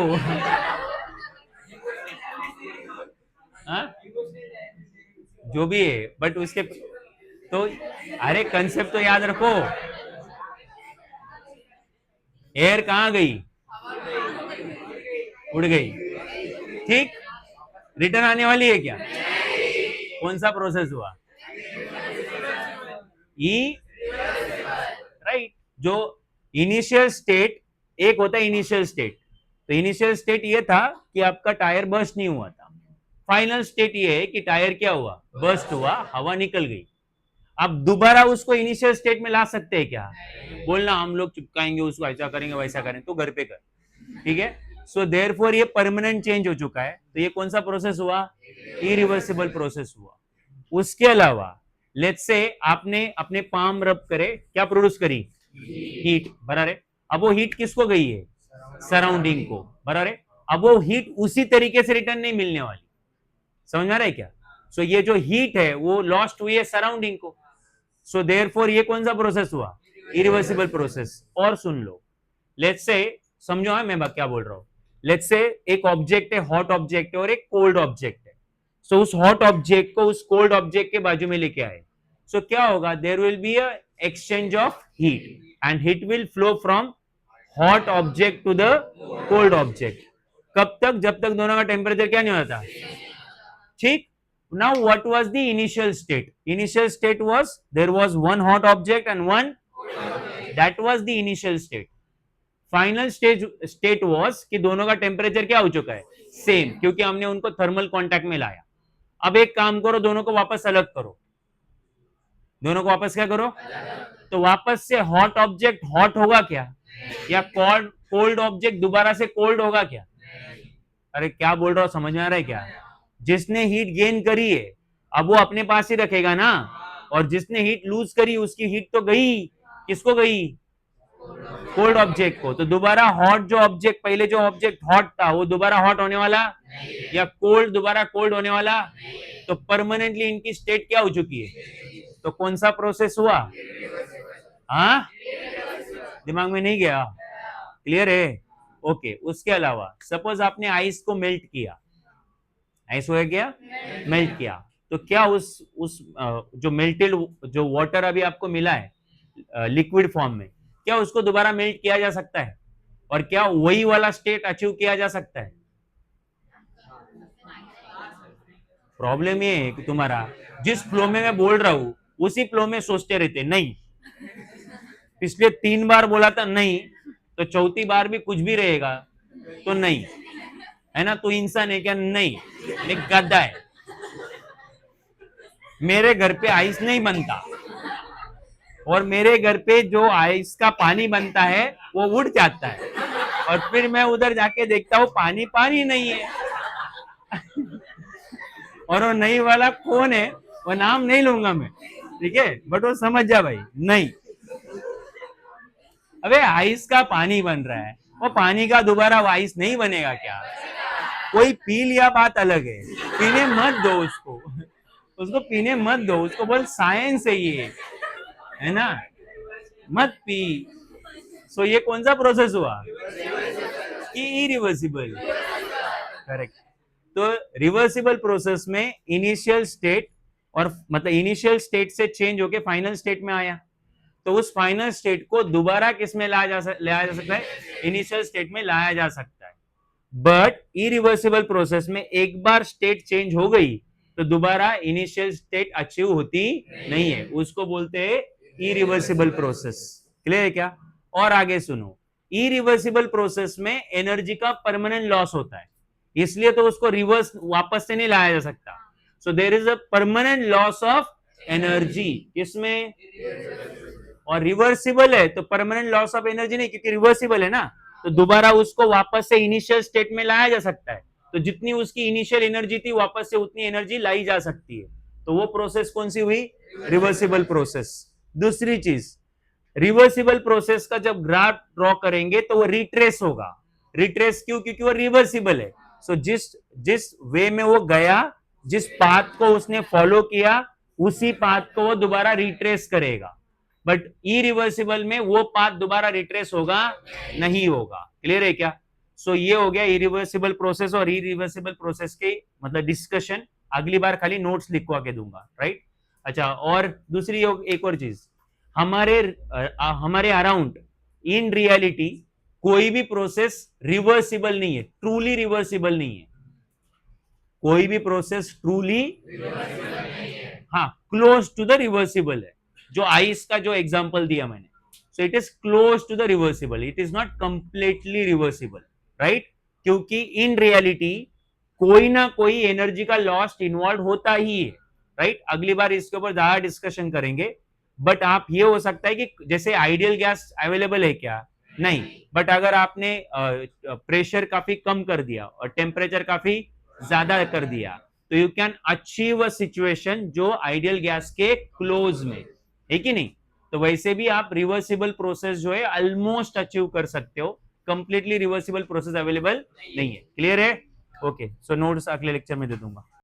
हाँ, जो भी है, बट उसके तो, अरे कंसेप्ट तो याद रखो। एयर कहां गई? उड़ गई, ठीक। रिटर्न आने वाली है क्या? कौन सा प्रोसेस हुआ? ई, राइट। जो इनिशियल स्टेट, एक होता है इनिशियल स्टेट, तो इनिशियल स्टेट ये था कि आपका टायर बर्स्ट नहीं हुआ था। फाइनल स्टेट ये है कि टायर क्या हुआ? बर्स्ट हुआ, हवा निकल गई। अब दोबारा उसको इनिशियल स्टेट में ला सकते हैं क्या? बोलना हम लोग चिपकाएंगे उसको, ऐसा करेंगे वैसा करेंगे, तो घर पे कर, ठीक है। सो देयरफॉर ये परमानेंट चेंज हो चुका है, तो ये कौन सा प्रोसेस हुआ? इरिवर्सिबल प्रोसेस हुआ। उसके अलावा लेट्स से आपने अपने पाम रब करे, क्या प्रोड्यूस करी? हीट, बराबर है। अब वो हीट किसको गई है? सराउंडिंग को, बराबर है। अब वो हीट उसी तरीके से रिटर्न नहीं मिलने वाली, समझ में आ रहा है क्या? सो ये जो हीट है वो लॉस्ट हुई है सराउंडिंग को। सो देयरफॉर ये कौन सा प्रोसेस हुआ? Irreversible process. और सुन लो, लेट्स से, समझो है मैं क्या बोल रहा हूं। लेट्स से एक ऑब्जेक्ट है, हॉट ऑब्जेक्ट है और एक कोल्ड ऑब्जेक्ट है। सो उस हॉट ऑब्जेक्ट को उस कोल्ड ऑब्जेक्ट के बाजू में लेके आए, सो क्या होगा, there will be a exchange of heat and heat will flow from hot object to the cold object. कब तक, जब तक दोनों का टेम्परेचर क्या नहीं होता, ठीक। Now what was the initial state? Initial state was there was one hot object and one, that was the initial state. Final state was कि दोनों का टेम्परेचर क्या हो चुका है, सेम, क्योंकि हमने उनको थर्मल कांटेक्ट में लाया। अब एक काम करो, दोनों को वापस अलग करो, दोनों को वापस क्या करो, तो वापस से हॉट ऑब्जेक्ट हॉट होगा क्या, या कोल्ड ऑब्जेक्ट दोबारा से कोल्ड होगा क्या? अरे क्या बोल रहा हूं, समझ में आ रहा है क्या? जिसने हीट गेन करी है अब वो अपने पास ही रखेगा ना, और जिसने हीट लूज करी उसकी हीट तो गई, किसको गई, कोल्ड ऑब्जेक्ट को। तो दोबारा हॉट जो ऑब्जेक्ट, पहले जो ऑब्जेक्ट हॉट था वो दोबारा हॉट होने वाला, या कोल्ड दोबारा कोल्ड होने वाला? तो परमानेंटली इनकी स्टेट क्या हो चुकी है। तो कौन सा प्रोसेस हुआ, हाँ, दिमाग में नहीं गया, क्लियर है? ओके। उसके अलावा सपोज आपने आइस को मेल्ट किया, आइस हो गया मेल्ट किया, तो क्या उस जो मेल्टेड जो वाटर अभी आपको मिला है लिक्विड फॉर्म में, क्या उसको दोबारा मेल्ट किया जा सकता है, और क्या वही वाला स्टेट अचीव किया जा सकता है? प्रॉब्लम ये है कि तुम्हारा जिस फ्लो में मैं बोल रहा हूं उसी फ्लो में सोचते रहते नहीं। पिछले 3 बार बोला था नहीं, तो चौथी बार भी कुछ भी रहेगा तो नहीं, है ना? तो इंसान है क्या? नहीं, एक गद्दा है। मेरे घर पे आइस नहीं बनता, और मेरे घर पे जो आइस का पानी बनता है वो उड़ जाता है, और फिर मैं उधर जाके देखता हूँ पानी पानी नहीं है। और वो नई वाला कौन है, वो नाम नहीं लूंगा मैं, ठीक है, बट वो समझ जा भाई, नहीं। अबे आइस का पानी बन रहा है, वो पानी का दोबारा वो आइस नहीं बनेगा क्या? कोई पी लिया बात अलग है, पीने मत दो उसको, उसको पीने मत दो, उसको बोल साइंस है ये, है ना, मत पी। सो ये कौन सा प्रोसेस हुआ, इरिवर्सिबल, करेक्ट। तो रिवर्सिबल प्रोसेस में इनिशियल स्टेट, और मतलब इनिशियल स्टेट से चेंज होके फाइनल स्टेट में आया, तो उस फाइनल स्टेट को दोबारा किस में लाया जा सकता है, इनिशियल स्टेट में लाया जा सकता है। बट इरिवर्सिबल प्रोसेस में एक बार स्टेट चेंज हो गई तो दोबारा इनिशियल स्टेट अचीव होती नहीं है, उसको बोलते हैं इरिवर्सिबल प्रोसेस। क्लियर है क्या? और आगे सुनो, इरिवर्सिबल प्रोसेस में एनर्जी का परमानेंट लॉस होता है, इसलिए तो उसको रिवर्स वापस से नहीं लाया जा सकता। So there is a permanent loss of energy, किसमें? और रिवर्सिबल है तो परमानेंट लॉस ऑफ एनर्जी नहीं, क्योंकि रिवर्सिबल है ना, तो दोबारा उसको वापस से इनिशियल स्टेट में लाया जा सकता है। तो जितनी उसकी इनिशियल एनर्जी थी वापस से उतनी एनर्जी लाई जा सकती है। तो वो प्रोसेस कौन सी हुई, रिवर्सिबल प्रोसेस। दूसरी चीज, रिवर्सिबल प्रोसेस का जब ग्राफ ड्रॉ करेंगे तो वो रिट्रेस होगा। रिट्रेस क्यों? क्योंकि वो रिवर्सिबल है। सो जिस वे में वो गया, जिस पाथ को उसने फॉलो किया, उसी पाथ को वो दोबारा रिट्रेस करेगा। बट इरिवर्सिबल में वो पाथ दोबारा रिट्रेस होगा नहीं होगा। क्लियर है क्या? सो ये हो गया इरिवर्सिबल प्रोसेस और इरिवर्सिबल प्रोसेस के मतलब डिस्कशन। अगली बार खाली नोट्स लिखवा के दूंगा, राइट? अच्छा, और दूसरी एक और चीज, हमारे अराउंड इन रियलिटी कोई भी प्रोसेस रिवर्सिबल नहीं है, ट्रूली रिवर्सिबल नहीं है। कोई भी प्रोसेस ट्रूली, हाँ, क्लोज टू द रिवर्सिबल है। जो आइस का जो एग्जांपल दिया मैंने, so it is close to the reversible, it is not completely reversible, right? क्योंकि इन रियलिटी कोई ना कोई एनर्जी का लॉस इन्वॉल्व होता ही है, राइट? अगली बार इसके ऊपर ज्यादा डिस्कशन करेंगे। बट आप ये हो सकता है कि जैसे आइडियल गैस अवेलेबल है क्या, नहीं, बट अगर आपने प्रेशर काफी कम कर दिया और टेम्परेचर काफी ज्यादा कर दिया, तो you can achieve a situation जो आइडियल गैस के क्लोज में है कि नहीं? तो वैसे भी आप रिवर्सिबल प्रोसेस जो है ऑलमोस्ट अचीव कर सकते हो, कंप्लीटली रिवर्सिबल प्रोसेस अवेलेबल नहीं है। क्लियर है? ओके, सो नोट्स अगले लेक्चर में दे दूंगा।